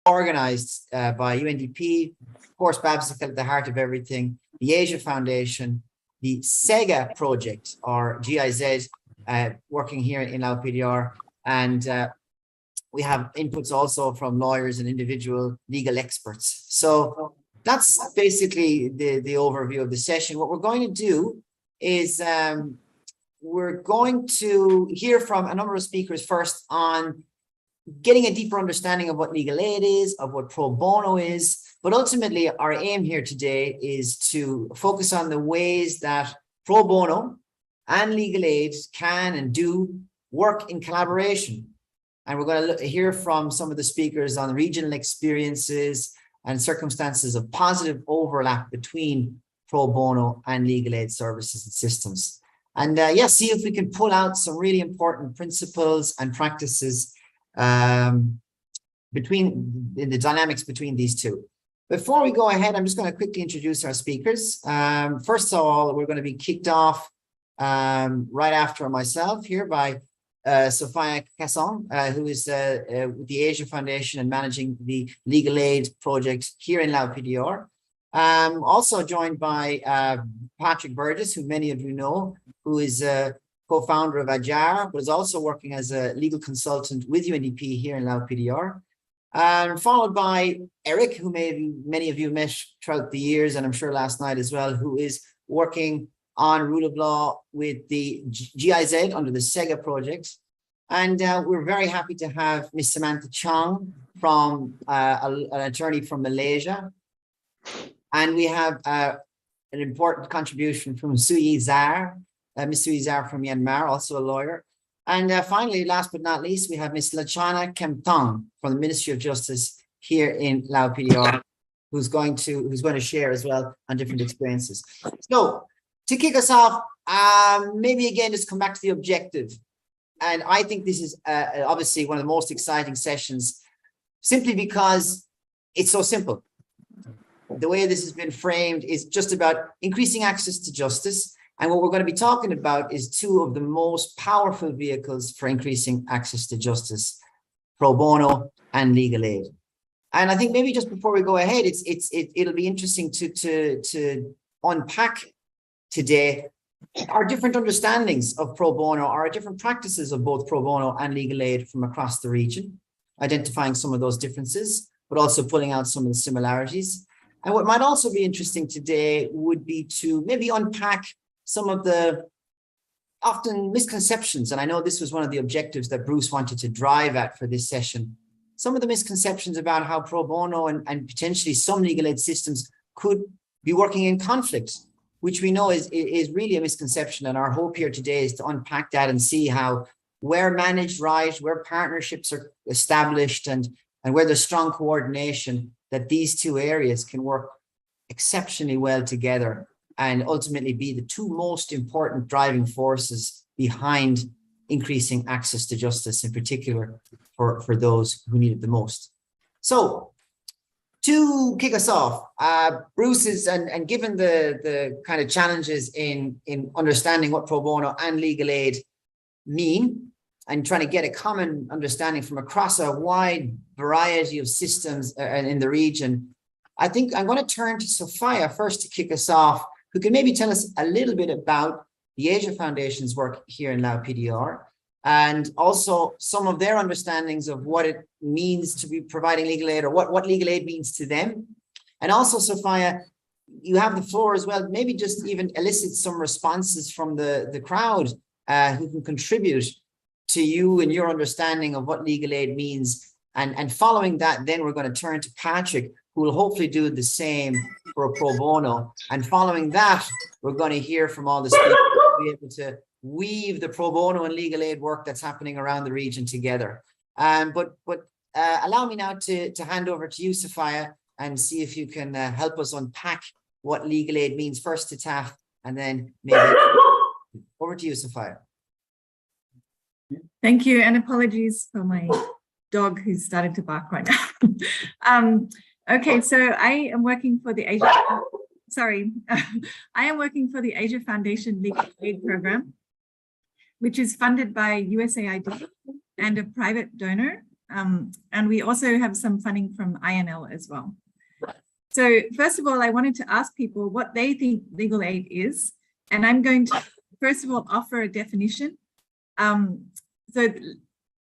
organized by UNDP, of course, Babs at the heart of everything, the Asia Foundation, the SEGA project, or GIZ, working here in Lao PDR, and we have inputs also from lawyers and individual legal experts. So that's basically the overview of the session. What we're going to do is we're going to hear from a number of speakers first on getting a deeper understanding of what legal aid is, of what pro bono is. But ultimately, our aim here today is to focus on the ways that pro bono and legal aid can and do work in collaboration. And we're going to hear from some of the speakers on regional experiences and circumstances of positive overlap between pro bono and legal aid services and systems. And see if we can pull out some really important principles and practices between the dynamics between these two. Before we go ahead, I'm just going to quickly introduce our speakers. First of all, we're going to be kicked off right after myself here by Sophia Casson, who is with the Asia Foundation and managing the legal aid project here in Lao PDR. Also joined by Patrick Burgess, who many of you know, who is co-founder of Ajar, but is also working as a legal consultant with UNDP here in Lao PDR. Followed by Eric, who many of you met throughout the years, and I'm sure last night as well, who is working on rule of law with the GIZ under the SEGA project. And we're very happy to have Ms. Samantha Chong from an attorney from Malaysia. And we have an important contribution from Suyi Zar, Ms. Suyi Zar from Myanmar, also a lawyer. And finally, last but not least, we have Ms. Lachana Kemtong from the Ministry of Justice here in Lao PDR, who's going to share as well on different experiences. So to kick us off, maybe again, just come back to the objective. And I think this is obviously one of the most exciting sessions, simply because it's so simple. The way this has been framed is just about increasing access to justice. And what we're going to be talking about is two of the most powerful vehicles for increasing access to justice, pro bono and legal aid. And I think maybe just before we go ahead, it'll be interesting to unpack today our different understandings of pro bono, our different practices of both pro bono and legal aid from across the region, identifying some of those differences, but also pulling out some of the similarities. And what might also be interesting today would be to maybe unpack some of the often misconceptions, and I know this was one of the objectives that Bruce wanted to drive at for this session, some of the misconceptions about how pro bono and potentially some legal aid systems could be working in conflict, which we know is really a misconception. And our hope here today is to unpack that and see how, where managed right, where partnerships are established, and where there's strong coordination, that these two areas can work exceptionally well together and ultimately be the two most important driving forces behind increasing access to justice, in particular for those who need it the most. So to kick us off, Bruce is, and given the kind of challenges in understanding what pro bono and legal aid mean, and trying to get a common understanding from across a wide variety of systems in the region, I think I'm going to turn to Sophia first to kick us off, who can maybe tell us a little bit about the Asia Foundation's work here in Lao PDR, and also some of their understandings of what it means to be providing legal aid, or what legal aid means to them. And also, Sophia, you have the floor as well. Maybe just even elicit some responses from the crowd who can contribute to you and your understanding of what legal aid means. And following that, then we're going to turn to Patrick, who will hopefully do the same for pro bono. And following that, we're going to hear from all the speakers to be able to weave the pro bono and legal aid work that's happening around the region together. But allow me now to hand over to you, Sophia, and see if you can help us unpack what legal aid means first to TAF, and then maybe over to you, Sophia. Thank you, and apologies for my dog who's started to bark right now. Okay, so I am working for the Asia. I am working for the Asia Foundation Legal Aid Program, which is funded by USAID and a private donor And we also have some funding from INL as well. So first of all, I wanted to ask people what they think legal aid is. And I'm going to, first of all, offer a definition. So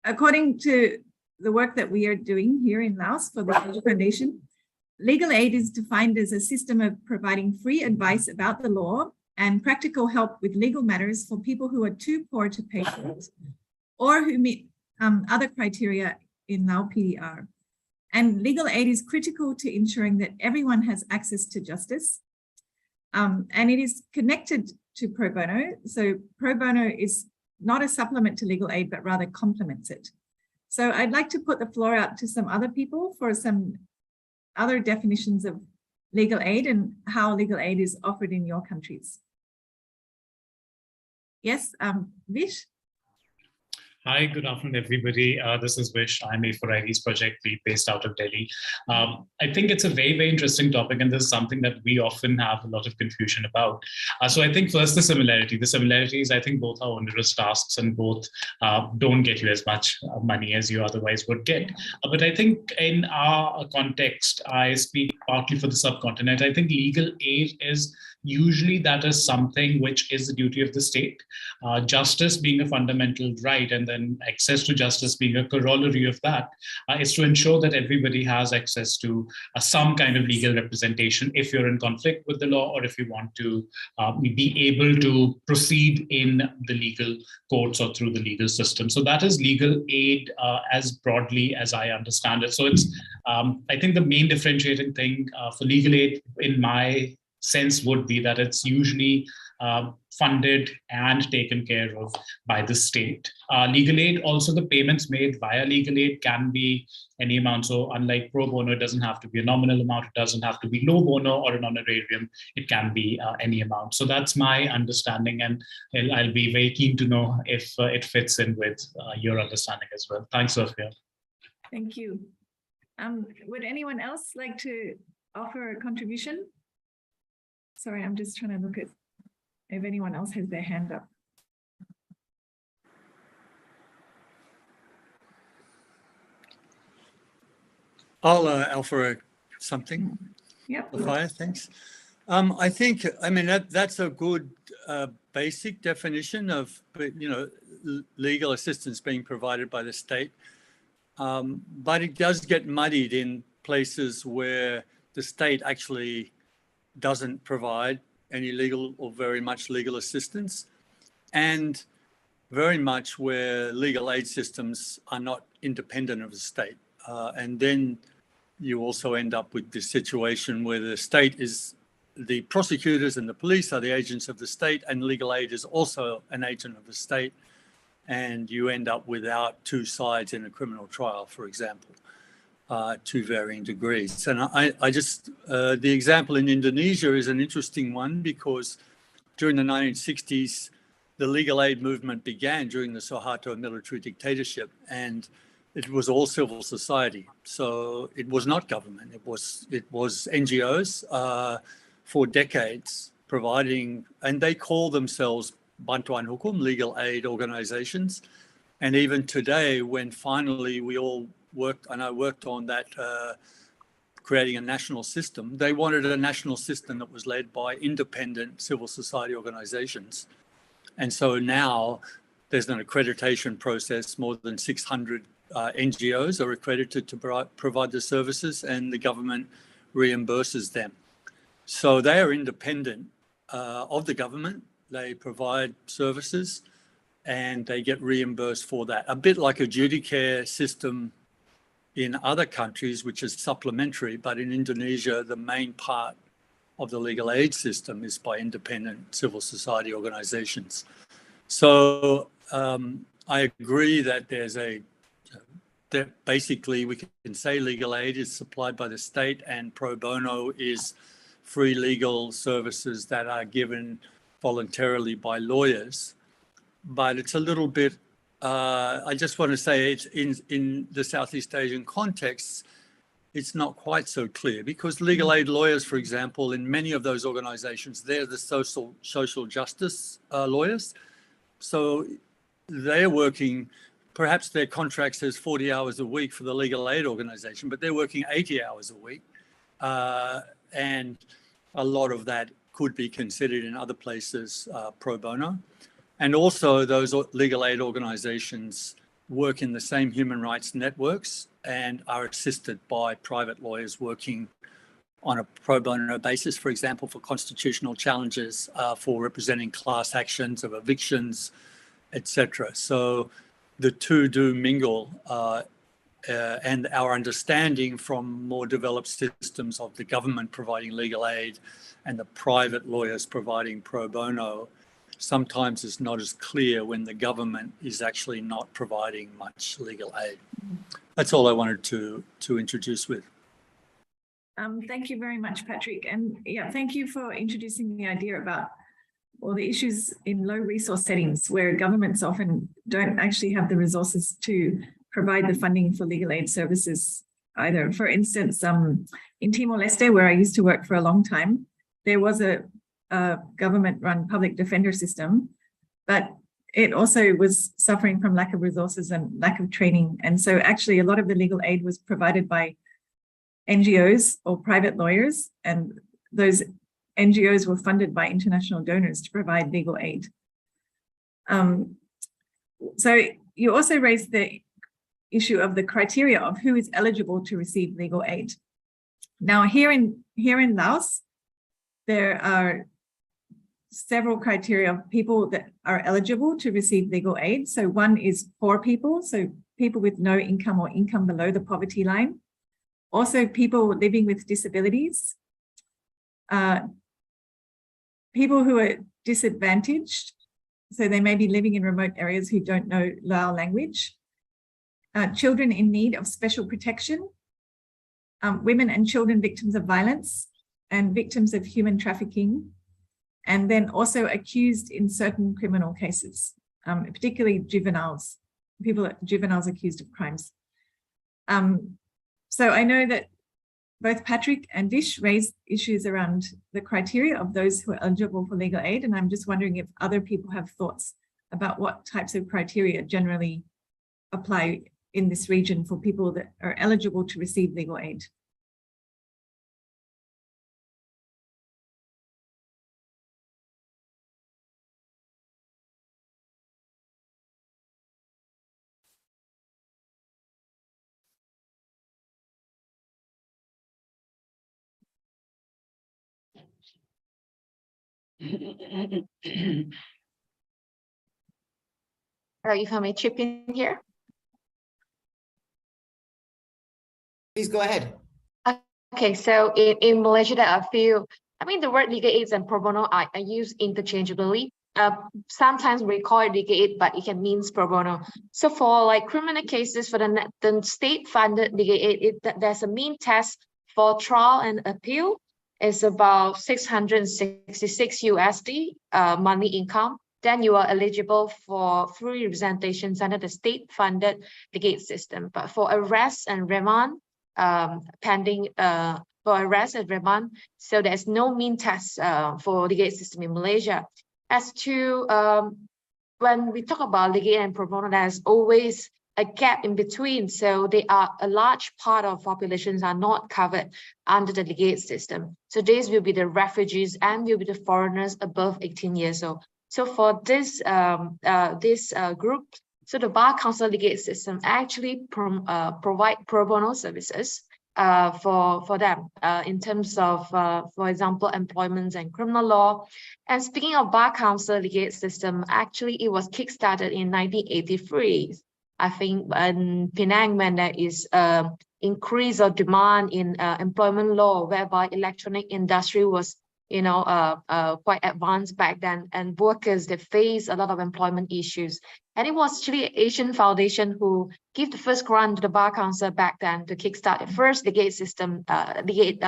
according to the work that we are doing here in Laos for the Asia Foundation, legal aid is defined as a system of providing free advice about the law and practical help with legal matters for people who are too poor to pay for it, or who meet other criteria in Lao PDR. And legal aid is critical to ensuring that everyone has access to justice. And it is connected to pro bono. So pro bono is not a supplement to legal aid, but rather complements it. So I'd like to put the floor out to some other people for some other definitions of legal aid and how legal aid is offered in your countries. Yes, Vish? Hi, good afternoon, everybody. This is Vish. I'm a Forai's project lead based out of Delhi. I think it's a very, very interesting topic, and this is something that we often have a lot of confusion about. So I think first the similarity. The similarity is I think both are onerous tasks and both don't get you as much money as you otherwise would get. But I think in our context, I speak partly for the subcontinent. I think legal aid is usually that is something which is the duty of the state. Justice being a fundamental right, and then access to justice being a corollary of that, is to ensure that everybody has access to some kind of legal representation if you're in conflict with the law or if you want to be able to proceed in the legal courts or through the legal system. So that is legal aid as broadly as I understand it. So it's, I think the main differentiating thing for legal aid in my sense would be that it's usually funded and taken care of by the state. Legal aid, also the payments made via legal aid can be any amount. So unlike pro bono, it doesn't have to be a nominal amount. It doesn't have to be low bono or an honorarium. It can be any amount. So that's my understanding. And I'll be very keen to know if it fits in with your understanding as well. Thanks, Sophia. Thank you. Would anyone else like to offer a contribution? Sorry, I'm just trying to look at if anyone else has their hand up. I'll offer something. Yep. Thanks. I think, I mean, that's a good basic definition of, legal assistance being provided by the state. But it does get muddied in places where the state actually doesn't provide any legal or very much legal assistance, and very much where legal aid systems are not independent of the state. And then you also end up with this situation where the state is, the prosecutors and the police are the agents of the state, and legal aid is also an agent of the state. And you end up without two sides in a criminal trial, for example. To varying degrees. And I just, the example in Indonesia is an interesting one because during the 1960s, the legal aid movement began during the Suharto military dictatorship, and it was all civil society. So it was not government, it was NGOs for decades providing, and they call themselves Bantuan Hukum, legal aid organizations. And even today, when finally we all worked, and I worked on that, creating a national system. They wanted a national system that was led by independent civil society organizations. And so now there's an accreditation process. More than 600 NGOs are accredited to provide the services, and the government reimburses them. So they are independent of the government. They provide services and they get reimbursed for that. A bit like a duty care system in other countries, which is supplementary, but in Indonesia, the main part of the legal aid system is by independent civil society organizations. So I agree that that basically we can say legal aid is supplied by the state, and pro bono is free legal services that are given voluntarily by lawyers. But it's a little bit, I just want to say it's in the Southeast Asian context, it's not quite so clear, because legal aid lawyers, for example, in many of those organizations, they're the social justice lawyers. So they're working perhaps their contract says 40 hours a week for the legal aid organization, but they're working 80 hours a week. And a lot of that could be considered in other places pro bono. And also those legal aid organizations work in the same human rights networks and are assisted by private lawyers working on a pro bono basis, for example, for constitutional challenges, for representing class actions of evictions, etc. So the two do mingle, and our understanding from more developed systems of the government providing legal aid and the private lawyers providing pro bono sometimes is not as clear when the government is actually not providing much legal aid. That's all I wanted to introduce with. Thank you very much, Patrick. And yeah, thank you for introducing the idea about all the issues in low resource settings where governments often don't actually have the resources to provide the funding for legal aid services either. For instance, in Timor-Leste, where I used to work for a long time, there was a government-run public defender system, but it also was suffering from lack of resources and lack of training. And so actually a lot of the legal aid was provided by NGOs or private lawyers, and those NGOs were funded by international donors to provide legal aid. So you also raised the issue of the criteria of who is eligible to receive legal aid. Now here in Laos, there are several criteria of people that are eligible to receive legal aid. So one is poor people, so people with no income or income below the poverty line. Also people living with disabilities, people who are disadvantaged, so they may be living in remote areas who don't know Lao language, children in need of special protection, women and children victims of violence and victims of human trafficking, and then also accused in certain criminal cases, particularly juveniles, juveniles accused of crimes. So I know that both Patrick and Vish raised issues around the criteria of those who are eligible for legal aid, and I'm just wondering if other people have thoughts about what types of criteria generally apply in this region for people that are eligible to receive legal aid. If I may chip in here. Please go ahead. Okay, so in Malaysia, there are a few, I mean, the word legal aids and pro bono are used interchangeably. Sometimes we call it legal aid, but it can mean pro bono. So for like criminal cases, for the state-funded legal aid, there's a mean test for trial and appeal. It's about 666 USD monthly income. Then you are eligible for free representations under the state-funded legal aid system. But for arrest and remand, pending for arrest and remand, so there's no mean test for legal aid system in Malaysia. As to when we talk about legal aid and pro bono, there's always a gap in between. So they are a large part of populations are not covered under the legal aid system. So these will be the refugees and will be the foreigners above 18 years old. So for this group, so the Bar Council legal aid system actually provide pro bono services for them in terms of, for example, employment and criminal law. And speaking of Bar Council legal aid system, actually it was kickstarted in 1983. I think in Penang, when there is increase of demand in employment law, whereby electronic industry was quite advanced back then, and workers, they face a lot of employment issues. And it was actually Asian Foundation who gave the first grant to the Bar Council back then to kickstart the first legal aid system, legal aid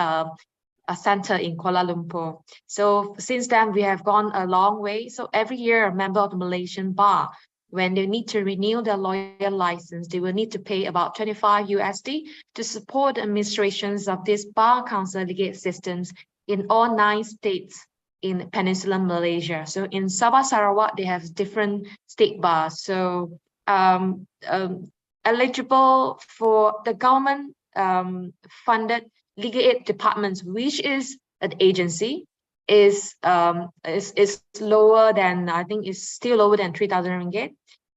center in Kuala Lumpur. So since then, we have gone a long way. So every year, a member of the Malaysian Bar, when they need to renew their lawyer license, they will need to pay about 25 USD to support the administrations of these Bar Council legal aid systems in all 9 states in Peninsular Malaysia. So in Sabah, Sarawak, they have different state bars. So eligible for the government funded legal aid departments, which is an agency, is lower than, I think is still lower than 3,000 ringgit.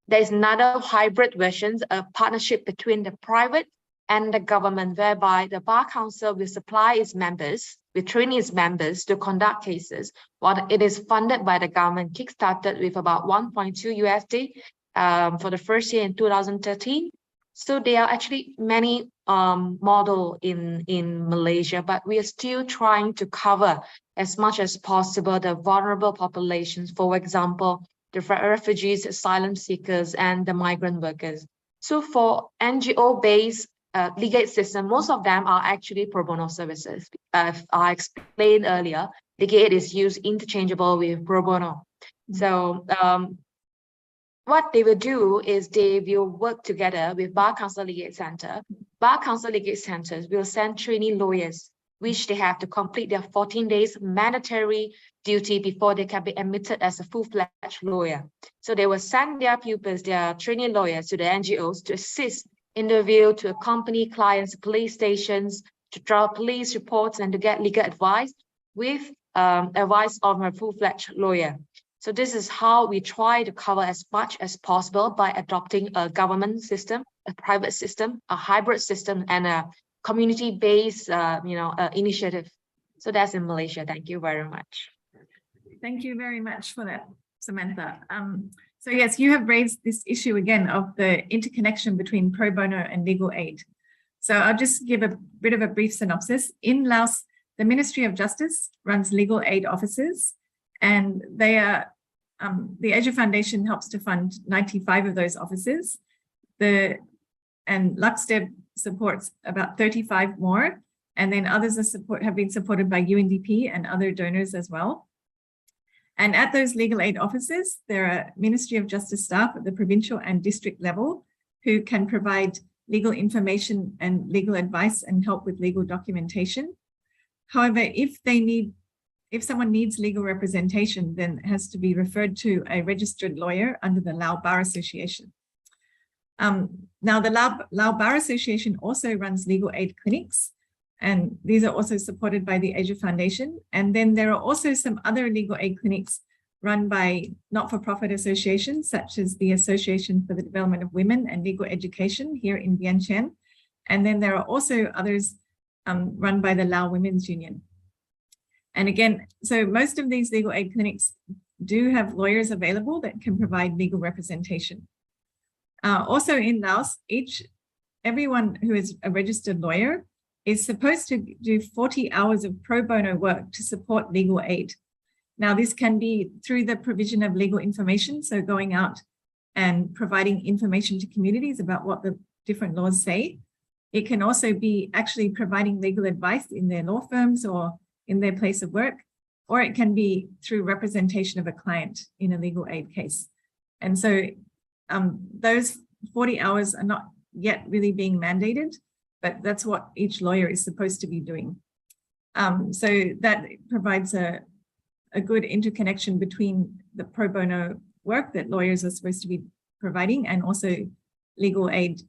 There is another hybrid versions, a partnership between the private and the government, whereby the Bar Council will supply its members, will train its members to conduct cases, while it is funded by the government, kickstarted with about 1.2 USD for the first year in 2013. So there are actually many model in Malaysia, but we are still trying to cover as much as possible the vulnerable populations, for example, the refugees, asylum seekers, and the migrant workers. So for NGO-based legal aid system, most of them are actually pro bono services. I explained earlier, legal aid is used interchangeable with pro bono. So what they will do is they will work together with Bar Council Legal Aid Center. Bar Council Legal Aid Centers will send trainee lawyers, which they have to complete their 14 days mandatory duty before they can be admitted as a full-fledged lawyer. So they will send their pupils, their trainee lawyers, to the NGOs to assist in the field, to accompany clients to police stations, to draw police reports, and to get legal advice with advice of a full-fledged lawyer. So this is how we try to cover as much as possible by adopting a government system, a private system, a hybrid system, and a community-based initiative. So that's in Malaysia. Thank you very much. Thank you very much for that, Samantha. So yes, you have raised this issue again of the interconnection between pro bono and legal aid. So I'll just give a bit of a brief synopsis. In Laos, the Ministry of Justice runs legal aid offices, and they are, the Asia Foundation helps to fund 95 of those offices. And LuxDeb supports about 35 more, and then others have been supported by UNDP and other donors as well. And at those legal aid offices, there are Ministry of Justice staff at the provincial and district level who can provide legal information and legal advice and help with legal documentation. However, if someone needs legal representation, then it has to be referred to a registered lawyer under the Lao Bar Association. Now, the Lao Bar Association also runs legal aid clinics, and these are also supported by the Asia Foundation. And then there are also some other legal aid clinics run by not-for-profit associations, such as the Association for the Development of Women and Legal Education here in Vientiane. And then there are also others run by the Lao Women's Union. And again, so most of these legal aid clinics do have lawyers available that can provide legal representation. Also in Laos, everyone who is a registered lawyer is supposed to do 40 hours of pro bono work to support legal aid. Now, this can be through the provision of legal information, so going out and providing information to communities about what the different laws say. It can also be actually providing legal advice in their law firms or in their place of work, or it can be through representation of a client in a legal aid case. And so those 40 hours are not yet really being mandated, but that's what each lawyer is supposed to be doing. So that provides a good interconnection between the pro bono work that lawyers are supposed to be providing and also legal aid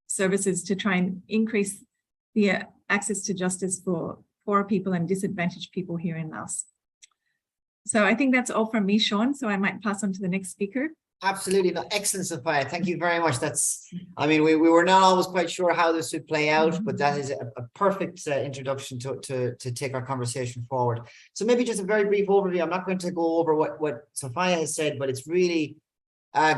services to try and increase the access to justice for poor people and disadvantaged people here in Laos. So I think that's all from me, Sean. So I might pass on to the next speaker. Absolutely. No, excellent, Sophia. Thank you very much. We were not always quite sure how this would play out, but that is a perfect introduction to take our conversation forward. So maybe just a very brief overview. I'm not going to go over what Sophia has said, but it's really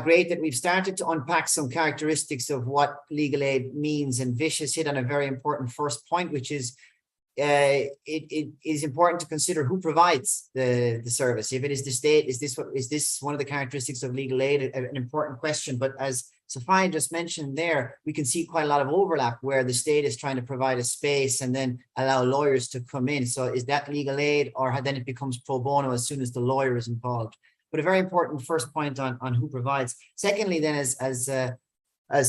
great that we've started to unpack some characteristics of what legal aid means. And Vish has hit on a very important first point, which is it is important to consider who provides the service. If it is the state, is this one of the characteristics of legal aid? An important question. But as Sophia just mentioned there, we can see quite a lot of overlap where the state is trying to provide a space and then allow lawyers to come in. So is that legal aid, or then it becomes pro bono as soon as the lawyer is involved? But a very important first point on who provides. Secondly, then, as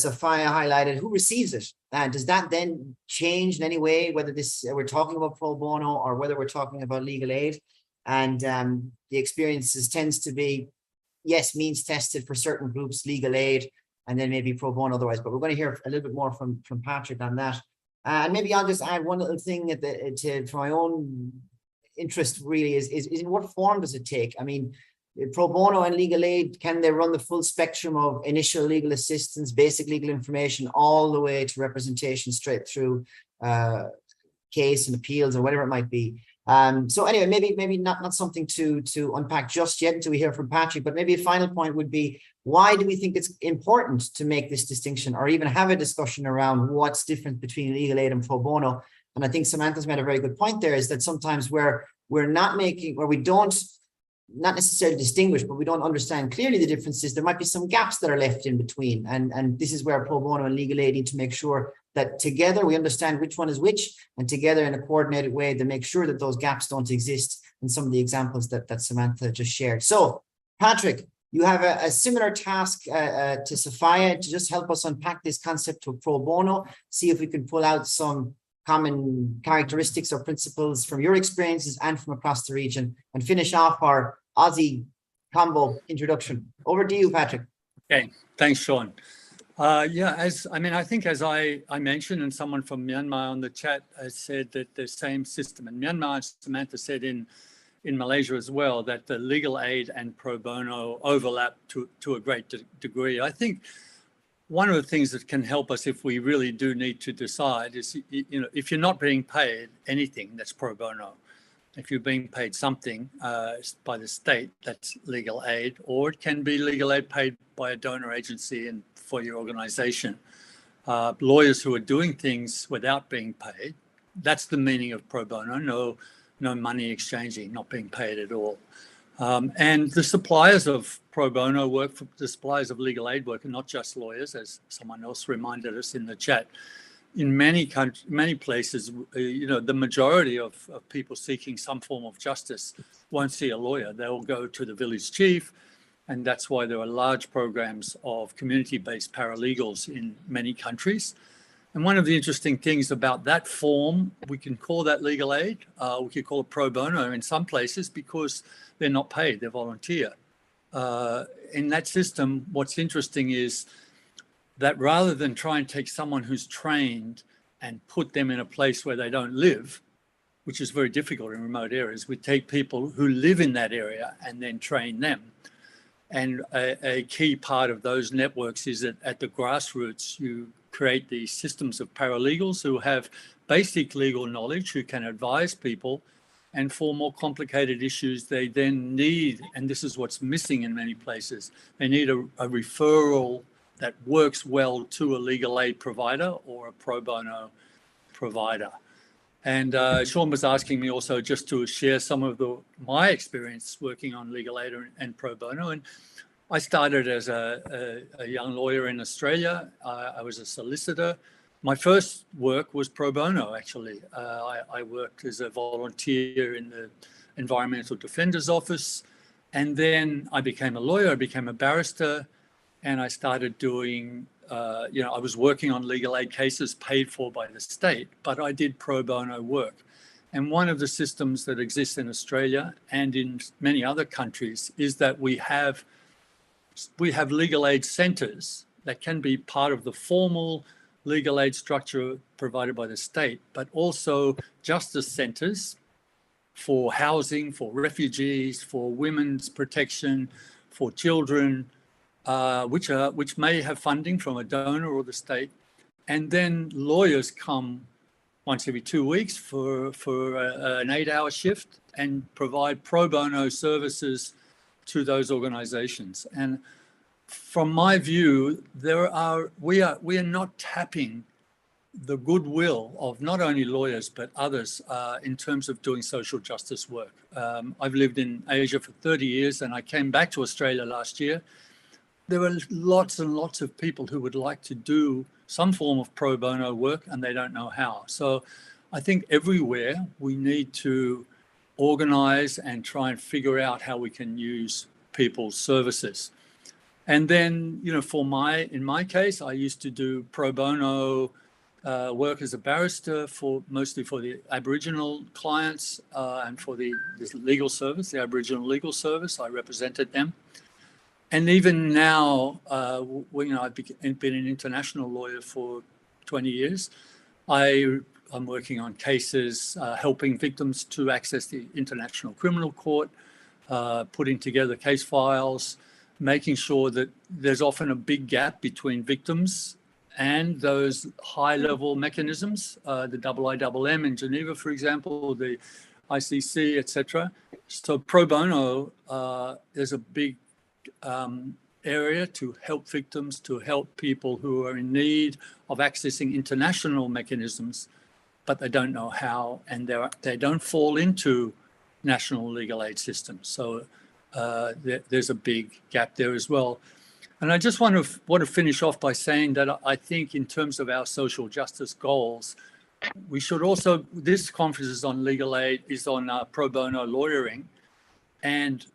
Sophia highlighted, who receives it? Does that then change in any way, whether we're talking about pro bono or whether we're talking about legal aid? And the experiences tends to be, yes, means tested for certain groups, legal aid, and then maybe pro bono otherwise. But we're going to hear a little bit more from Patrick on that. And maybe I'll just add one little thing for my own interest really is in what form does it take? I mean, pro bono and legal aid, can they run the full spectrum of initial legal assistance, basic legal information, all the way to representation straight through case and appeals or whatever it might be? So anyway, maybe not something to unpack just yet until we hear from Patrick, but maybe a final point would be, why do we think it's important to make this distinction or even have a discussion around what's different between legal aid and pro bono? And I think Samantha's made a very good point there, is that sometimes where we don't not necessarily distinguish, but we don't understand clearly the differences, there might be some gaps that are left in between. And this is where pro bono and legal aid need to make sure that together we understand which one is which, and together in a coordinated way to make sure that those gaps don't exist in some of the examples that Samantha just shared. So, Patrick, you have a similar task to Sophia to just help us unpack this concept of pro bono, see if we can pull out some common characteristics or principles from your experiences and from across the region, and finish off our Aussie combo introduction. Over to you, Patrick. Okay, thanks, Sean. Yeah, I think as I mentioned, and someone from Myanmar on the chat has said that the same system in Myanmar, and Samantha said in Malaysia as well, that the legal aid and pro bono overlap to a great degree. I think one of the things that can help us if we really do need to decide is, if you're not being paid anything, that's pro bono. If you're being paid something by the state, that's legal aid, or it can be legal aid paid by a donor agency and for your organization. Lawyers who are doing things without being paid, that's the meaning of pro bono, no money exchanging, not being paid at all. And the suppliers of pro bono work, the suppliers of legal aid work, and not just lawyers, as someone else reminded us in the chat. In many countries, many places, the majority of people seeking some form of justice won't see a lawyer. They'll go to the village chief, and that's why there are large programs of community-based paralegals in many countries. And one of the interesting things about that form, we can call that legal aid, we could call it pro bono in some places because they're not paid, they're volunteer. In that system, what's interesting is that rather than try and take someone who's trained and put them in a place where they don't live, which is very difficult in remote areas, we take people who live in that area and then train them. And a key part of those networks is that at the grassroots, you create these systems of paralegals who have basic legal knowledge, who can advise people. And for more complicated issues, they then need, and this is what's missing in many places, they need a referral that works well to a legal aid provider or a pro bono provider. And Sean was asking me also just to share some of my experience working on legal aid and pro bono. And I started as a young lawyer in Australia. I was a solicitor. My first work was pro bono, actually. I worked as a volunteer in the Environmental Defender's Office. And then I became a lawyer, I became a barrister, and I started doing, I was working on legal aid cases paid for by the state, but I did pro bono work. And one of the systems that exists in Australia and in many other countries is that we have legal aid centres that can be part of the formal legal aid structure provided by the state, but also justice centres for housing, for refugees, for women's protection, for children, which may have funding from a donor or the state. And then lawyers come once every 2 weeks for an 8-hour shift and provide pro bono services to those organizations. And from my view, we are not tapping the goodwill of not only lawyers but others in terms of doing social justice work. I've lived in Asia for 30 years and I came back to Australia last year. There are lots and lots of people who would like to do some form of pro bono work and they don't know how. So I think everywhere we need to organize and try and figure out how we can use people's services. And then, in my case, I used to do pro bono work as a barrister mostly for the Aboriginal clients and for this legal service, the Aboriginal Legal Service. I represented them. And even now, I've been an international lawyer for 20 years. I'm working on cases, helping victims to access the International Criminal Court, putting together case files, making sure that there's often a big gap between victims and those high-level mechanisms, the IIMM in Geneva, for example, the ICC, etc. So pro bono is a big area to help victims, to help people who are in need of accessing international mechanisms, but they don't know how, and they don't fall into national legal aid systems. So there's a big gap there as well. And I just want to finish off by saying that I think in terms of our social justice goals, we should also, this conference is on legal aid, is on pro bono lawyering. And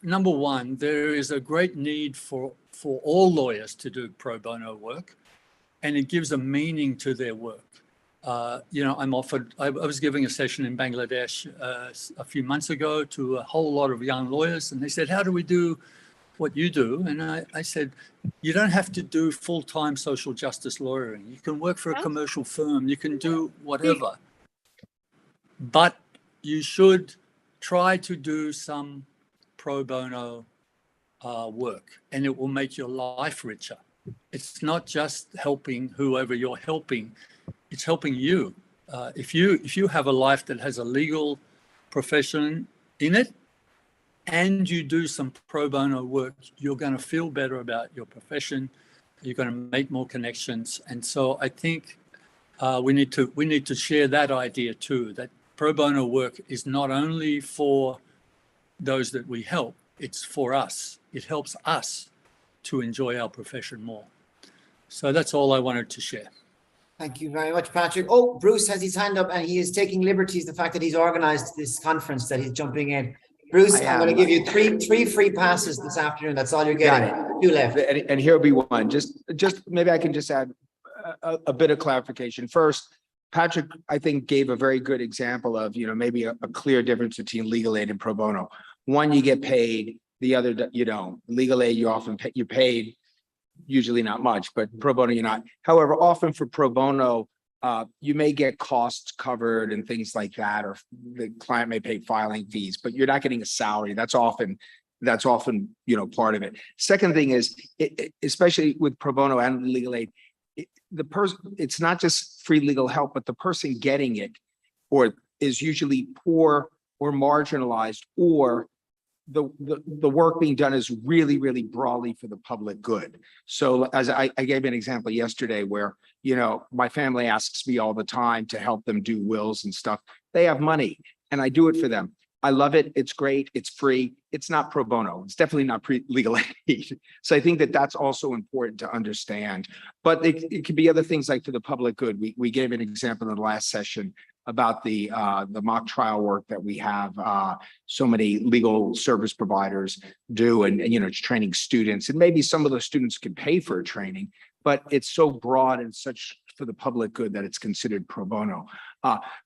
number one, there is a great need for all lawyers to do pro bono work, and it gives a meaning to their work. I was giving a session in Bangladesh a few months ago to a whole lot of young lawyers, and they said, how do we do what you do? And I said, you don't have to do full-time social justice lawyering. You can work for a commercial firm, you can do whatever, but you should try to do some pro bono work, and it will make your life richer. It's not just helping whoever you're helping, it's helping you. If you have a life that has a legal profession in it, and you do some pro bono work, you're going to feel better about your profession. You're going to make more connections. And so I think we need to share that idea too, that pro bono work is not only for those that we help, it's for us. It helps us to enjoy our profession more. So that's all I wanted to share. Thank you very much, Patrick. Oh, Bruce has his hand up, and he is taking liberties, the fact that he's organized this conference, that he's jumping in. Bruce, I'm going to give you three free passes this afternoon. That's all you're getting. Two left. And here'll be one. Just maybe I can just add a bit of clarification. First, Patrick, I think, gave a very good example of, maybe a clear difference between legal aid and pro bono. One, you get paid. The other, you don't. Legal aid, you're paid, usually not much, but pro bono, you're not. However, often for pro bono, you may get costs covered and things like that, or the client may pay filing fees, but you're not getting a salary. That's often, part of it. Second thing is, especially with pro bono and legal aid, it's not just free legal help, but the person getting it is usually poor or marginalized, or the work being done is really, really broadly for the public good. So as I gave an example yesterday where, my family asks me all the time to help them do wills and stuff. They have money and I do it for them. I love it. It's great. It's free. It's not pro bono. It's definitely not legal aid. So I think that that's also important to understand. But it could be other things like for the public good. We gave an example in the last session about the mock trial work that we have so many legal service providers do, and it's training students, and maybe some of those students can pay for a training, but it's so broad and such for the public good that it's considered pro bono.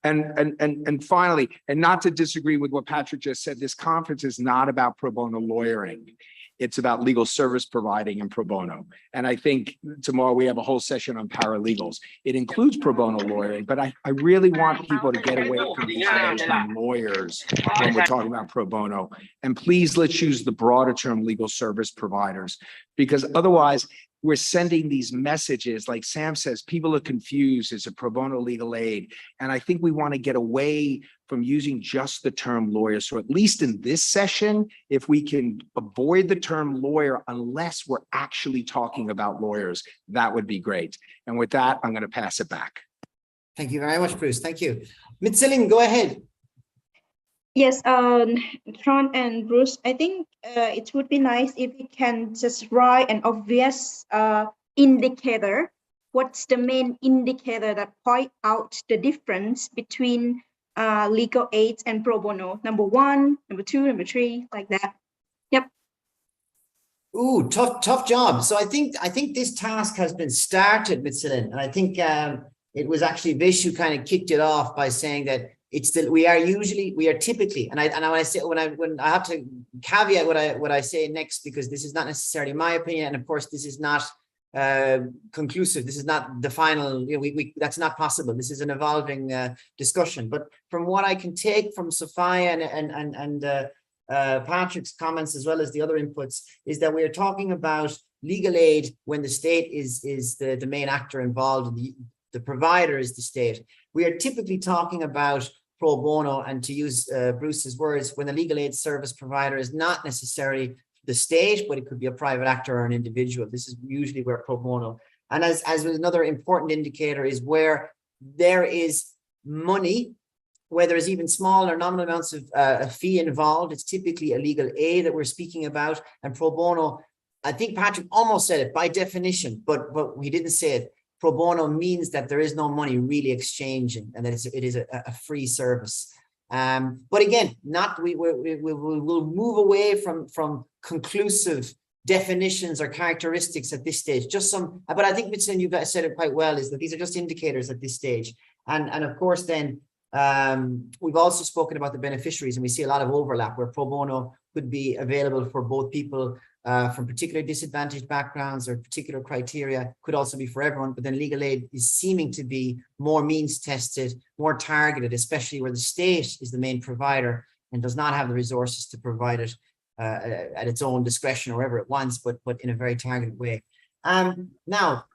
And finally, and not to disagree with what Patrick just said, this conference is not about pro bono lawyering. It's about legal service providing and pro bono. And I think tomorrow we have a whole session on paralegals. It includes pro bono lawyering, but I really want people to get away from these term lawyers when we're talking about pro bono. And please, let's use the broader term legal service providers, because otherwise we're sending these messages, like Sam says, people are confused. Is it pro bono legal aid? And I think we want to get away from using just the term lawyer. So at least in this session, if we can avoid the term lawyer, unless we're actually talking about lawyers, that would be great. And with that, I'm going to pass it back. Thank you very much, Bruce. Thank you. Mitselim, go ahead. Yes, Tron and Bruce, I think it would be nice if we can just write an obvious indicator. What's the main indicator that point out the difference between legal aid and pro bono? Number 1, number 2, number 3, like that. Yep. Ooh, tough job. So I think this task has been started, Mitselim, and I think it was actually Vish who kind of kicked it off by saying that it's still, we are typically, and when I have to caveat what I say next, because this is not necessarily my opinion, and of course this is not conclusive. This is not the final, that's not possible. This is an evolving discussion. But from what I can take from Sophia and Patrick's comments, as well as the other inputs, is that we are talking about legal aid when the state is the main actor involved, and the provider is the state. We are typically talking about pro bono, and to use Bruce's words, when the legal aid service provider is not necessarily the state, but it could be a private actor or an individual. This is usually where pro bono, and as another important indicator, is where there is money, where there is even small or nominal amounts of a fee involved. It's typically a legal aid that we're speaking about. And pro bono, I think Patrick almost said it by definition, but he didn't say it. Pro bono means that there is no money really exchanging, and that it is a free service. But again, we'll move away from conclusive definitions or characteristics at this stage. Just some, but I think, Vincent, you've said it quite well, is that these are just indicators at this stage. And of course, then we've also spoken about the beneficiaries, and we see a lot of overlap where pro bono could be available for both people from particularly disadvantaged backgrounds or particular criteria, could also be for everyone. But then legal aid is seeming to be more means tested, more targeted, especially where the state is the main provider and does not have the resources to provide it at its own discretion or wherever it wants, but in a very targeted way. Now,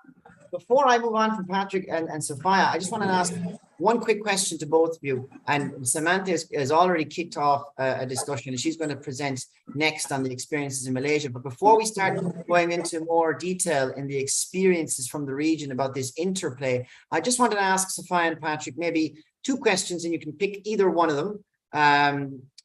before I move on from Patrick and Sophia, I just want to ask one quick question to both of you. And Samantha has already kicked off a discussion, and she's going to present next on the experiences in Malaysia. But before we start going into more detail in the experiences from the region about this interplay, I just wanted to ask Sophia and Patrick maybe two questions, and you can pick either one of them.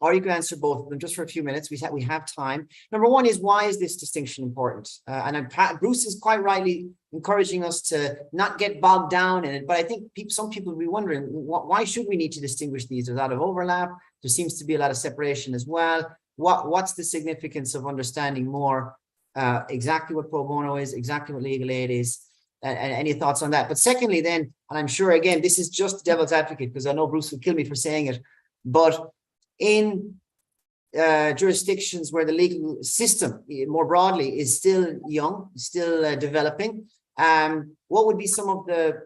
Or you can answer both of them just for a few minutes. We have time. Number one is, why is this distinction important? And Bruce is quite rightly encouraging us to not get bogged down in it. But I think some people will be wondering, why should we need to distinguish these? There's a lot of overlap. There seems to be a lot of separation as well. What's the significance of understanding more exactly what pro bono is, exactly what legal aid is, and any thoughts on that? But secondly, then, and I'm sure, again, this is just devil's advocate, because I know Bruce will kill me for saying it, but in jurisdictions where the legal system more broadly is still young, still developing, what would be some of the,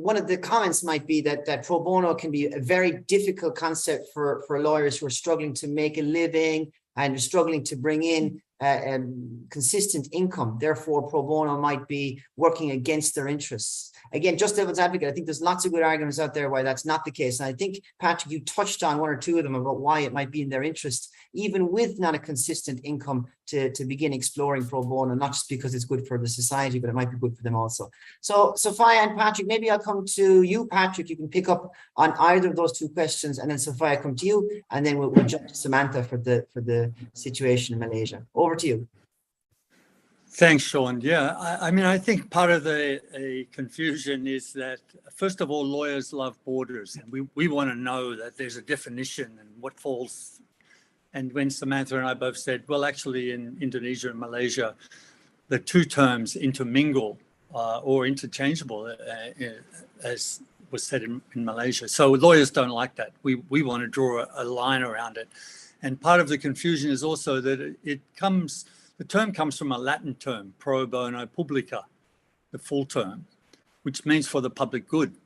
one of the comments might be that pro bono can be a very difficult concept for lawyers who are struggling to make a living and struggling to bring in consistent income. Therefore, pro bono might be working against their interests. Again, just devil's advocate, I think there's lots of good arguments out there why that's not the case. And I think, Patrick, you touched on one or two of them about why it might be in their interest, even with not a consistent income, to begin exploring pro bono, not just because it's good for the society, but it might be good for them also. So, Sophia and Patrick, maybe I'll come to you, Patrick. You can pick up on either of those two questions, and then Sophia, come to you, and then we'll jump to Samantha for the situation in Malaysia. Over to you. Thanks, Sean. Yeah, I think part of the confusion is that, first of all, lawyers love borders, and we want to know that there's a definition and what falls. And when Samantha and I both said, well, actually in Indonesia and Malaysia, the two terms intermingle or interchangeable, as was said in Malaysia. So lawyers don't like that. We want to draw a line around it. And part of the confusion is also that the term comes from a Latin term, pro bono publica, the full term, which means for the public good.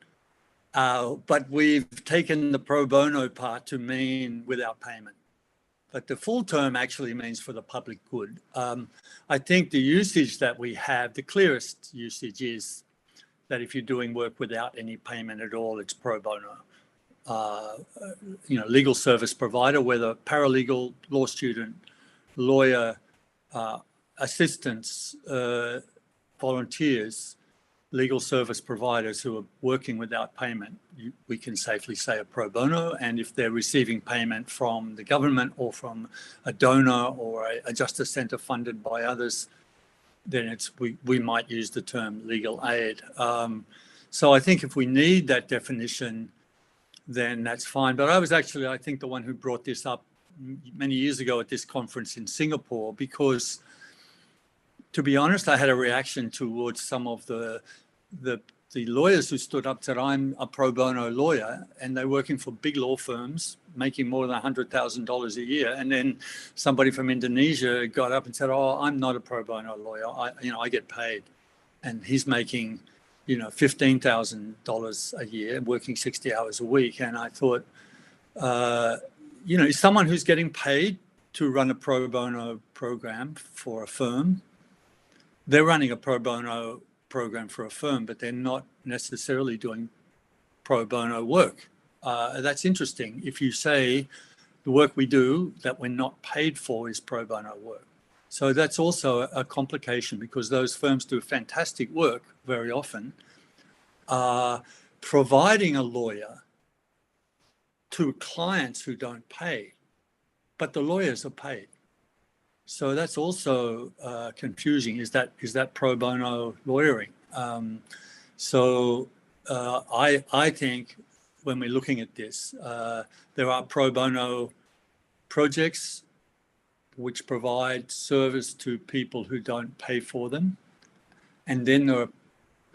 But we've taken the pro bono part to mean without payment. But the full term actually means for the public good. I think the usage that we have, the clearest usage is that if you're doing work without any payment at all, it's pro bono. Legal service provider, whether paralegal, law student, lawyer, assistants, volunteers, legal service providers who are working without payment, we can safely say a pro bono. And if they're receiving payment from the government or from a donor or a justice centre funded by others, then we might use the term legal aid. So I think if we need that definition, then that's fine. But I was actually, I think, the one who brought this up many years ago at this conference in Singapore, because, to be honest, I had a reaction towards some of the the lawyers who stood up said, I'm a pro bono lawyer, and they're working for big law firms making more than $100,000 a year. And then somebody from Indonesia got up and said, oh, I'm not a pro bono lawyer. I get paid. And he's making, $15,000 a year, working 60 hours a week. And I thought, someone who's getting paid to run a pro bono program for a firm, they're running a pro bono program for a firm, but they're not necessarily doing pro bono work. That's interesting. If you say the work we do that we're not paid for is pro bono work. So that's also a complication, because those firms do fantastic work very often, providing a lawyer to clients who don't pay, but the lawyers are paid. So that's also confusing. Is that pro bono lawyering? I think when we're looking at this, there are pro bono projects which provide service to people who don't pay for them. And then there are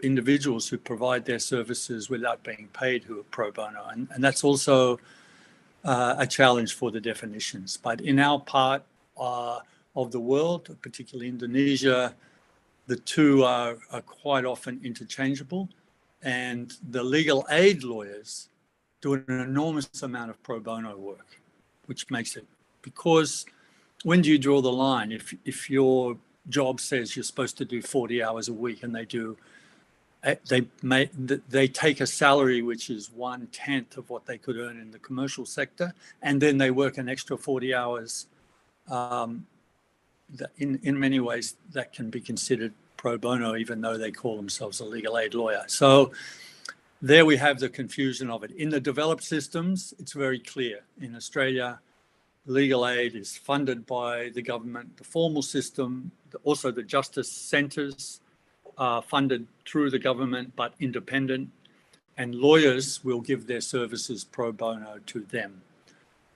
individuals who provide their services without being paid who are pro bono. And that's also a challenge for the definitions. But in our part of the world, particularly Indonesia, the two are quite often interchangeable. And the legal aid lawyers do an enormous amount of pro bono work, which makes it, because when do you draw the line? If your job says you're supposed to do 40 hours a week and they take a salary which is 1/10 of what they could earn in the commercial sector, and then they work an extra 40 hours, in many ways that can be considered pro bono, even though they call themselves a legal aid lawyer. So there we have the confusion of it. In the developed systems, it's very clear. In Australia, legal aid is funded by the government. The formal system, also the justice centres, are funded through the government but independent, and lawyers will give their services pro bono to them.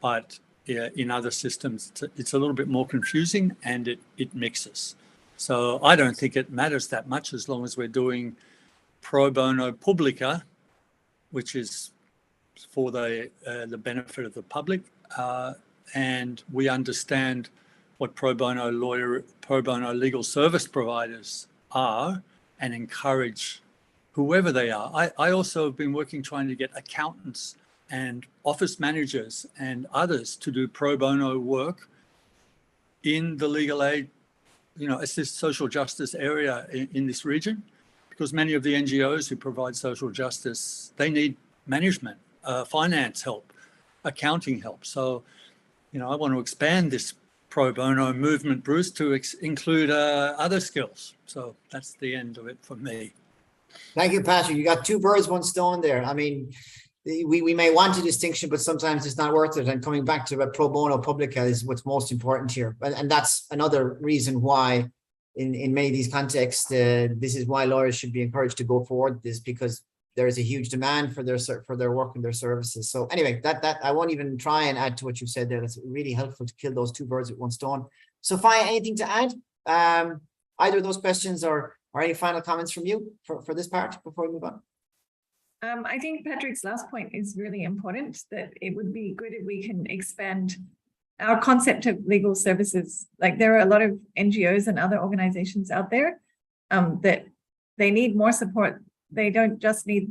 But in other systems, it's a little bit more confusing, and it mixes. So I don't think it matters that much as long as we're doing pro bono publica, which is for the benefit of the public, and we understand what pro bono legal service providers are, and encourage whoever they are. I also have been working trying to get accountants and office managers and others to do pro bono work in the legal aid, assist social justice area in this region, because many of the NGOs who provide social justice, they need management, finance help, accounting help. So, I want to expand this pro bono movement, Bruce, to include other skills. So that's the end of it for me. Thank you, Patrick. You got two birds, one stone there. I mean, we may want a distinction, but sometimes it's not worth it. And coming back to pro bono publica is what's most important here. And that's another reason why in many of these contexts, this is why lawyers should be encouraged to go forward this, because there is a huge demand for their work and their services. So anyway, that I won't even try and add to what you said there. That's really helpful to kill those two birds with one stone. Sophia, anything to add? Either of those questions or any final comments from you for this part before we move on? I think Patrick's last point is really important, that it would be good if we can expand our concept of legal services. Like, there are a lot of NGOs and other organizations out there that they need more support. They don't just need,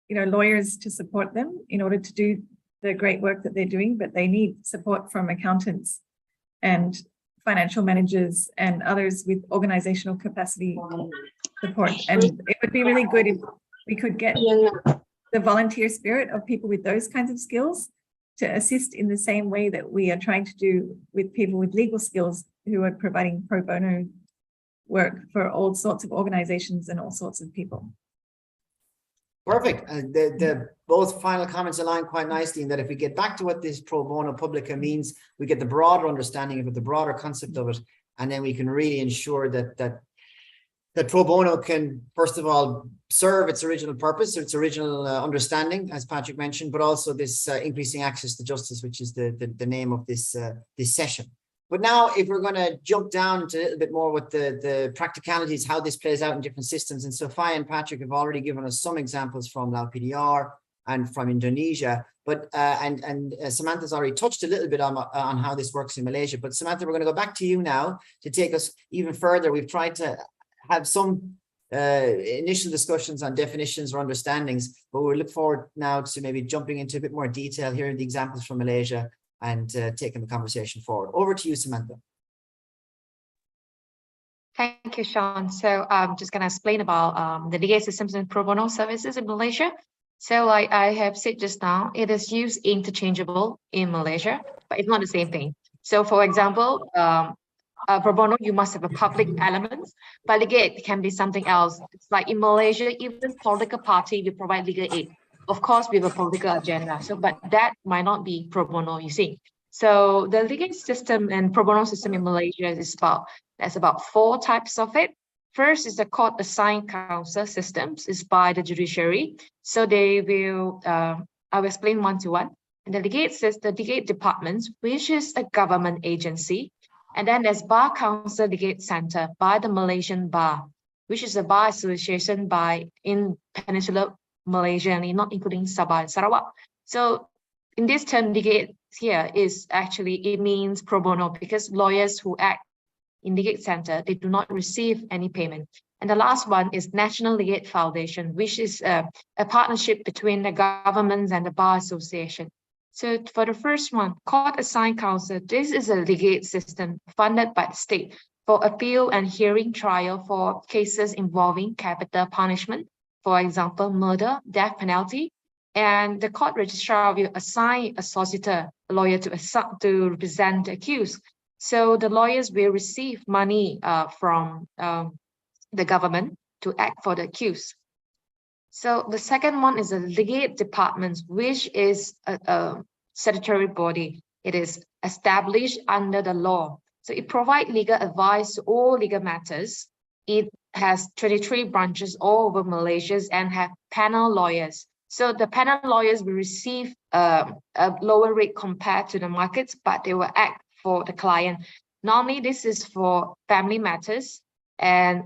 lawyers to support them in order to do the great work that they're doing, but they need support from accountants and financial managers and others with organizational capacity support. And it would be really good if we could get the volunteer spirit of people with those kinds of skills to assist in the same way that we are trying to do with people with legal skills who are providing pro bono work for all sorts of organizations and all sorts of people. Perfect. The both final comments align quite nicely in that if we get back to what this pro bono publica means, we get the broader understanding of it, the broader concept of it, and then we can really ensure that pro bono can, first of all, serve its original purpose, its original understanding, as Patrick mentioned, but also this increasing access to justice, which is the name of this session. But now if we're going to jump down to a little bit more with the practicalities, how this plays out in different systems, and Sophia and Patrick have already given us some examples from Lao PDR and from Indonesia, but Samantha's already touched a little bit on how this works in Malaysia. But Samantha, we're going to go back to you now to take us even further. We've tried to have some initial discussions on definitions or understandings, but we look forward now to maybe jumping into a bit more detail, hearing the examples from Malaysia and taking the conversation forward. Over to you, Samantha. Thank you, Sean. So I'm just going to explain about the legal systems and pro bono services in Malaysia. So like I have said just now, it is used interchangeable in Malaysia, but it's not the same thing. So for example, pro bono, you must have a public element, but legal aid can be something else. It's like in Malaysia, even political party will provide legal aid. Of course, we have a political agenda. So, but that might not be pro bono, you see. So the legal system and pro bono system in Malaysia is there's about 4 types of it. First is the court assigned counsel systems, is by the judiciary. So they will, I'll explain one to one. And the legal departments, which is a government agency. And then there's Bar Counsel Legal Center by the Malaysian Bar, which is a bar association in Peninsular Malaysia, and not including Sabah and Sarawak. So in this term, legal here is actually, it means pro bono, because lawyers who act in legal center, they do not receive any payment. And the last one is National Legal Aid Foundation, which is a partnership between the governments and the Bar Association. So for the first one, court assigned counsel, this is a legal aid system funded by the state for appeal and hearing trial for cases involving capital punishment, for example, murder, death penalty. And the court registrar will assign a solicitor, a lawyer to represent the accused. So the lawyers will receive money from the government to act for the accused. So the second one is a legal aid department, which is a statutory body. It is established under the law. So it provides legal advice to all legal matters. It has 23 branches all over Malaysia and have panel lawyers. So the panel lawyers will receive a lower rate compared to the markets, but they will act for the client. Normally, this is for family matters and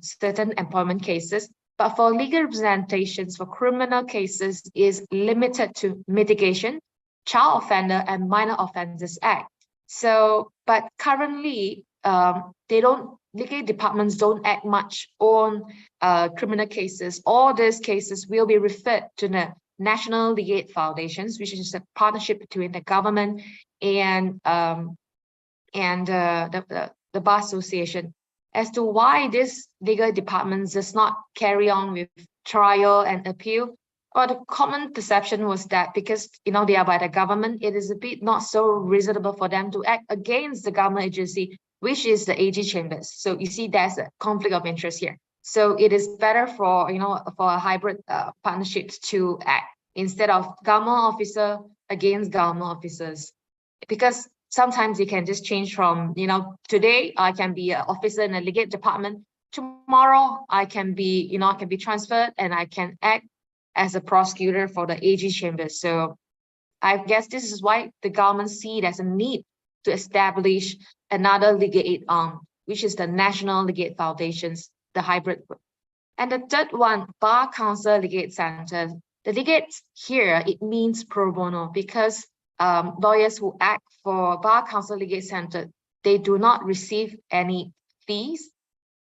certain employment cases. But for legal representations for criminal cases is limited to mitigation, child offender, and minor offences act. So, but currently, legal departments don't act much on criminal cases. All these cases will be referred to the National Legal Aid Foundations, which is a partnership between the government and the Bar Association. As to why this legal department does not carry on with trial and appeal, or the common perception was that because they are by the government, it is a bit not so reasonable for them to act against the government agency, which is the AG chambers. So you see, there's a conflict of interest here. So it is better for for a hybrid partnerships to act instead of government officer against government officers, because sometimes you can just change from, today I can be an officer in a legal department. Tomorrow I can be, I can be transferred and I can act as a prosecutor for the AG chambers. So I guess this is why the government see it as a need to establish another legal aid arm, which is the National Legal Aid Foundations, the hybrid group. And the third one, Bar Counsel Legal Aid Center. The legal aid here, it means pro bono, because lawyers who act for Bar Counsel Legal Aid Center, they do not receive any fees.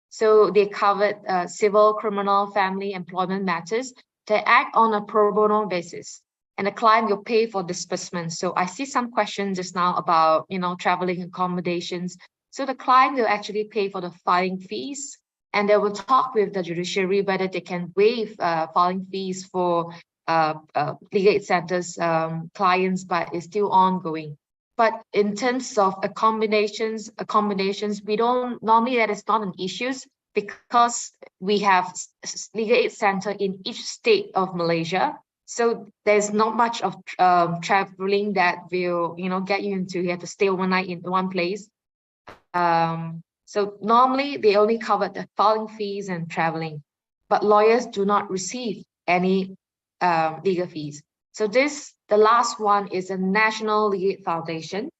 So they covered civil, criminal, family, employment matters. They act on a pro bono basis, and the client will pay for disbursement. So I see some questions just now about, traveling accommodations. So the client will actually pay for the filing fees, and they will talk with the judiciary whether they can waive filing fees for legal aid centers clients, but it's still ongoing. But in terms of accommodations, we don't, normally that is not an issue, because we have legal aid center in each state of Malaysia. So there's not much of traveling that will, get you into, you have to stay overnight in one place. So normally they only cover the filing fees and traveling, but lawyers do not receive any legal fees. So the last one is a National Legal Aid Foundation.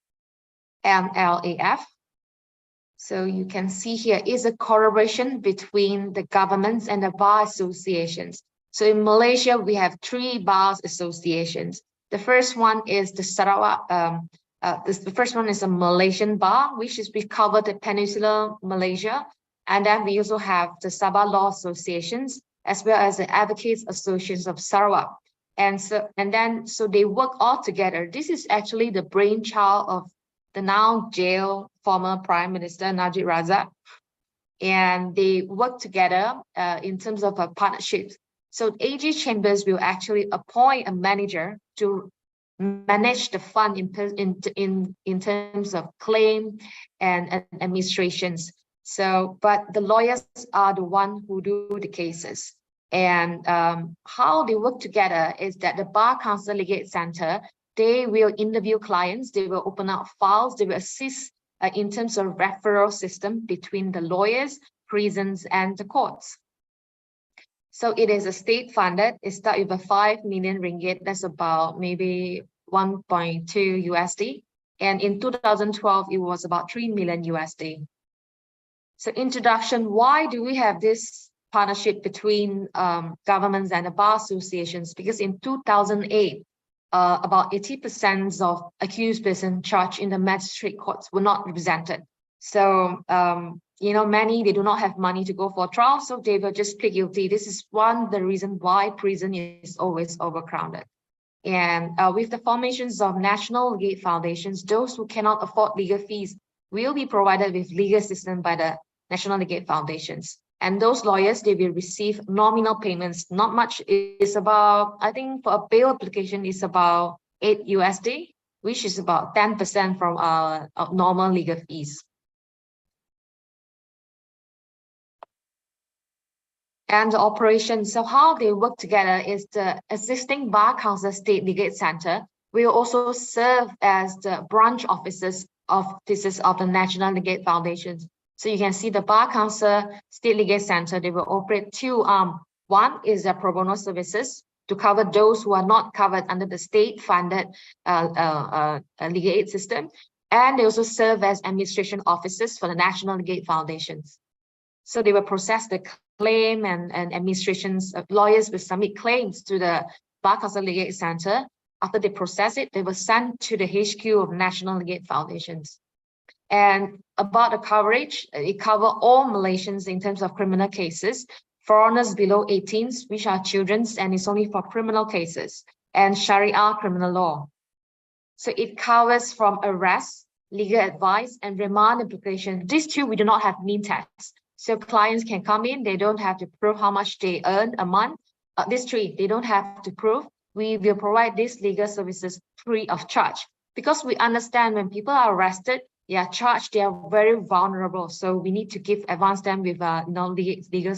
MLAF. So you can see here is a collaboration between the governments and the bar associations. So in Malaysia, we have 3 bar associations. The first one is the Sarawak, the first one is a Malaysian bar, which is we cover the Peninsular Malaysia. And then we also have the Sabah Law Associations, as well as the Advocates Associations of Sarawak. And so they work all together. This is actually the brainchild of the now jailed former Prime Minister Najib Razak. And they work together in terms of a partnership. So AG Chambers will actually appoint a manager to manage the fund in terms of claim and administrations. So, but the lawyers are the one who do the cases. And how they work together is that the Bar Counsel Legal Center, they will interview clients, they will open up files, they will assist in terms of referral system between the lawyers, prisons, and the courts. So it is a state funded. It starts with a 5 million ringgit. That's about maybe 1.2 USD. And in 2012, it was about 3 million USD. So introduction, why do we have this partnership between governments and the bar associations? Because in 2008, about 80% of accused persons charged in the magistrate courts were not represented. So, many, they do not have money to go for trial, so they will just plead guilty. This is the reason why prison is always overcrowded. And with the formations of national legal foundations, those who cannot afford legal fees will be provided with legal assistance by the national legal foundations. And those lawyers, they will receive nominal payments. Not much, is about, I think for a bail application is about 8 USD, which is about 10% from our normal legal fees. And the operation, so how they work together is the existing Bar Counsel State Legal Center will also serve as the branch offices of the National Legal Foundations. So you can see the Bar Counsel State Legal Center, they will operate 2 arms. One is the pro bono services to cover those who are not covered under the state-funded legal aid system. And they also serve as administration officers for the National Legal Foundations. So they will process the claim and administrations. Lawyers will submit claims to the Bar Counsel Legal Center. After they process it, they will send to the HQ of National Legal Foundations. And about the coverage, it covers all Malaysians in terms of criminal cases, foreigners below 18, which are children, and it's only for criminal cases, and Sharia criminal law. So it covers from arrest, legal advice, and remand application. These 2, we do not have mean tax. So clients can come in, they don't have to prove how much they earn a month. These 3, they don't have to prove. We will provide these legal services free of charge. Because we understand when people are arrested, they are charged, they are very vulnerable. So we need to advance them with legal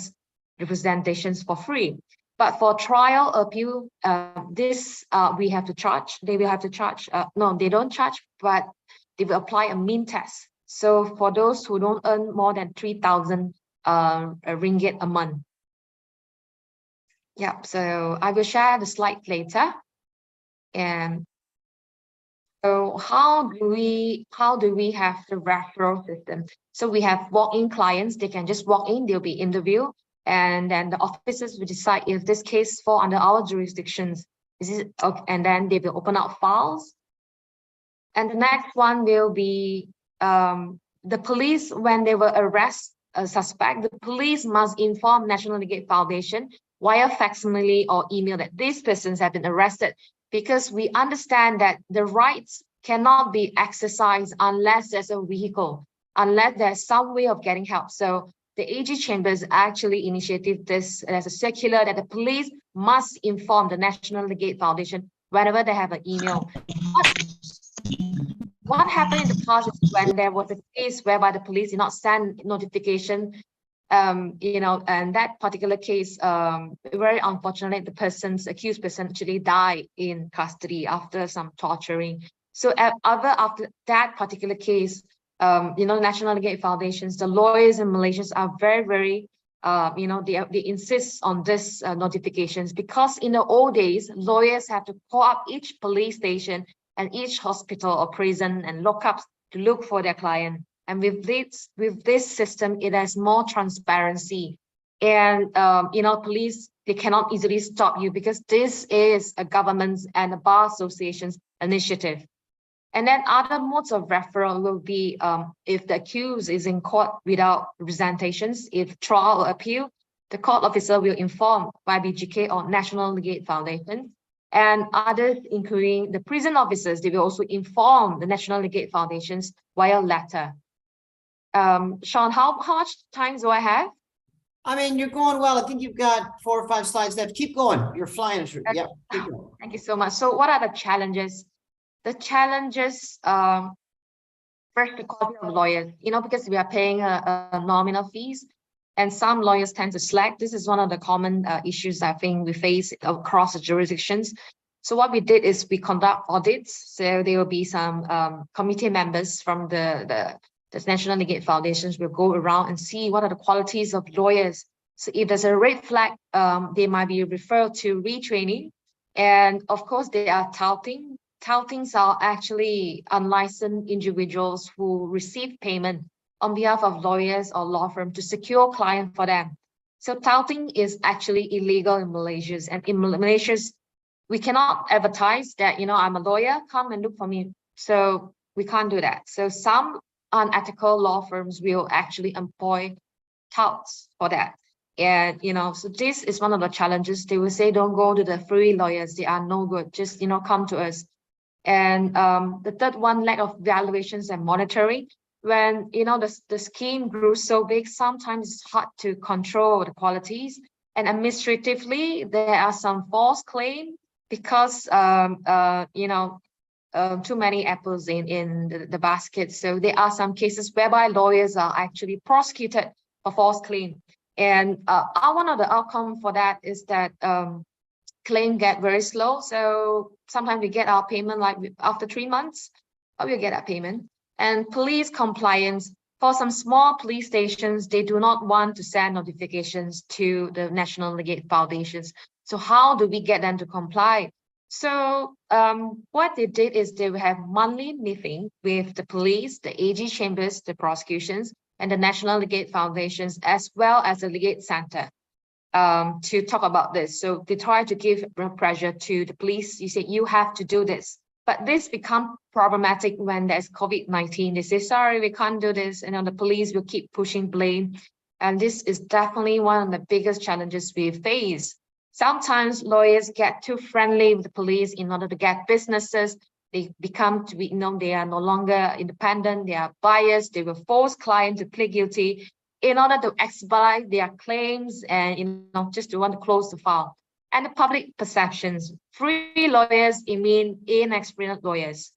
representations for free. But for trial appeal, we have to charge. They will have to charge. No, they don't charge, but they will apply a mean tax. So for those who don't earn more than 3,000 ringgit a month. Yeah, so I will share the slide later. And so how do we have the referral system? So we have walk-in clients, they can just walk in, they'll be interviewed, and then the officers will decide if this case fall under our jurisdictions. And then they will open up files. And the next one will be the police, when they will arrest a suspect, the police must inform National Legal Foundation via facsimile or email that these persons have been arrested, because we understand that the rights cannot be exercised unless there's a vehicle, unless there's some way of getting help. So the AG Chambers actually initiated this as a circular that the police must inform the National Legal Foundation whenever they have an email. What happened in the past is when there was a case whereby the police did not send notification, and that particular case, very unfortunately, the accused person actually died in custody after some torturing. So after that particular case, National Legal Foundations, the lawyers in Malaysia are very, very, they insist on this notifications, because in the old days, lawyers have to call up each police station and each hospital or prison and lockups to look for their client. And with this system, it has more transparency. And police, they cannot easily stop you because this is a government's and a bar association's initiative. And then other modes of referral will be if the accused is in court without representations, if trial or appeal, the court officer will inform YBGK or National Legal Foundation. And others, including the prison officers, they will also inform the National Legal Foundations via letter. Sean, how much time do I have? I mean, you're going well. I think you've got 4 or 5 slides left. Keep going. You're flying through. Okay. Yep. Keep going. Thank you so much. So what are the challenges? The challenges, first, the quality of lawyers, because we are paying a nominal fees and some lawyers tend to slack. This is one of the common issues I think we face across the jurisdictions. So what we did is we conduct audits. So there will be some committee members from the National Legal Foundations will go around and see what are the qualities of lawyers. So if there's a red flag, they might be referred to retraining. And of course, they are touting. Toutings are actually unlicensed individuals who receive payment on behalf of lawyers or law firm to secure client for them. So touting is actually illegal in Malaysia. And in Malaysia, we cannot advertise that, I'm a lawyer, come and look for me. So we can't do that. So some unethical law firms will actually employ touts for that. And, so this is one of the challenges. They will say, don't go to the free lawyers. They are no good. Just, come to us. And the third one, lack of valuations and monitoring. When, the scheme grew so big, sometimes it's hard to control the qualities. And administratively, there are some false claims because, too many apples in the basket. So there are some cases whereby lawyers are actually prosecuted for false claim. And one of the outcome for that is that claim get very slow. So sometimes we get our payment like after 3 months, but we get our payment. And police compliance, for some small police stations, they do not want to send notifications to the National Legal Foundations. So how do we get them to comply? So what they did is they will have monthly meeting with the police, the AG chambers, the prosecutions, and the National Legal Foundations, as well as the Legal Center to talk about this. So they try to give pressure to the police. You say, you have to do this. But this becomes problematic when there's COVID-19. They say, sorry, we can't do this. And the police will keep pushing blame. And this is definitely one of the biggest challenges we face. Sometimes lawyers get too friendly with the police in order to get businesses. They become to be, they are no longer independent. They are biased. They will force clients to plead guilty in order to expedite their claims and, just to want to close the file. And the public perceptions, free lawyers, mean inexperienced lawyers.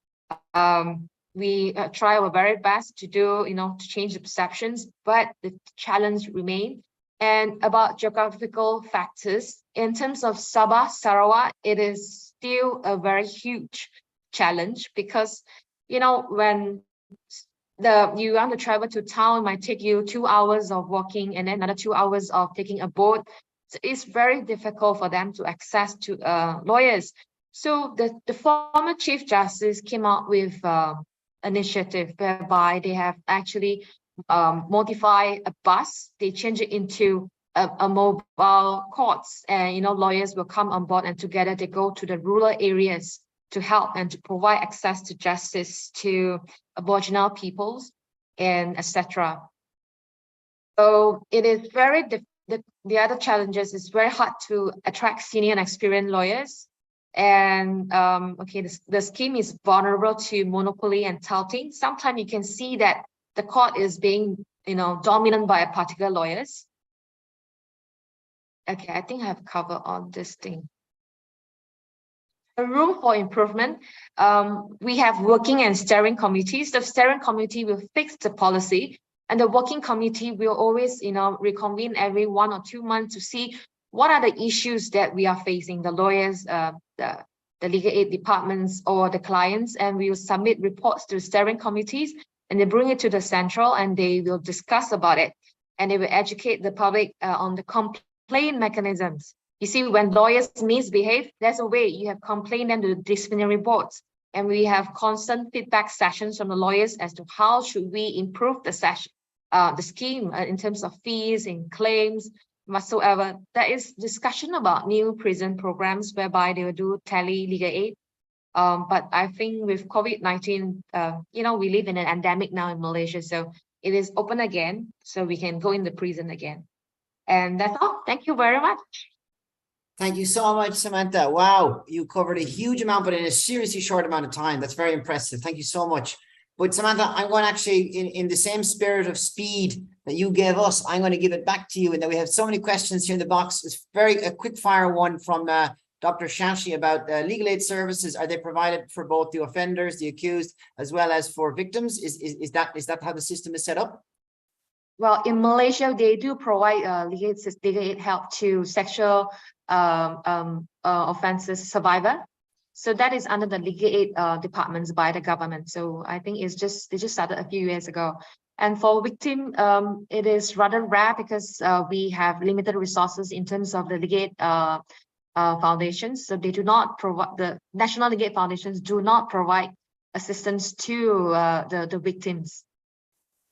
We try our very best to do, to change the perceptions, but the challenge remains. And about geographical factors, in terms of Sabah, Sarawak, it is still a very huge challenge because, when you want to travel to town, it might take you 2 hours of walking and then another 2 hours of taking a boat. So it's very difficult for them to access to lawyers. So the former Chief Justice came out with initiative whereby they have actually modify a bus. They change it into a mobile courts, and lawyers will come on board, and together they go to the rural areas to help and to provide access to justice to Aboriginal peoples and etc. So it is very the other challenges is very hard to attract senior and experienced lawyers. And the scheme is vulnerable to monopoly and touting. Sometimes you can see that the court is being, dominant by a particular lawyers. Okay, I think I have covered on this thing. A room for improvement. We have working and steering committees. The steering committee will fix the policy, and the working committee will always, reconvene every 1 or 2 months to see what are the issues that we are facing, the lawyers, the legal aid departments, or the clients, and we will submit reports to steering committees. And they bring it to the central and they will discuss about it. And they will educate the public on the complaint mechanisms. You see, when lawyers misbehave, there's a way you have complained them to the disciplinary boards. And we have constant feedback sessions from the lawyers as to how should we improve the scheme in terms of fees and claims whatsoever. There is discussion about new prison programs whereby they will do tele-legal aid. But I think with COVID-19, we live in an endemic now in Malaysia, so it is open again, so we can go in the prison again. And that's all. Thank you very much. Thank you so much, Samantha. Wow, you covered a huge amount, but in a seriously short amount of time. That's very impressive. Thank you so much. But Samantha, I'm going to actually, in the same spirit of speed that you gave us, I'm going to give it back to you. And then we have so many questions here in the box. It's a quick fire one from Dr. Shashi about legal aid services. Are they provided for both the offenders, the accused, as well as for victims? Is that how the system is set up? Well, in Malaysia, they do provide legal aid help to sexual offenses survivor. So that is under the legal aid departments by the government. So I think they just started a few years ago. And for victim, it is rather rare because we have limited resources in terms of the legal aid foundations. So they do not provide, the national legal aid foundations do not provide assistance to the victims.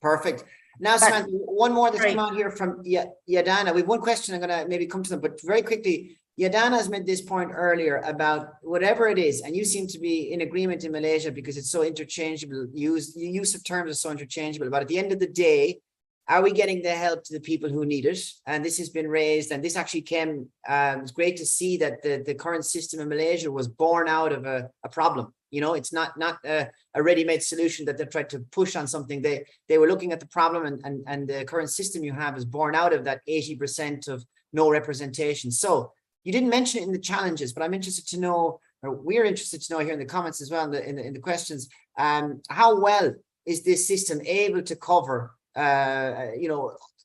Perfect. Now, Samantha, one more that's come out here from Yadana. We have one question. I'm going to maybe come to them, but very quickly, Yadana has made this point earlier about whatever it is, and you seem to be in agreement in Malaysia because it's so interchangeable. Use of terms are so interchangeable. But at the end of the day, are we getting the help to the people who need it? And this has been raised, and this actually came. It's great to see that the current system in Malaysia was born out of a problem. You know, it's not a ready-made solution that they tried to push on something. They were looking at the problem, and the current system you have is born out of that 80% of no representation. So you didn't mention it in the challenges, but I'm interested to know, or we're interested to know here in the comments as well, in the questions, how well is this system able to cover, the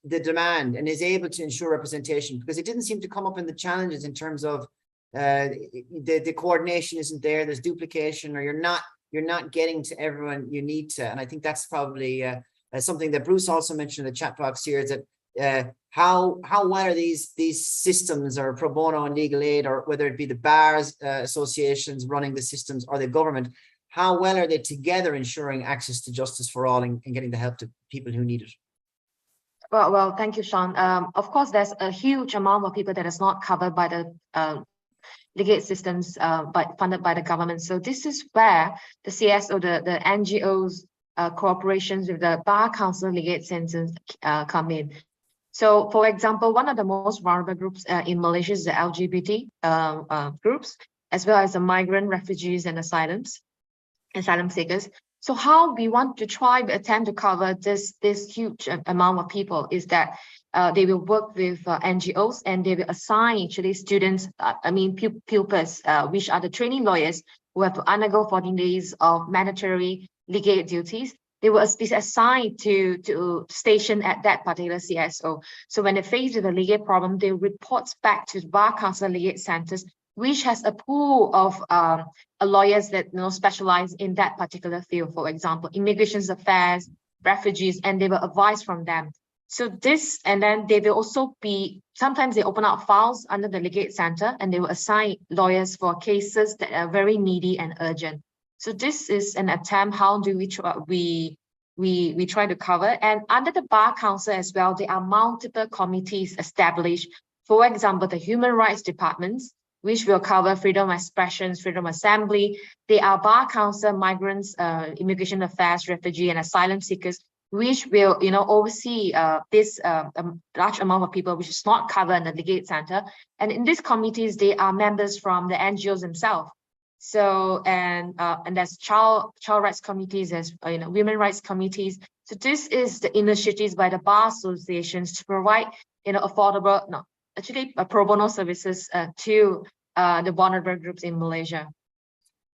demand and is able to ensure representation? Because it didn't seem to come up in the challenges in terms of the coordination isn't there, there's duplication, or you're not getting to everyone you need to. And I think that's probably something that Bruce also mentioned in the chat box here, is that how well are these systems, or pro bono and legal aid, or whether it be the bars associations running the systems or the government, how well are they together ensuring access to justice for all and getting the help to people who need it? Well, thank you, Sean. Of course, there's a huge amount of people that is not covered by the legal aid systems, but funded by the government. So this is where the CSO, the NGOs, cooperations with the Bar Council legal aid centers come in. So, for example, one of the most vulnerable groups in Malaysia is the LGBT groups, as well as the migrant, refugees, and asylum seekers. So how we want to attempt to cover this huge amount of people is that they will work with NGOs, and they will assign actually students, pupils, which are the training lawyers who have to undergo 14 days of mandatory legal aid duties. They will be assigned to station at that particular CSO. So when they face with a legal aid problem, they report back to the Bar Council legal aid centers, which has a pool of lawyers that specialize in that particular field. For example, immigration affairs, refugees, and they will advise from them. So this, and then they will also be, sometimes they open up files under the legal aid center, and they will assign lawyers for cases that are very needy and urgent. So this is an attempt. How do we try to cover? And under the Bar Council as well, there are multiple committees established. For example, the Human Rights Departments, which will cover freedom of expression, freedom of assembly. They are Bar Council, migrants, immigration affairs, refugee, and asylum seekers, which will oversee this large amount of people which is not covered in the legal aid center. And in these committees, they are members from the NGOs themselves. So and there's child rights committees, there's women rights committees. So this is the initiatives by the bar associations to provide affordable, pro bono services to the vulnerable groups in Malaysia.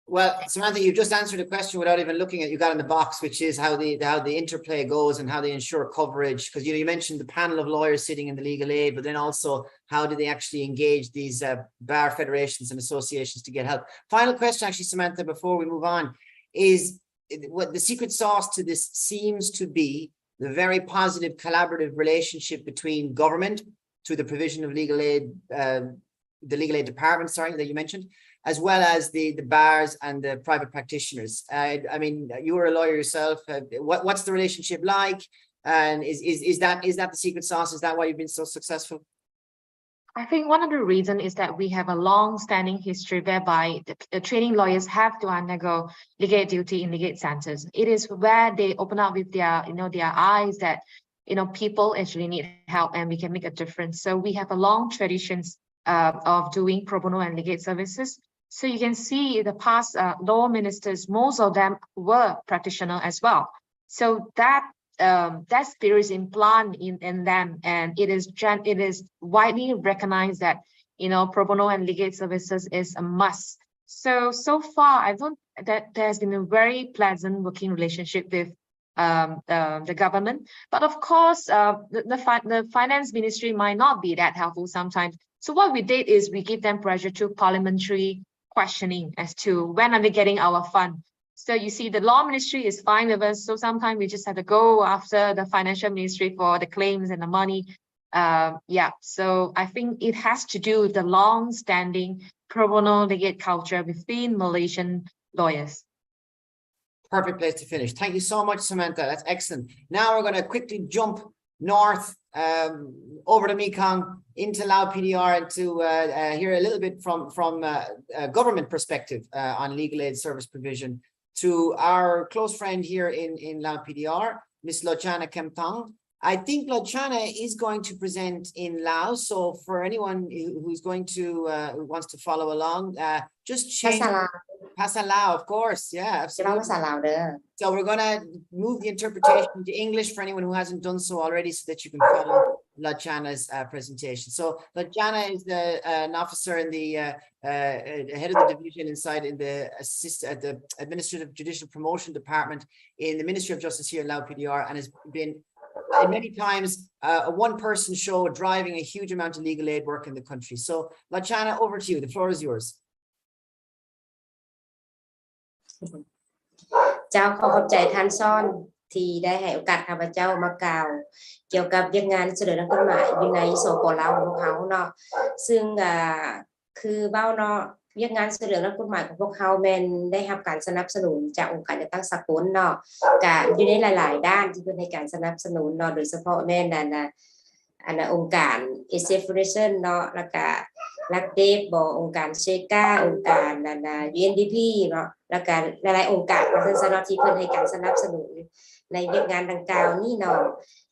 Well, Samantha, you just answered a question without even looking at, you got in the box, which is how the interplay goes and how they ensure coverage. Because you mentioned the panel of lawyers sitting in the legal aid, but then also how do they actually engage these bar federations and associations to get help? Final question, actually, Samantha, before we move on, is what the secret sauce to this seems to be the very positive collaborative relationship between government through the provision of legal aid, the legal aid department, that you mentioned, as well as the bars and the private practitioners. I mean, you were a lawyer yourself. What's the relationship like? And is that the secret sauce? Is that why you've been so successful? I think one of the reasons is that we have a long-standing history whereby the training lawyers have to undergo legal duty in legal centers. It is where they open up with their, their eyes that, people actually need help and we can make a difference. So we have a long traditions of doing pro bono and legal services. So you can see the past law ministers, most of them were practitioners as well. So that spirit is implanted in them, and it is widely recognized that pro bono and legal services is a must. So far I don't that there has been a very pleasant working relationship with the government, but of course the finance ministry might not be that helpful sometimes. So what we did is we give them pressure to parliamentary questioning as to when are we getting our fund. So you see, the law ministry is fine with us. So sometimes we just have to go after the financial ministry for the claims and the money. So I think it has to do with the long-standing pro bono legal culture within Malaysian lawyers. Perfect place to finish. Thank you so much, Samantha. That's excellent. Now we're going to quickly jump north over the Mekong into Lao PDR and to hear a little bit from a government perspective on legal aid service provision to our close friend here in Lao PDR, Ms. Lochana Kemtang. I think Lochana is going to present in Lao. So for anyone who's going to who wants to follow along, just change Pasa Lao, of course. Yeah, absolutely. So we're going to move the interpretation to English for anyone who hasn't done so already, so that you can follow Lochana's presentation. So Lochana is an officer in the head of the division inside in the the Administrative Judicial Promotion Department in the Ministry of Justice here in Lao PDR, and has been many times a one-person show driving a huge amount of legal aid work in the country. So Lochana, over to you. The floor is yours. เจ้าขอบใจท่านซ่อนที่ได้ให้โอกาสข้าพเจ้ามากล่าวเกี่ยวกับเรื่องงานเสนอนักกฎหมายอยู่ในสปลาวของพวกเขาเนาะซึ่งคือเบ้าเนาะเรื่องงานเสนอนักกฎหมายของพวกเขาแม่นได้รับการสนับสนุนจากองค์การจัดตั้งสากลเนาะก็อยู่ในหลายๆด้านที่เพิ่นให้การสนับสนุนเนาะโดยเฉพาะแม่นองค์การ SF Foundation เนาะแล้วก็ลักเดฟบ่องค์การเชกาองค์การUNDP เนาะแล้วก็หลายๆองค์การเพิ่นสนับที่เพิ่นให้การสนับสนุนในเวียกงานดังกล่าวนี้เนาะ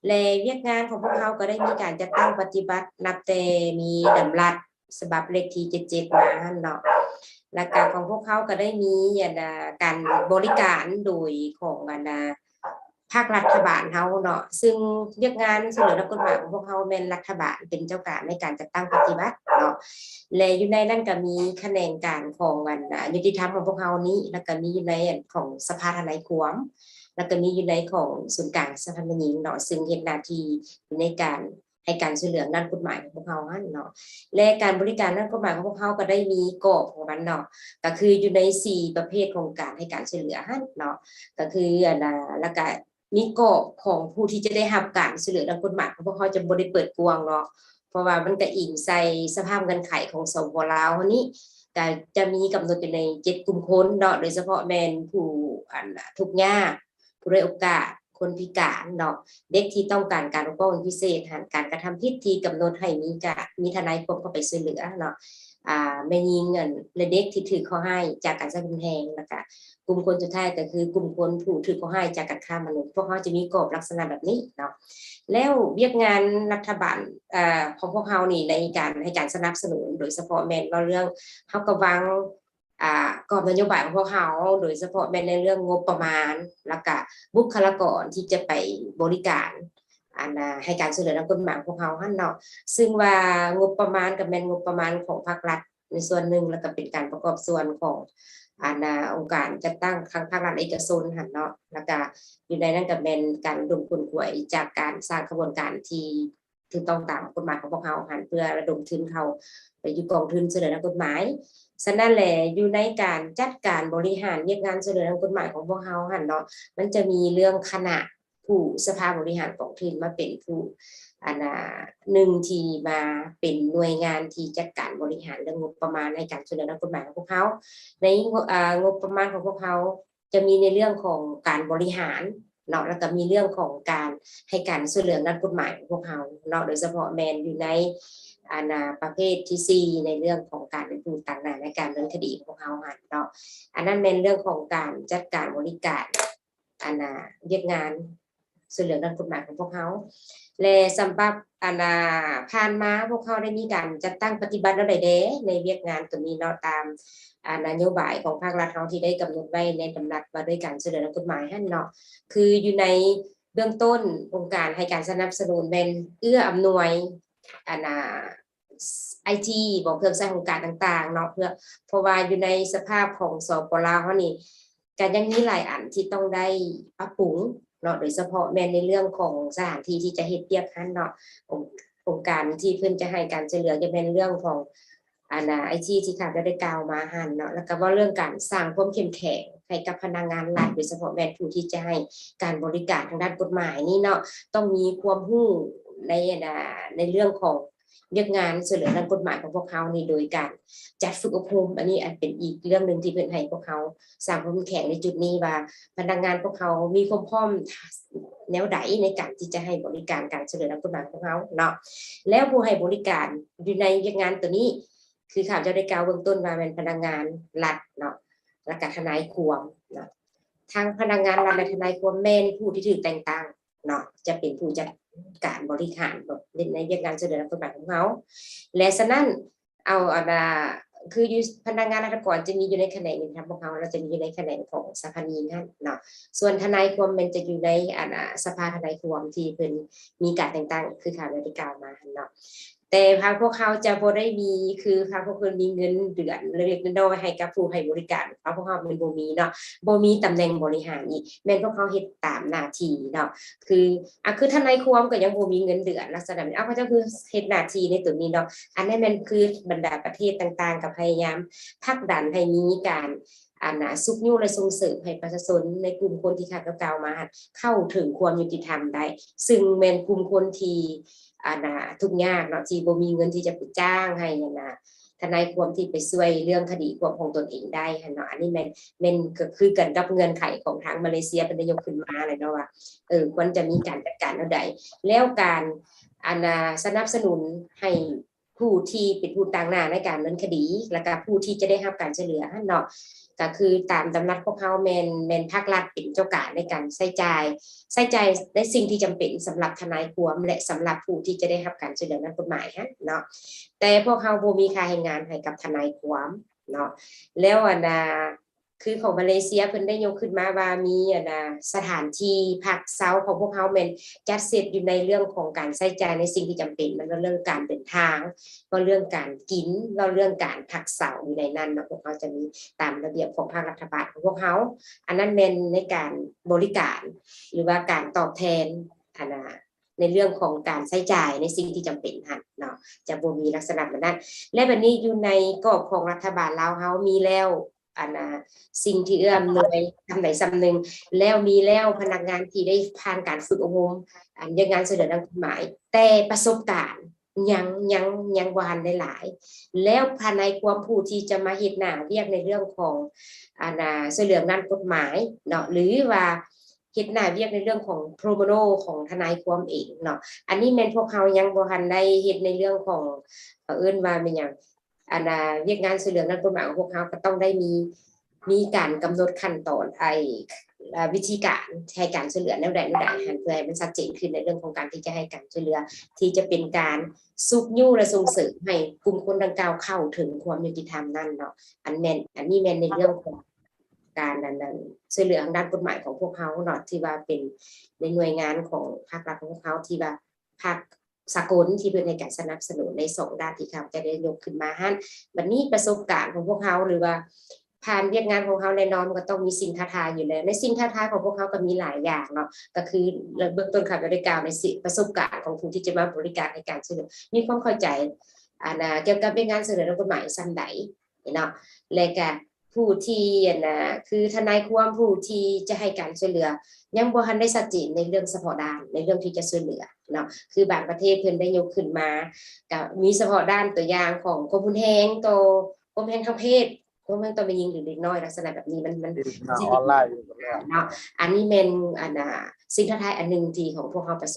และเวียกงานของพวกเขาก็ได้มีการจัดตั้งปฏิบัตินับแต่มีดำรัสฉบับเลขที่77มาเนาะแล้วก็ของพวกเขาก็ได้มีการบริการโดยของภาครัฐบาลเฮาเนาะซึ่งเรียกงานเสนอนักกฎหมายของพวกเฮาแม่นรัฐบาลเป็นเจ้าการในการจัดตั้งปฏิบัติเนาะและอยู่ในนั้นก็มีแขนงการของยุติธรรมของพวกเฮานี้แล้วก็มีอยู่ในของสภาทนายความแล้วก็มีอยู่ในของศูนย์กลางสภาทนายหญิงเนาะซึ่งเฮ็ดหน้าที่ในการให้การช่วยเหลือด้านกฎหมายของพวกเฮาหั่นเนาะและการบริการด้านกฎหมายของพวกเฮาก็ได้มีกรอบของมันเนาะก็คืออยู่ใน4ประเภทของการให้การช่วยเหลือหั่นเนาะก็คือแล้วก็มีกรอบของผู้ที่จะได้รับการช่วยเหลือด้านกฎหมายเพราะเขาจะบ่ได้เปิดกว้างเนาะเพราะว่ามันก็อิงใส่สภาพเงื่อนไขของสปลาวนี้ก็จะมีกำหนดอยู่ใน7กลุ่มคนเนาะโดยเฉพาะแม่นผู้ทุกข์ยากผู้ด้อยโอกาสคนพิการเนาะเด็กที่ต้องการการปกป้องพิเศษการกระทำผิดที่กำหนดให้มีทนายควบเข้าไปช่วยเหลือเนาะแม่หญิงและเด็กที่ถูกข้อให้จากการใช้รุนแรงแล้วก็กลุ่มคนสุดท้ายก็คือกลุ่มคนผู้ถูกข้อให้จากการฆ่ามนุษย์พวกเขาจะมีกรอบลักษณะแบบนี้เนาะแล้วเวียกงานรัฐบาลของพวกเขานี่ในการให้การสนับสนุนโดยเฉพาะแม่นว่าเรื่องเฮาก็วางกรอบนโยบายของพวกเขาโดยเฉพาะแม่นในเรื่องงบประมาณแล้วก็บุคลากรที่จะไปบริการให้การช่วยเหลือด้านกฎหมายของพวกเขาหั่นเนาะซึ่งว่างบประมาณก็แม่นงบประมาณของภาครัฐในส่วนหนึ่งแล้วก็เป็นการประกอบส่วนขององค์การจัดตั้งทางภาครัฐเอกชนหั่นเนาะแล้วก็อยู่ในนั้นก็เป็นการระดมทุนขวยจากการสร้างกระบวนการที่ถูกต้องตามกฎหมายของพวกเขาหั่นเพื่อระดมทุนเขาไปอยู่กองทุนช่วยเหลือด้านกฎหมายฉะนั้นแหละอยู่ในการจัดการบริหารเวียกงานช่วยเหลือด้านกฎหมายของพวกเขาหั่นเนาะมันจะมีเรื่องคณะผู้สภาบริหารกองทุนมาเป็นผู้ หนึ่งที่มาเป็นหน่วยงานที่จัดการบริหารเรื่องงบประมาณในการช่วยเหลือนักกฎหมายของพวกเขาในงบประมาณของพวกเขาจะมีในเรื่องของการบริหารเนาะแล้วก็มีเรื่องของการให้การช่วยเหลือนักกฎหมายของพวกเขาเนาะโดยเฉพาะแมนอยู่ในประเภทที่4ในเรื่องของการเป็นผู้ต่างหน้าในการดำเนินคดีของพวกเขาเนาะอันนั้นเป็นเรื่องของการจัดการบริการเรียกงานช่วยเหลือนักกฎหมายของพวกเขาและสำหรับผ่านมาพวกเขาได้มีการจัดตั้งปฏิบัติแล้วได้ในเรียกงานตัวนี้เนาะตามนโยบายของภาครัฐเขาที่ได้กำหนดไว้ในดำรัสว่าด้วยการช่วยเหลือนักกฎหมายให้เนาะคืออยู่ในเบื้องต้นองค์การให้การสนับสนุนเป็นเอื้ออำนวยIT บอกเครื่องใช้ของการต่างๆเนาะเพราะว่าอยู่ในสภาพของสปลาวเฮานี่ก็ยังมีหลายอันที่ต้องได้ปรับปรุงเนาะโดยเฉพาะแม้ในเรื่องของสถานที่ที่จะเฮ็ดเวียกนั้นเนาะองค์การที่เพิ่นจะให้การช่วยเหลือจะเป็นเรื่องของIT ที่ข้าได้กล่าวมาหั่นเนาะแล้วก็ว่าเรื่องการสร้างความเข้มแข็งให้กับพนักงานรัฐโดยเฉพาะแม่ผู้ที่จะให้การบริการทางด้านกฎหมายนี่เนาะต้องมีความรู้ในเรื่องของเรียกงานช่วยเหลือด้านกฎหมายของพวกเขานี่โดยการจัดฝึกอบรมอันนี้อาจเป็นอีกเรื่องนึงที่เพิ่นให้พวกเขาสร้างความแข็งในจุดนี้ว่าพนักงานพวกเขามีความพร้อมแนวใดในการที่จะให้บริการการช่วยเหลือด้านกฎหมายของเขาเนาะแล้วผู้ให้บริการอยู่ในเรียกงานตัวนี้คือข้าพเจ้าได้กล่าวเบื้องต้นว่าเป็นพนักงานรัฐเนาะและก็ทนายความเนาะทางพนักงานรัฐและทนายความแม่นผู้ที่ถูกแต่งตั้งเนาะจะเป็นผู้จัดการบริหารในเรื่องงานช่วยเหลือนักกฎหมายของเขาและฉะนั้นเอาคืออยู่พนักงานรัฐกรจะมีอยู่ในแขนงของพวกเขาเราจะมีอยู่ในแขนงของสภานีนั่นเนาะส่วนทนายความมันจะอยู่ในสภาทนายความที่เพิ่นมีการแต่งตั้งคือข่าวได้กล่าวมาเนาะแต่พวกเขาจะบ่ได้มีคือพวกเพิ่นมีเงินเดือนเล็กๆน้อยๆให้กับผู้ให้บริการพวกเขามันบ่มีเนาะบ่มีตำแหน่งบริหารนี่แม่นพวกเขาเฮ็ดตามหน้าที่เนาะคือทนายความก็ยังบ่มีเงินเดือนลักษณะนี้เขาเจ้าคือเฮ็ดหน้าที่ในตัวนี้เนาะอันนั้นมันคือบรรดาประเทศต่างๆก็พยายามผลักดันให้มีการสุขยุและส่งเสริมให้ประชาชนในกลุ่มคนที่ข้าพเจ้ากล่าวมาเข้าถึงความยุติธรรมได้ซึ่งแม่นกลุ่มคนที่ทุกข์ยากเนาะที่บ่มีเงินที่จะไปจ้างให้ทนายความที่ไปช่วยเรื่องคดีความของตนเองได้เนาะอันนี้แม่นก็คือกันกับเงื่อนไขของทางมาเลเซียเป็นนายกขึ้นมาเลยเนาะว่าควรจะมีการจัดการเอาใดแล้วการสนับสนุนให้ผู้ที่เป็นผู้ต่างหน้าในการดำเนินคดีแล้วก็ผู้ที่จะได้รับการช่วยเหลือเนาะก็คือตามดำรัสพวกเขาแม่นภาครัฐเป็นเจ้าการในการใช้จ่ายในสิ่งที่จำเป็นสำหรับทนายความและสำหรับผู้ที่จะได้รับการช่วยเหลือด้านกฎหมายเนาะแต่พวกเขาบ่มีค่าแรงงานให้กับทนายความเนาะแล้วคือของมาเลเซียเพิ่นได้ยกขึ้นมาว่ามีสถานที่พักเซาของพวกเขาแม่นจัดเสร็จอยู่ในเรื่องของการใช้จ่ายในสิ่งที่จำเป็นมันก็เรื่องการเดินทางก็เรื่องการกินก็เรื่องการพักเซาอยู่ในนั้นเนาะพวกเขาจะมีตามระเบียบของภาครัฐบาลของพวกเขาอันนั้นแม่นในการบริการหรือว่าการตอบแทนในเรื่องของการใช้จ่ายในสิ่งที่จำเป็นเนาะจะบ่มีลักษณะแบบนั้นและบัดนี้อยู่ในกรอบของรัฐบาลลาวเฮามีแล้วสิ่งที่เอื้ออำนวยทำไหนสำนึงแล้วมีแล้วพนักงานที่ได้ผ่านการฝึกอบรมยังงานเสนอทางกฎหมายแต่ประสบการณ์ยังบ่ทันได้หลายแล้วภายในความผู้ที่จะมาเฮ็ดหน้าเรียกในเรื่องของเสนอด้านกฎหมายเนาะหรือว่าเฮ็ดหน้าเรียกในเรื่องของโปรโมโนของทนายความเองเนาะอันนี้แม่นพวกเขายังบ่ทันได้เฮ็ดในเรื่องของเอิ้นว่าเป็นหยังเรียกงานช่วยเหลือด้านกฎหมายของพวกเขาก็ต้องได้มีการกำหนดขั้นตอนวิธีการให้การช่วยเหลือแนวใดเพื่อให้มันชัดเจนขึ้นในเรื่องของการที่จะให้การช่วยเหลือที่จะเป็นการสุขยุและส่งเสริมให้กลุ่มคนดังกล่าวเข้าถึงความยุติธรรมนั่นเนาะอันนี้แม่นในเรื่องของการนั้นช่วยเหลือทางด้านกฎหมายของพวกเขาเนาะที่ว่าเป็นในหน่วยงานของภาครัฐของพวกเขาที่ว่าภาคสากลที่เป็นในการสนับสนุนใน2ด้านที่เขาจะได้ยกขึ้นมาบัดนี้ประสบการณ์ของพวกเขาหรือว่าผ่านเรียกงานของเขาแน่นอนก็ต้องมีสิ่งท้าทายอยู่แล้วในสิ่งท้าทายของพวกเขาก็มีหลายอย่างเนาะก็คือเบื้องต้นค่ะจะได้กล่าวในประสบการณ์ของผู้ที่จะมาบริการในการช่วยเหลือมีความเข้าใจเกี่ยวกับเรื่องงานช่วยเหลือด้านกฎหมายซ้ำใดเนาะและก็ ผู้ที่คือทนายความผู้ที่จะให้การช่วยเหลือยังบ่ทันได้ชัดเจนในเรื่องเฉพาะด้านในเรื่องที่จะช่วยเหลือเนาะคือบางประเทศเพิ่นได้ยกขึ้นมาก็มีเฉพาะด้านตัวอย่างของข่มแฮงต่อข่มแฮงทางเพศข่มแฮงต่อแม่หญิงหรือเด็กน้อยลักษณะแบบนี้มันออนไลน์ เนาะอันนี้เป็นสิ่งท้าทายอันหนึ่งที่ของพวกเราประ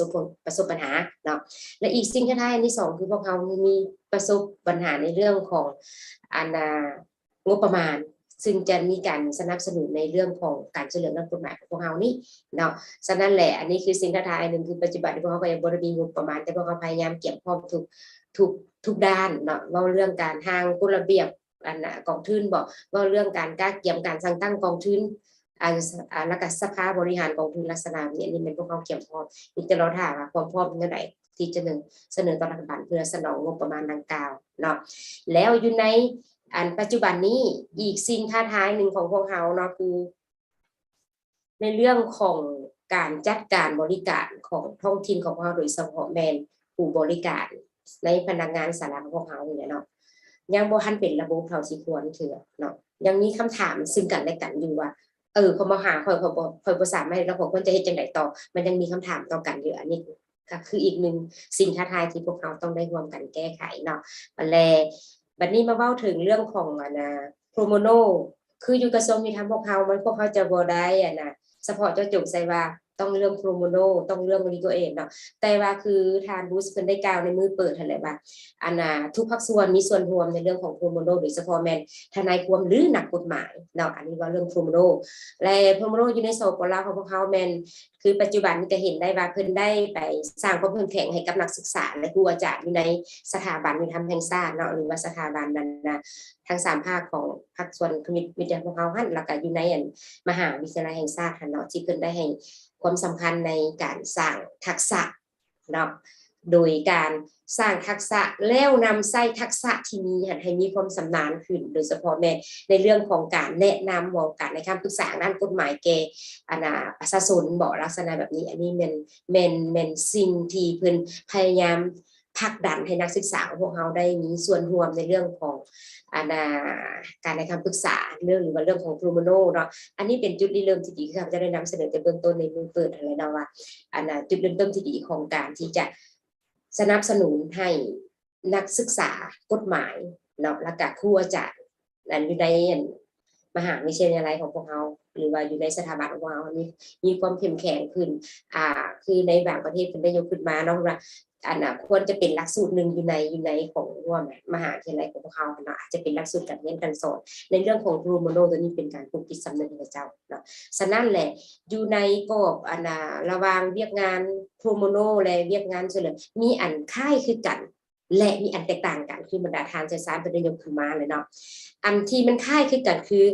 สบปัญหาเนาะและอีกสิ่งท้าทายอันที่สองคือพวกเรามีประสบปัญหาในเรื่องของงบประมาณซึ่งจะมีการสนับสนุนในเรื่องของการช่วยเหลือด้านกฎหมายของพวกเรานี่เนาะฉะนั้นแหละอันนี้คือสิ่งท้าทายอันหนึ่งคือปัจจุบันพวกเราก็ยังบ่ได้มีงบประมาณแต่พวกเราพยายามเก็บพร้อมทุกด้านเนาะว่าเรื่องการทางกฎระเบียบกองทุนบอกว่าเรื่องการเกี่ยมการสั่งตั้งกองทุนแล้วก็สภาบริหารกองทุนลักษณะนี้นี่เป็นพวกเราเกี่ยมพร้อมมีแต่เราถามว่าความพร้อมเป็นจังไดที่จะเสนอต่อรัฐบาลเพื่อสนองงบประมาณดังกล่าวเนาะแล้วอยู่ในปัจจุบันนี้อีกสิ่งท้าทายหนึ่งของพวกเราเนาะคือในเรื่องของการจัดการบริการของท้องถิ่นของพวกเราโดยเฉพาะแมนผู้บริการในพนักงานสาขาของพวกเราเนี่ยเนาะยังบ่ทันเป็นระบบเท่าที่ควรเถื่อเนาะยังมีคำถามซึ่งกันและกันอยู่ว่าพอมาหาค่อยบ่สามารถแล้วผมควรจะเฮ็ดจังไดต่อมันยังมีคำถามต่อกันอยู่อันนี้ก็คืออีกหนึ่งสิ่งท้าทายที่พวกเราต้องได้ร่วมกันแก้ไขเนาะบัดนี้มาเว้าถึงเรื่องของโปรโมโนคืออยู่กระทรวงยุติธรรมพวกเขาจะบ่ได้เฉพาะเจาะจงใส่ว่าต้องเรื่องโปรโมโนต้องเรื่องlegal aidเนาะแต่ว่าคือทางบูสเพิ่นได้กล่าวในมือเปิดหั่นแหละว่าทุกภาคส่วนมีส่วนร่วมในเรื่องของโปรโมโนโดยเฉพาะแม่นทนายความหรือนักกฎหมายเนาะอันนี้ว่าเรื่องโปรโมโนและโปรโมโนอยู่ในสปลาวของพวกเขาแม่นคือปัจจุบันนี้ก็เห็นได้ว่าเพิ่นได้ไปสร้างความเข้มแข็งให้กับนักศึกษาและครูอาจารย์อยู่ในสถาบันยุติธรรมแห่งชาติเนาะหรือว่าสถาบันนั้นทั้ง3ภาคของภาคส่วนคณิตวิทยาของเขาหั่นแล้วก็อยู่ในมหาวิทยาลัยแห่งชาติเนาะที่เพิ่นได้ให้ความสำคัญในการสร้างทักษะเนาะโดยการสร้างทักษะแล้วนำใช้ทักษะที่มีให้มีความชำนาญขึ้นโดยเฉพาะในเรื่องของการแนะนำบอกการในคำปรึกษาด้านกฎหมายแก่ประชาชนบอกลักษณะแบบนี้อันนี้เป็นสิ่งที่เพิ่นพยายามผลักดันให้นักศึกษาของพวกเราได้มีส่วนร่วมในเรื่องของการในคำปรึกษาเรื่องหรือว่าเรื่องของโปรโมโนเนาะอันนี้เป็นจุดเริ่มที่ดีที่เราจะได้นำเสนอแต่เบื้องต้นในมือเปิดอะไรนะว่าจุดเริ่มต้นที่ดีของการที่จะสนับสนุนให้นักศึกษากฎหมายเนาะและก็ครูอาจารย์อยู่ในมหาวิทยาลัยของพวกเราหรือว่าอยู่ในสถาบันของเรามีความเข้มแข็งขึ้นคือในบางประเทศเพิ่นได้ยกขึ้นมาเนาะว่าควรจะเป็นหลักสูตรหนึ่งอยู่ในของมหาวิทยาลัยของพวกเขาเนาะอาจจะเป็นหลักสูตรการเรียนการสอนในเรื่องของโปรโมโนตัวนี้เป็นการปลูกจิตสำนึกให้เจ้าเนาะฉะนั้นแหละอยู่ในกรอบระหว่างเวียกงานโปรโมโนและเวียกงานเฉลิมมีอันคล้ายคือกันและมีอันแตกต่างกันคือบรรดาทานใจสารเป็นยกขึ้นมาเลยเนาะอันที่มันคล้ายคือกันคือ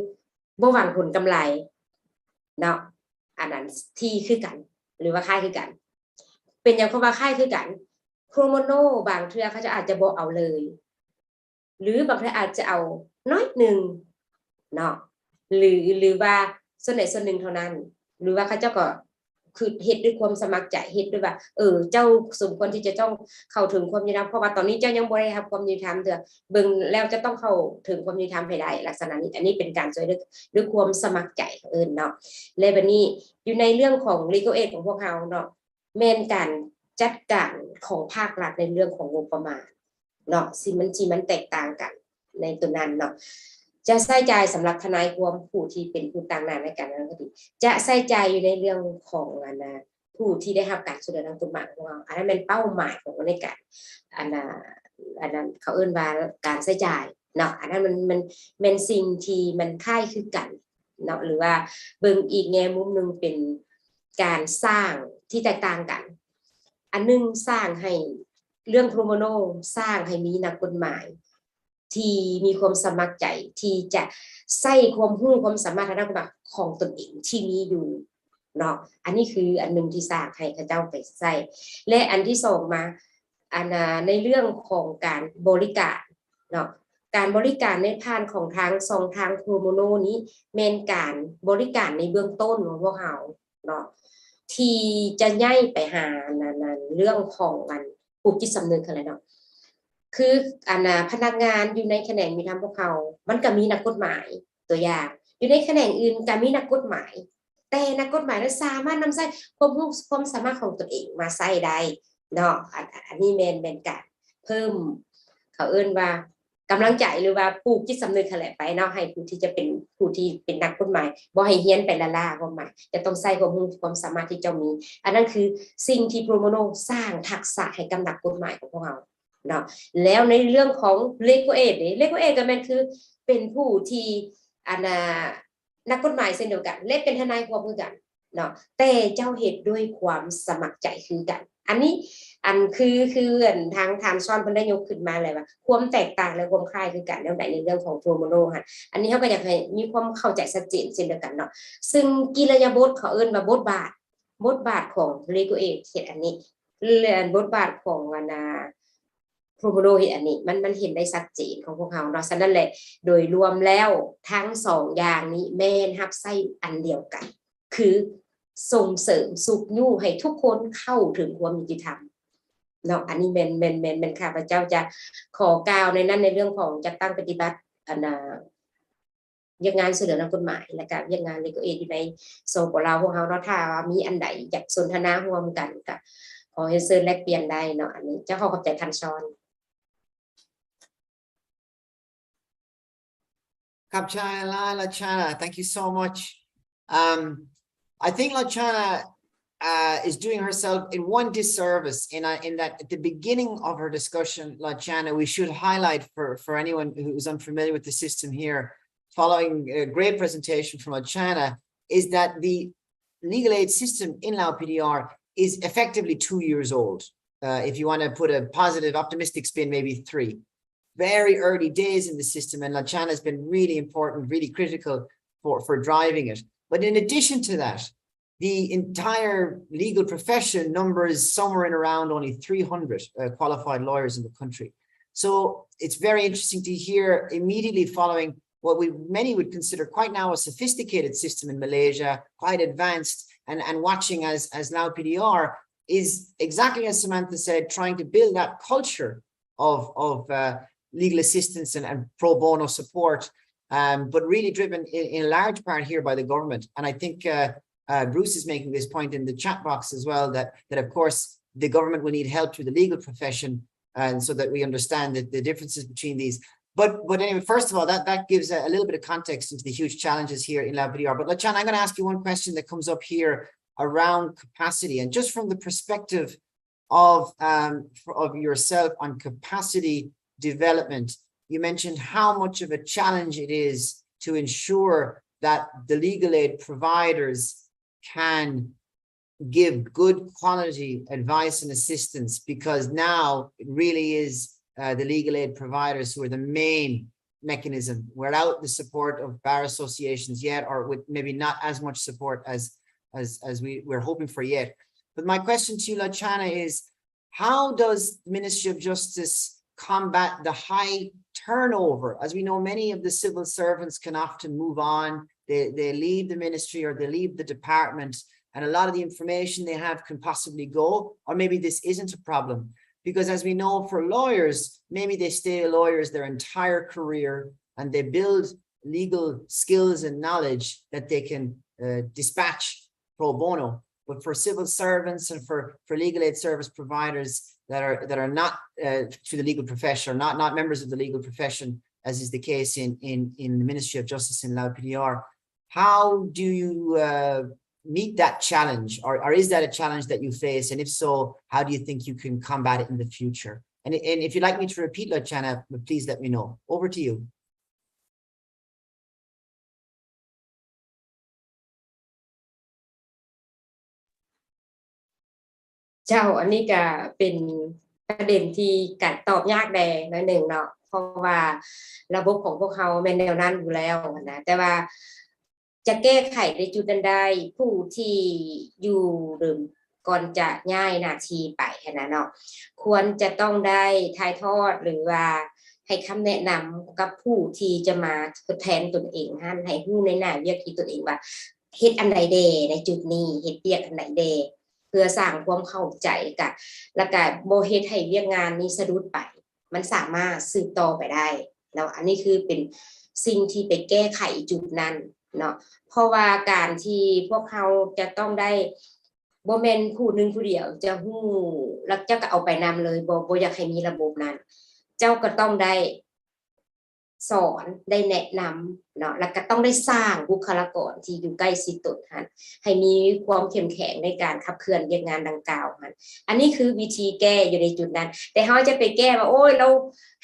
บ่หวังผลกำไรเนาะอันนั้นที่คือกันหรือว่าคล้ายคือกันเป็นอย่างคำว่าคล้ายคือกันโปรโมโนบางเทื่อเขาจะอาจจะบ่เอาเลยหรือบางเทื่ออาจจะเอาน้อยนึงเนาะหรือว่าส่วนไหนส่วนหนึ่งเท่านั้นหรือว่าเขาเจ้าก็คือเฮ็ดด้วยความสมัครใจเฮ็ดด้วยว่าเจ้าสมควรที่จะต้องเข้าถึงความยุติธรรมเพราะว่าตอนนี้เจ้ายังบ่ได้รับความยุติธรรมเด้อเบิ่งแล้วจะต้องเข้าถึงความยุติธรรมให้ได้ลักษณะนี้อันนี้เป็นการช่วยด้วยความสมัครใจเนาะและบัดนี้อยู่ในเรื่องของ legal aid ของพวกเราเนาะแม่นการจัดการของภาครัฐในเรื่องของงบประมาณเนาะสิมันแตกต่างกันในตัวนั้นเนาะจะใช้จ่ายสำหรับทนายความผู้ที่เป็นผู้ต่างหน้าในการดำเนินคดีจะใช้จ่ายอยู่ในเรื่องของผู้ที่ได้รับการช่วยเหลือทางกฎหมายของเราอันนั้นเป็นเป้าหมายของในการอันนั้นเขาเอิ้นว่าการใช้จ่ายเนาะอันนั้นมันเป็นสิ่งที่มันคล้ายคือกันเนาะหรือว่าเบิ่งอีกแง่มุมนึงเป็นการสร้างที่แตกต่างกันอันนึงสร้างให้เรื่องโปรโมโนสร้างให้มีนักกฎหมายที่มีความสมัครใจที่จะใช้ความรู้ความสามารถทางด้านกฎหมายของตนเองที่มีอยู่เนาะอันนี้คืออันนึงที่สร้างให้เขาเจ้าไปใช้และอันที่สองมาในเรื่องของการบริการเนาะการบริการในผ่านของทางโปรโมโนนี้แม่นการบริการในเบื้องต้นของพวกเราเนาะที่จะย้ายไปหาเรื่องของปลูกจิตสำนึกอะไรเนาะคือพนักงานอยู่ในแขนงมีทำพวกเขามันก็มีนักกฎหมาย ตัวอย่างอยู่ในแขนงอื่นก็มีนักกฎหมายแต่นักกฎหมายนั้นสามารถนำใช้ความสามารถของตนเองมาใช้ได้เนาะอันนี้เป็นการเพิ่มเขาเอิ้นว่ากำลังใจหรือว่าปลูกจิตสำนึกแหละไปเนาะให้ผู้ที่จะเป็นผู้ที่เป็นนักกฎหมายบ่ให้เฮียนไปละล่าความหมายจะต้องใช้ความสามารถที่เจ้ามีอันนั้นคือสิ่งที่โปรโมโนสร้างทักษะให้กับนักกฎหมายของพวกเราเนาะแล้วในเรื่องของเลโกเอทก็มันคือเป็นผู้ที่นักกฎหมายเช่นเดียวกันและเป็นทนายความคือกันเนาะแต่เจ้าเหตุด้วยความสมัครใจคือกันอันนี้คือทางซ้อนเพิ่นได้ยกขึ้นมาเลยว่าความแตกต่างและความคล้ายคือกันแล้วในเรื่องของโปรโมโนค่ะอันนี้เขาก็อยากให้มีความเข้าใจชัดเจนเช่นเดียวกันเนาะซึ่งกิริยาบทเขาเอิ้นว่าบทบาทของเลโกเอทเฮ็ดอันนี้เรื่องบทบาทของโปรโมโนเฮ็ดอันนี้มันเห็นได้ชัดเจนของพวกเขาเนาะฉะนั้นแหละโดยรวมแล้วทั้ง2อย่างนี้แม่นรับใช้อันเดียวกันคือส่งเสริมสุขยู่ให้ทุกคนเข้าถึงความยุติธรรมเนาะอันนี้เป็นข้าพเจ้าจะขอกล่าวในนั้นในเรื่องของจัดตั้งปฏิบัติงานเสนอนักกฎหมายและการงานเลโกเอทอยู่ในโซปลาวพวกเราเนาะถ้ามีอันใดอยากสนทนาร่วมกันก็ขอให้เชิญแลกเปลี่ยนได้เนาะอันนี้เจ้าขอบใจท่านชอนครับLachana, thank you so much. I think Lachana is doing herself in one disservice in that at the beginning of her discussion, Lachana, we should highlight for anyone who's unfamiliar with the system here, following a great presentation from Lachana, is that the legal aid system in Lao PDR is effectively 2 years old. If you want to put a positive, optimistic spin, maybe 3. Very early days in the system, and Lachana has been really important, really critical for driving it. But in addition to that, the entire legal profession numbers somewhere in around only 300 qualified lawyers in the country. So it's very interesting to hear immediately following what many would consider quite now a sophisticated system in Malaysia, quite advanced, and watching as Lao PDR is exactly as Samantha said, trying to build that culture of legal assistance and pro bono support, but really driven in large part here by the government. And I think Bruce is making this point in the chat box as well, that of course the government will need help through the legal profession, and so that we understand the differences between these. But anyway, first of all, that gives a little bit of context into the huge challenges here in Lao PDR. But Lachan, I'm going to ask you one question that comes up here around capacity, and just from the perspective of yourself on capacity development. You mentioned how much of a challenge it is to ensure that the legal aid providers can give good quality advice and assistance, because now it really is the legal aid providers who are the main mechanism. Without the support of bar associations yet, or with maybe not as much support as we're hoping for yet. But my question to you, Lachana, is how does the Ministry of Justice combat the high turnover? As we know, many of the civil servants can often move on. They leave the ministry or they leave the department, and a lot of the information they have can possibly go, or maybe this isn't a problem. Because as we know, for lawyers, maybe they stay lawyers their entire career and they build legal skills and knowledge that they can dispatch pro bono. But for civil servants and for legal aid service providers that are not to the legal profession, or not members of the legal profession, as is the case in the Ministry of Justice in Lao PDR, how do you meet that challenge, or is that a challenge that you face? And if so, how do you think you can combat it in the future? And if you'd like me to repeat, Lachana, please let me know. Over to you. เจ้าอันนี้ก็เป็นประเด็นที่การตอบยากแน่น้อยหนึ่งเนาะเพราะว่าระบบของพวกเขาแม่นแนวนั้นอยู่แล้วนะแต่ว่าจะแก้ไขในจุดนั้นได้ผู้ที่อยู่เดิมก่อนจะย้ายหน้าที่ไปนะเนาะควรจะต้องได้ถ่ายทอดหรือว่าให้คำแนะนำกับผู้ที่จะมาทดแทนตนเองให้ผู้ในหน้าเวียกที่ตนเองว่าเฮ็ดอันใดเดในจุดนี้เฮ็ดเวียกอันใดเดเพื่อสร้างความเข้าใจกับและก็บ่เฮ็ดให้เวียกงานนี้สะดุดไปมันสามารถสืบต่อไปได้แล้วอันนี้คือเป็น สิ่งที่ไปแก้ไขจุดนั้นเนาะเพราะว่าการที่พวกเขาจะต้องได้บ่แม่นผู้หนึ่งผู้เดียวจะฮู้แล้วเจ้าก็เอาไปนำเลยบ่อยากให้มีระบบนั้นเจ้าก็ต้องได้สอนได้แนะนำเนาะแล้วก็ต้องได้สร้างบุคลากรที่อยู่ใกล้ชิดตนหันให้มีความเข้มแข็งในการขับเคลื่อนเรื่องงานดังกล่าวหันอันนี้คือวิธีแก้อยู่ในจุดนั้นแต่เขาจะไปแก้ว่าโอ้ยเรา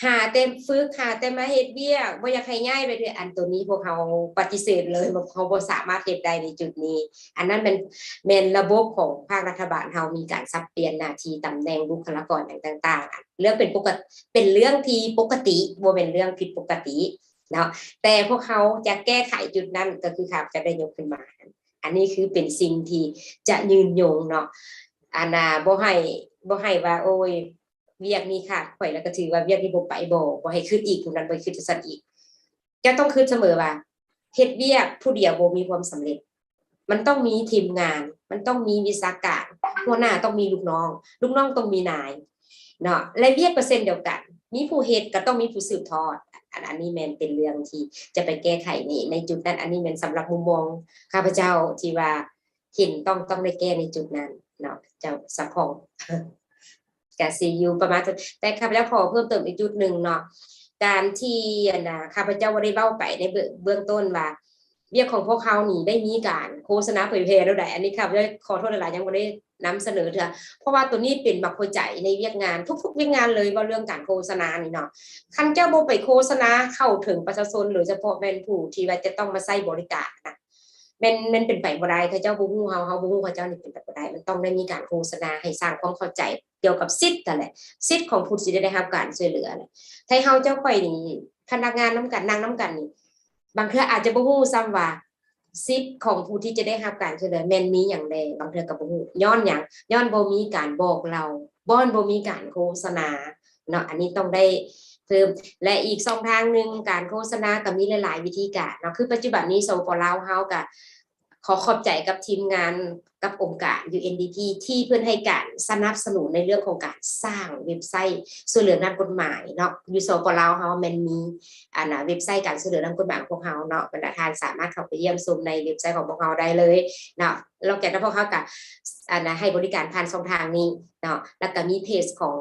หาแต่ฝึกหาแต่มาเฮ็ดเวียกบ่อยากให้ง่ายไปด้วยอันตัวนี้พวกเขาปฏิเสธเลยว่าเขาบ่สามารถเฮ็ดได้ในจุดนี้อันนั้นเป็นระบบของภาครัฐบาลเฮามีการสับเปลี่ยนหน้าที่ตำแหน่งบุคลากรต่างๆเรื่องเป็นปกติเป็นเรื่องที่ปกติบ่เป็นเรื่องผิดปกติเนาะแต่พวกเขาจะแก้ไขจุดนั้นก็คือครับจะได้ยกขึ้นมาอันนี้คือเป็นสิ่งที่จะยืนยงเนาะอันน่ะบ่ให้ว่าโอ้ยเวียกนี้ค่ะข่อยแล้วก็ถือว่าเวียกนี้บ่ไปบ่ให้ขึ้นอีกทุกนั้นบ่ขึ้นจะสั่นอีกจะต้องคิดเสมอว่าเฮ็ดเวียกผู้เดียวบ่มีความสำเร็จมันต้องมีทีมงานมันต้องมีวิชาการหัวหน้าต้องมีลูกน้องต้องมีนายเนาะและเวียกเปอร์เซ็นต์เดียวกันมีผู้เฮ็ดก็ต้องมีผู้สืบทอดอันนี้แม่นเป็นเรื่องที่จะไปแก้ไขนี่ในจุดนั้นอันนี้แม่นสำหรับมุมมองข้าพเจ้าที่ว่าเห็นต้องได้แก้ในจุดนั้นเนาะเจ้าสะพองกะสิอยู่ประมาณแต่ข้าพเจ้าขอเพิ่มเติมอีกจุดหนึ่งเนาะการที่ข้าพเจ้าได้เล่าไปในเบื้องต้นว่าเวียกของพวกเขานี่ได้มีการโฆษณาเผยแพร่แล้วได้อันนี้ข้าพเจ้าขอโทษหลายๆยังบ่ได้นำเสนอเถอะเพราะว่าตัวนี้เป็นบักหัวใจในเวียกงานทุกๆเวียกงานเลยว่าเรื่องการโฆษณานี่เนาะคันเจ้าบ่ไปโฆษณาเข้าถึงประชาชนหรือเฉพาะแม่นผู้ที่ว่าจะต้องมาใช้บริการนะแม่นเป็นไปบ่ได้เขาเจ้าบ่ฮู้เฮาบ่ฮู้เขาเจ้านี่เป็นไปบ่ได้มันต้องได้มีการโฆษณาให้สร้างความเข้าใจเกี่ยวกับสิทธิ์นั่นแหละสิทธิ์ของผู้ที่ได้รับการช่วยเหลือน่ะถ้าเฮาเจ้าค่อยนี่พนักงานนำกันนั่งนำกันนี่บางเทื่ออาจจะบ่ฮู้ซ้ำว่าสิทธิ์ของผู้ที่จะได้รับการช่วยเหลือแม่นมีหยังแลบางเทื่อก็บ่ฮู้ย้อนหยังย้อนบ่มีการบอกเราบ่มีการโฆษณาเนาะอันนี้ต้องได้เพิ่มและอีกช่องทางนึงการโฆษณาก็มีหลายๆวิธีการเนาะคือปัจจุบันนี้สปลาวเฮาก็ขอขอบใจกับทีมงานกับองค์การ UNDP ที่เพิ่นให้การสนับสนุนในเรื่องของการสร้างเว็บไซต์ช่วยเหลือด้านกฎหมายเนาะอยู่สปลาวเฮาแม่นมีเว็บไซต์การช่วยเหลือด้านกฎหมายของพวกเฮาเนาะบรรดาท่านสามารถเข้าไปเยี่ยมชมในเว็บไซต์ของพวกเฮาได้เลยเนาะแล้วแกก็พวกเฮาก็ให้บริการผ่านช่องทางนี้เนาะแล้วก็มีเพจของ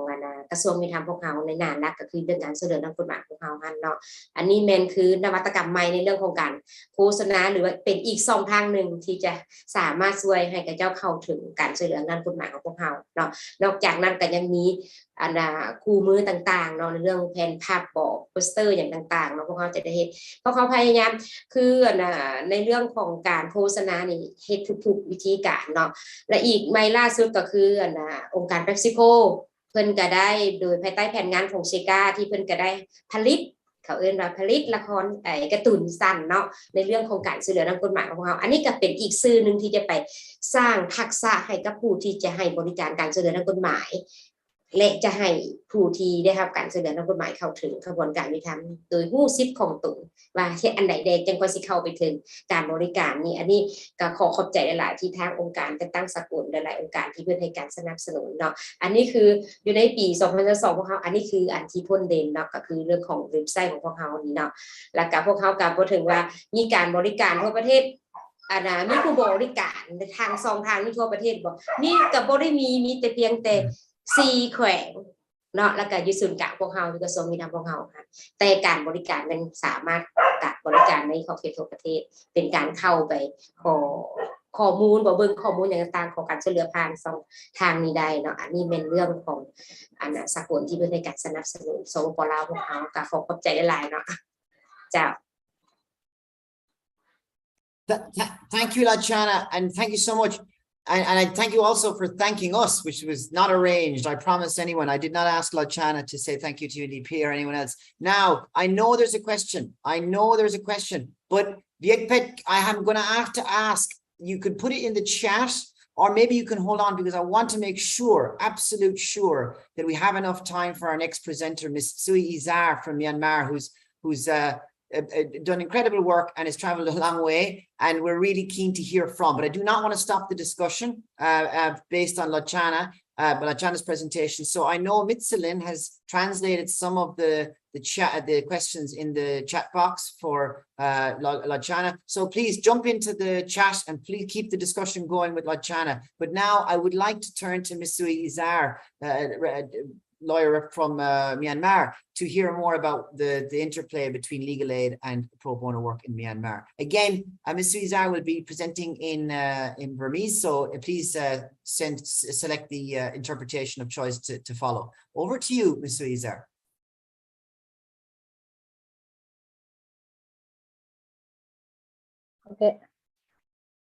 กระทรวงยุติธรรมพวกเฮาในนานนักก็คือเรื่องการช่วยเหลือด้านกฎหมายของเฮาหั่นเนาะอันนี้แม่นคือนวัตกรรมใหม่ในเรื่องของการโฆษณาหรือว่าเป็นอีกช่องทางนึงที่จะสามารถช่วยให้กับเจ้าเข้าถึงการช่วยเหลือด้านกฎหมายของพวกเฮาเนาะนอกจากนั้นก็ยังมีคู่มือต่างๆเนาะในเรื่องแผนภาพบอกโปสเตอร์อย่างต่างๆเนาะพวกเขาจะได้เฮ็ดเพราะเขาพยายามคือในเรื่องของการโฆษณานี่เฮ็ดทุกๆวิธีการเนาะและอีกไม่ล่าสุดก็คือองค์การเปปซิโกเพิ่นก็ได้โดยภายใต้แผนงานของเชกาที่เพิ่นก็ได้ผลิตเขาเอิ้นว่าผลิตละครการ์ตูนสั้นเนาะในเรื่องของการช่วยเหลือด้านกฎหมายของเขาอันนี้ก็เป็นอีกสื่อนึงที่จะไปสร้างทักษะให้กับผู้ที่จะให้บริการการช่วยเหลือด้านกฎหมายและจะให้ผู้ที่ได้รับการช่วยเหลือด้านกฎหมายเข้าถึงกระบวนการยุติธรรมโดยรู้สิทธิ์ของตนว่าเฮ็ดอันใดได้จังกว่าสิเข้าไปถึงการบริการนี่อันนี้ก็ขอขอบใจหลายๆที่ทางองค์การจัดตั้งสกุลหลายๆองค์การที่เพิ่นให้การสนับสนุนเนาะอันนี้คืออยู่ในปี2022พวกเขาอันนี้คืออันที่พ้นเด่นเนาะก็คือเรื่องของเว็บไซต์ของพวกเขานี่เนาะแล้วก็พวกเขาก็บ่ถึงว่ามีการบริการทั่วประเทศมีผู้บริการทาง2ทางนี่ทั่วประเทศบ่นี่ก็บ่ได้มีแต่เพียงแต่4แขวงเนาะแล้วก็อยู่ศูนย์กลางพวกเฮาที่กระทรวงยุติธรรมพวกเฮาค่ะแต่การบริการมันสามารถการบริการในขอบเขตทั่วประเทศเป็นการเข้าไปขอข้อมูลบ่เบิ่งข้อมูลอย่างต่างๆของการช่วยเหลือผ่านทางนี้ได้เนาะอันนี้เป็นเรื่องของสากลที่เพิ่นให้การสนับสนุนสปลาวพวกเฮาก็ขอขอบใจหลายๆเนาะเจ้าThank you, Lachana, and thank you so much. And I thank you also for thanking us, which was not arranged. I promise anyone. I did not ask Lachana to say thank you to UNDP or anyone else. Now, I know there's a question. But Vietpet, I am going to have to ask, you could put it in the chat, or maybe you can hold on because I want to make sure, absolute sure, that we have enough time for our next presenter, Ms. Sui Izar from Myanmar, who's done incredible work and has traveled a long way, and we're really keen to hear from. But I do not want to stop the discussion based on Lachana. Lajana's presentation. So I know Mitzelin has translated some of the questions in the chat box for Lajana. So please jump into the chat and please keep the discussion going with Lajana. But now I would like to turn to Ms. Sui Izar, lawyer from Myanmar, to hear more about the interplay between legal aid and pro bono work in Myanmar. Again, Ms. Izar will be presenting in Burmese, so please select the interpretation of choice to follow. Over to you, Ms. Izar. Okay.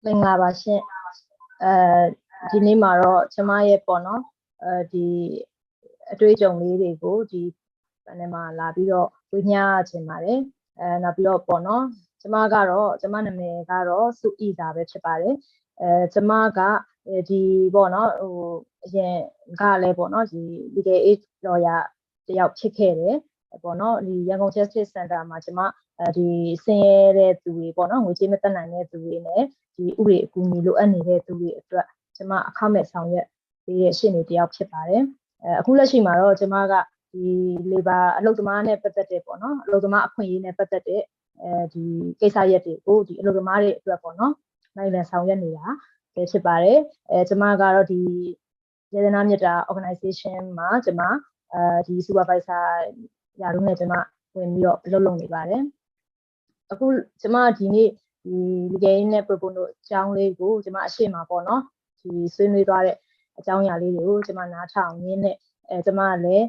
မင်္ဂလာပါရှင်ဒီနေ့မှာတော့ကျမရဲ့ပေါ့နော်ဒီအတွေ့အကြုံလေးတွေကိုဒီနေ့မှာလာပြီးတော့ဝေမျှချင်ပါတယ်နောက်ပြီးတော့ပေါ့နော်ကျမကတော့ကျမနာမည်ကတော့စုဣဇာပဲဖြစ်ပါတယ်ကျမကဒီပေါ့နော်ဟိုအရင်ကလည်းပေါ့နော်ဒီ legal aid lawyer တယောက်ဖြစ်ခဲ့တယ်ပေါ့နော်ဒီရန်ကုန် Justice Center မှာကျမဒီဆင်းရဲတဲ့သူတွေပေါ့နော်ငွေကြေးမတက်နိုင်တဲ့သူတွေနဲ့ဒီဥပဒေအကူအညီလိုအပ်နေတဲ့သူတွေအတွက်ကျမအခမဲ့ဆောင်ရွက်ပေးတဲ့ရှင်းနေတယောက်ဖြစ်ပါတယ်အခုလက်ရှိမှာတော့ကျမကဒီ labor အလုပ်သမားနဲ့ပတ်သက်တဲ့ပေါ့နော်အလုပ်သမားအခွင့်အရေးနဲ့ပတ်သက်တဲ့ဒီကိစ္စရပ်တွေကိုဒီအလုပ်သမားတွေအတွက်ပေါ့နော်နိုင်လည်ဆောင်ရွက်နေတာဖြစ်ပါတယ်ကျမကတော့ဒီယေဒနာမြတ်တာ organization မှာကျမဒီ supervisor ရာထူးနဲ့ကျမဝင်ပြီးတော့အလုပ်လုပ်နေပါတယ်အခုကျမဒီနေ့ဒီ legal aid နဲ့ pro bono အကြောင်းလေးကိုကျမအရှိမပေါ့နော်ဒီဆွေးနွေးသွားတဲ့အကြောင်းအရာလေးတွေကိုကျမနားထောင်ရင်းနဲ့ကျမလည်း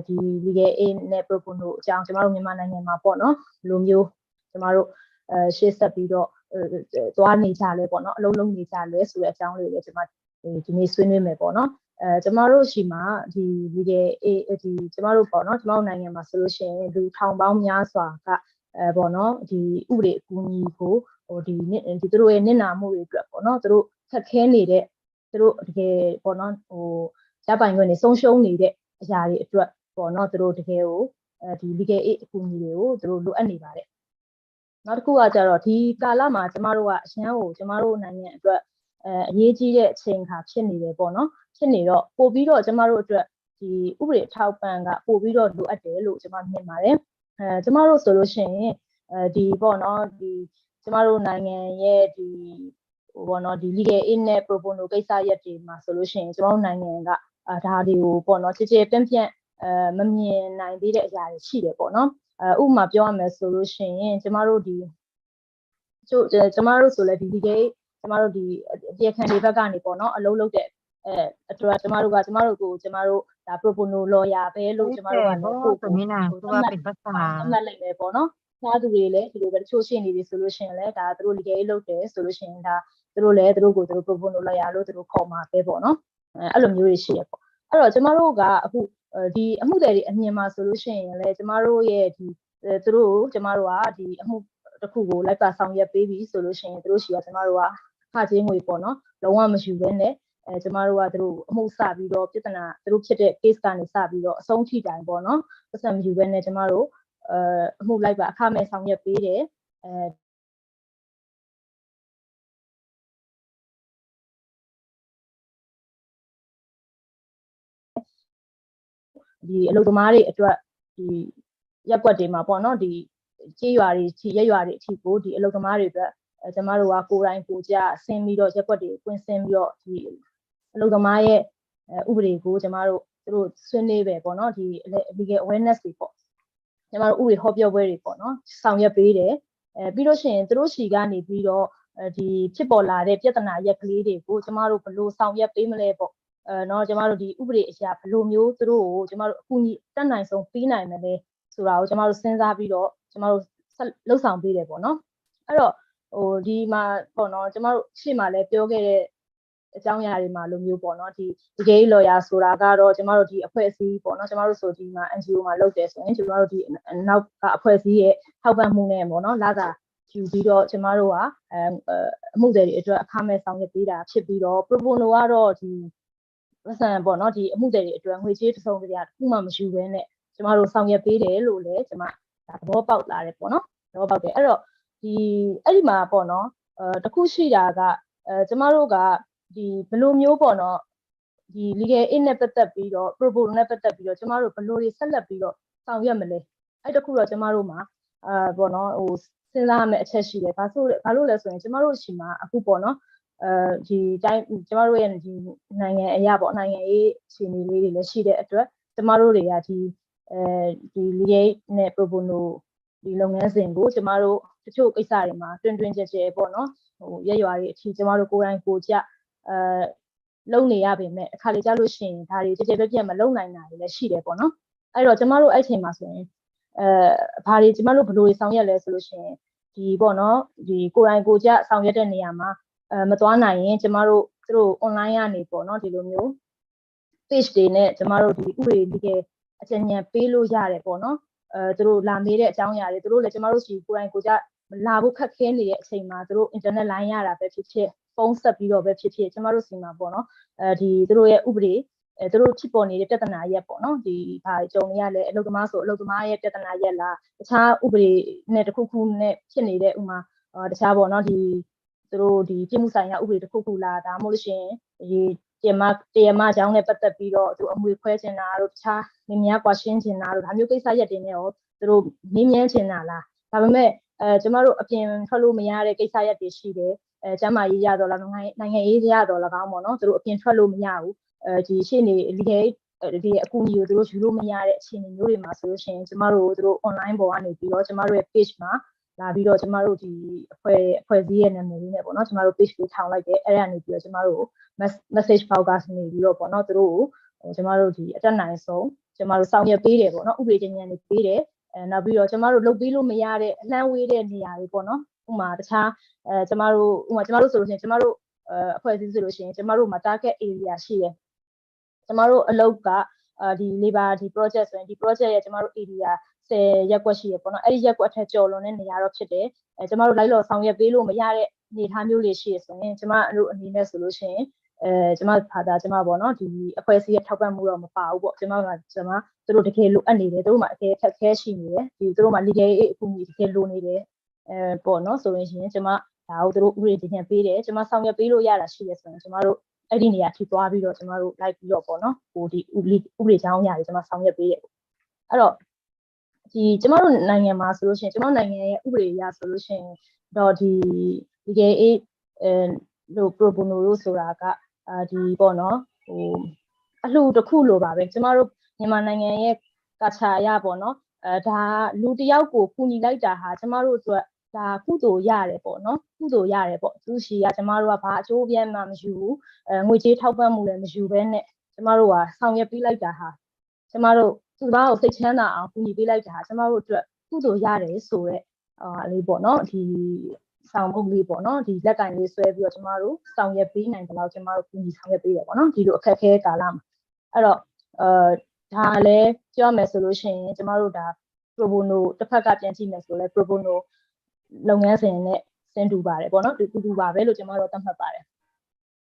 ဒီ legal aid နဲ့ pro bono အကြောင်းကျမတို့မြန်မာနိုင်ငံမှာပေါ့နော်လိုမျိုးကျမတို့ရှေ့ဆက်ပြီးတော့သွားနေကြလဲပေါ့နော်အလုံးလုံးနေကြလဲဆိုတဲ့အကြောင်းလေးတွေကျမဒီနေ့ဆွေးနွေးမယ်ပေါ့နော်ကျမတို့ရှိမှာဒီ legal aid ဒီကျမတို့ပေါ့နော်ကျမတို့နိုင်ငံမှာဆိုလို့ရှိရင်လူထောင်ပေါင်းများစွာကပေါ့နော်ဒီဥပဒေအကူအညီကိုဟိုဒီသူတို့ရဲ့နစ်နာမှုတွေအတွက်ပေါ့နော်သူတို့ခက်ခဲနေတဲ့သူတို့တကယ်ပေါ့နော်ဟိုရပိုင်ခွင့်တွေဆုံးရှုံးနေတဲ့အရာတွေအတွက်ပေါ့နော်သူတို့တကယ်ကိုဒီ legal aid အကူအညီတွေကိုသူတို့လိုအပ်နေပါတယ်နောက်တစ်ခုကကြတော့ဒီကာလမှာကျမတို့ကအရန်ကိုကျမတို့နိုင်ငံအတွက်အရေးကြီးတဲ့အချိန်ခါဖြစ်နေတယ်ပေါ့နော်ဖြစ်နေတော့ပို့ပြီးတော့ကျမတို့အတွက်ဒီဥပဒေထောက်ပံ့ကပို့ပြီးတော့လိုအပ်တယ်လို့ကျမမြင်ပါတယ်ကျမတို့ဆိုလို့ရှိရင်ဒီပေါ့နော်ဒီကျမတို့နိုင်ငံရဲ့ဒီဟိုပေါ့နော်ဒီ legal aid နဲ့ pro bono ကိစ္စရပ်တွေမှာဆိုလို့ရှိရင်ကျမတို့နိုင်ငံကဒါတွေကိုပေါ့နော်ကြည်ကြဲပြန့်ပြန့်မမြင်နိုင်သေးတဲ့အရာတွေရှိတယ်ပေါ့နော်ဥပမာပြောရမယ်ဆိုလို့ရှိရင်ကျမတို့ဒီကျမတို့ဆိုလဲဒီ legal aid ကျမတို့ဒီတရားခံတွေဘက်ကနေပေါ့နော်အလုပ်လုပ်တဲ့အတွက်ကျမတို့ကိုဒါ pro bono lawyer ပဲလို့ကျမတို့ကလည်းပို့သတ်မှတ်လိုက်မယ်ပေါ့နော်သားသူတွေလည်းဒီလိုပဲတချို့ရှင်းနေပြီဆိုလို့ရှိရင်လည်းဒါသူတို့ legal aid လုပ်တယ်ဆိုလို့ရှိရင်ဒါသူတို့လည်းသူတို့ကိုသူတို့ pro bono lawyer လို့သူတို့ခေါ်မှာပဲပေါ့နော်အဲ့လိုမျိုးတွေရှိရပေါ့အဲ့တော့ကျမတို့ကအခုဒီအမှုတွေအမြင်မှာဆိုလို့ရှိရင်လည်းကျမတို့ရဲ့ဒီသူတို့ကျမတို့ကဒီအမှုတစ်ခုကိုလိုက်ပါဆောင်ရွက်ပေးပြီးဆိုလို့ရှိရင်သူတို့ရှိရကျမတို့ကခါချင်းငွေပေါ့နော်လုံးဝမရှိဘဲနဲ့ကျမတို့ကသူတို့အမှုစပြီးတော့ပြဿနာသူတို့ဖြစ်တဲ့ case ကနေစပြီးတော့အဆုံးထိတိုင်ပေါ့နော်ပတ်စံမရှိဘဲနဲ့ကျမတို့အမှုလိုက်ပါအခမဲ့ဆောင်ရွက်ပေးတယ်ဒီအလုပ်သမားတွေအတွက်ဒီရက်ွက်တွေမှာပေါ့နော်ဒီကြေးရွာတွေရက်ရွာတွေအထိကိုဒီအလုပ်သမားတွေအတွက်ကျမတို့ကကိုယ်တိုင်ကိုကြဆင်းပြီးတော့ရက်ွက်တွေကွင်းဆင်းပြီးတော့ဒီအလုပ်သမားရဲ့ဥပဒေကိုကျမတို့သူတို့ဆွေးနွေးပဲပေါ့နော်ဒီ legal awareness တွေပေါ့ကျမတို့ဥပဒေဟောပြောပွဲတွေပေါ့နော်ဆောင်ရွက်ပေးတယ်ပြီးလို့ရှိရင်သူတို့ရှီကနေပြီးတော့ဒီဖြစ်ပေါ်လာတဲ့ပြဿနာရက်ကလေးတွေကိုကျမတို့ဘယ်လိုဆောင်ရွက်ပေးမလဲပေါ့နော်ကျမတို့ဒီဥပဒေအရာဘယ်လိုမျိုးသူတို့ကိုကျမတို့အကူအညီတက်နိုင်ဆုံးပေးနိုင်မလဲဆိုတာကိုကျမတို့စဉ်းစားပြီးတော့ကျမတို့လှုပ်ဆောင်ပေးတယ်ပေါ့နော်အဲ့တော့ဟိုဒီမှာပေါ့နော်ကျမတို့ရှေ့မှာလည်းပြောခဲ့တဲ့အကြောင်းအရာတွေမှာလိုမျိုးပေါ့နော်ဒီ legal lawyer ဆိုတာကတော့ကျမတို့ဒီအဖွဲ့အစည်းပေါ့နော်ကျမတို့ဆိုဒီမှာ NGO မှာလုပ်တယ်ဆိုရင်ကျမတို့ဒီနောက်ကအဖွဲ့အစည်းရဲ့ထောက်ပံ့မှုနဲ့ပေါ့နော်လာတာယူပြီးတော့ကျမတို့ကအမှုတွေအတွက်အခမဲ့ဆောင်ရွက်ပေးတာဖြစ်ပြီးတော့ pro bono ကတော့ဒီပတ်စံပေါ့နော်ဒီအမှုတွေအတွက်ငွေကြေးတစ်စုံတစ်ရာတစ်ခုမှမရှိဘဲနဲ့ကျမတို့ဆောင်ရွက်ပေးတယ်လို့လည်းကျမသဘောပေါက်လာတယ်ပေါ့နော်သဘောပေါက်တယ်အဲ့တော့အဲ့ဒီမှာပေါ့နော်တစ်ခုရှိတာကကျမတို့ကဒီဘယ်လိုမျိုးပေါ့နော် ဒီ legal aid နဲ့ပတ်သက်ပြီးတော့ proposal နဲ့ပတ်သက်ပြီးတော့ကျမတို့ဘယ်လိုတွေဆက်လက်ပြီးတော့ဆောင်ရွက်မလဲအဲ့တခုတော့ကျမတို့မှာပေါ့နော်ဟိုစဉ်းစားရမယ့်အချက်ရှိတယ်ဘာလို့လဲဆိုရင်ကျမတို့ရှိမှာအခုပေါ့နော်ဒီတိုင်းကျမတို့ရဲ့ဒီနိုင်ငံအရာပေါ့နိုင်ငံရေးအခြေအနေလေးတွေလည်းရှိတဲ့အတွက်ကျမတို့တွေကဒီ legal aid နဲ့ proposal ဒီလုပ်ငန်းစဉ်ကိုကျမတို့တချို့ကိစ္စတွေမှာတွင်ကျဲပေါ့နော်ဟိုရက်ရွာတွေအထိကျမတို့ကိုယ်တိုင်ကိုကြလုံနေရပေမဲ့အခါလေးကြလို့ရှိရင်ဒါတွေကြဲပြက်မလုံနိုင်တာတွေလည်းရှိတယ်ပေါ့နော်အဲ့တော့ကျမတို့အဲ့ချိန်မှာဆိုရင်ဘာတွေကျမတို့ဘယ်လိုဆောင်ရွက်လဲဆိုလို့ရှိရင်ဒီပေါ့နော်ဒီကိုယ်တိုင်ကိုကြဆောင်ရွက်တဲ့နေရာမှာမသွားနိုင်ရင်ကျမတို့သူတို့ online ကနေပေါ့နော်ဒီလိုမျိုး page တွေနဲ့ကျမတို့ဒီဥပဒေ legal အကြံဉာဏ်ပေးလို့ရတယ်ပေါ့နော်သူတို့လာမေးတဲ့အကြောင်းအရာတွေသူတို့လည်းကျမတို့စီကိုယ်တိုင်ကိုကြလာဖို့ခက်ခဲနေတဲ့အချိန်မှာသူတို့ internet line ရတာပဲဖြစ်ဖြစ်ဖုန်းဆက်ပြီးတော့ပဲဖြစ်ဖြစ်ကျမတို့စီမှာပေါ့နော်ဒီသူတို့ရဲ့ဥပဒေသူတို့ဖြစ်ပေါ်နေတဲ့ပြဿနာရက်ပေါ့နော်ဒီဘာကြုံနေရလဲအလုပ်သမားဆိုအလုပ်သမားရဲ့ပြဿနာရက်လားတခြားဥပဒေနဲ့တစ်ခုနဲ့ဖြစ်နေတဲ့ဥမာတခြားပေါ့နော်ဒီသူတို့ဒီပြည်မှုဆိုင်ရာဥပဒေတစ်ခုလားဒါမှမဟုတ်လို့ရှိရင်ဒီတရားမအကြောင်းနဲ့ပတ်သက်ပြီးတော့သူအမွေခွဲချင်တာတို့တခြားမင်းများကွာရှင်းချင်တာတို့ဒါမျိုးကိစ္စရက်တွေနဲ့ရောသူတို့မင်းမြန်းချင်တာလားဒါပေမဲ့ကျမတို့အပြင်ထွက်လို့မရတဲ့ကိစ္စရက်တွေရှိတယ်ကျမ်းမာရေးရတော့လားနိုင်ငံရေးရတော့လားကောင်းပေါ့နော်သူတို့အပြင်ထွက်လို့မရဘူးဒီရှေ့နေ legal ဒီအကူအညီကိုသူတို့ယူလို့မရတဲ့အခြေအနေမျိုးတွေမှာဆိုလို့ရှိရင်ကျမတို့သူတို့ online ပေါ်ကနေပြီးတော့ကျမတို့ရဲ့ page မှာလာပြီးတော့ကျမတို့ဒီအဖွဲ့အစည်းရဲ့နာမည်လေးနဲ့ပေါ့နော်ကျမတို့ page ကိုထောင်လိုက်တယ်အဲ့ဒါနေပြီးတော့ကျမတို့ message box ကနေပြီးတော့ပေါ့နော်သူတို့ကိုကျမတို့ဒီအတက်နိုင်ဆုံးကျမတို့ဆောင်ရွက်ပေးတယ်ပေါ့နော်ဥပဒေချင်းညာနေပေးတယ်နောက်ပြီးတော့ကျမတို့လုပ်ပြီးလို့မရတဲ့အလှမ်းဝေးတဲ့နေရာတွေပေါ့နော်ဥမာတခြားကျမတို့ဆိုလို့ရှိရင်ကျမတို့အဖွဲ့အစည်းဆိုလို့ရှိရင်ကျမတို့မှာ target area ရှိတယ်ကျမတို့အလုပ်ကဒီ labor ဒီ project ဆိုရင်ဒီ project ရဲ့ကျမတို့ area 10ရက်ကွက်ရှိရပေါ့နော်အဲ့ဒီရက်ကွက်အထက်ကျော်လွန်တဲ့နေရာတော့ဖြစ်တယ်ကျမတို့လိုက်လော်ဆောင်ရွက်ပေးလို့မရတဲ့အနေအထားမျိုးတွေရှိရဆိုရင်ကျမတို့အနေနဲ့ဆိုလို့ရှိရင်ကျမဖာသာကျမပေါ့နော်ဒီအဖွဲ့အစည်းရဲ့ထောက်ပံ့မှုတော့မပါဘူးပေါ့ကျမသူတို့တကယ်လိုအပ်နေတယ်သူတို့မှာအကယ်ခက်ခဲရှိနေတယ်ဒီသူတို့မှာ legal aid အကူအညီတကယ်လိုနေတယ်ပေါ့နော်ဆိုရင်ကျမဒါကိုသူတို့ဥပဒေတင်ပြန်ပေးတယ်ကျမဆောင်ရွက်ပေးလို့ရတာရှိရဆိုရင်ကျမတို့အဲ့ဒီနေရာထိသွားပြီးတော့ကျမတို့လိုက်ပြီးတော့ပေါ့နော်ဟိုဒီဥပဒေကြောင်းအရာတွေကျမဆောင်ရွက်ပေးတယ်အဲ့တော့ဒီကျမတို့နိုင်ငံမှာဆိုလို့ရှိရင်ကျမတို့နိုင်ငံရဲ့ဥပဒေအရဆိုလို့ရှိရင်တော့ဒီ legal aid လို့ pro bono လို့ဆိုတာကဒီပေါ့နော်ဟိုအလှူတစ်ခုလိုပါပဲကျမတို့မြန်မာနိုင်ငံရဲ့ကာချာရပေါ့နော်ဒါလူတယောက်ကိုကူညီလိုက်တာဟာကျမတို့အတွက်ဒါကုသိုလ်ရတယ်ပေါ့နော်ကုသိုလ်ရတယ်ပေါ့သူရှိကကျမတို့ကဘာအကျိုးပြန်မှမယူဘူးငွေကြေးထောက်ပံ့မှုလည်းမယူဘဲနဲ့ကျမတို့ကဆောင်ရွက်ပေးလိုက်တာဟာကျမတို့သူ့ဘာကိုစိတ်ချမ်းသာအောင်ကူညီပေးလိုက်တာဟာကျမတို့အတွက်ကုသိုလ်ရတယ်ဆိုတော့လေးပေါ့နော်ဒီဆောင်မှုလေးပေါ့နော်ဒီလက်ကင်လေးဆွဲပြီးတော့ကျမတို့ဆောင်ရွက်ပေးနိုင်တယ်လို့ကျမတို့ကူညီဆောင်ရွက်ပေးတယ်ပေါ့နော်ဒီလိုအခက်အခဲကာလမှာအဲ့တော့ဒါလည်းပြောမယ်ဆိုလို့ရှိရင်ကျမတို့ဒါ pro bono တစ်ဖက်ကပြန်ကြည့်မယ်ဆိုလဲ pro bono လုပ်ငန်းစဉ်နဲ့ဆင်းတူပါတယ်ပေါ့နော်တူပါပဲလို့ကျမတို့သတ်မှတ်ပါတယ်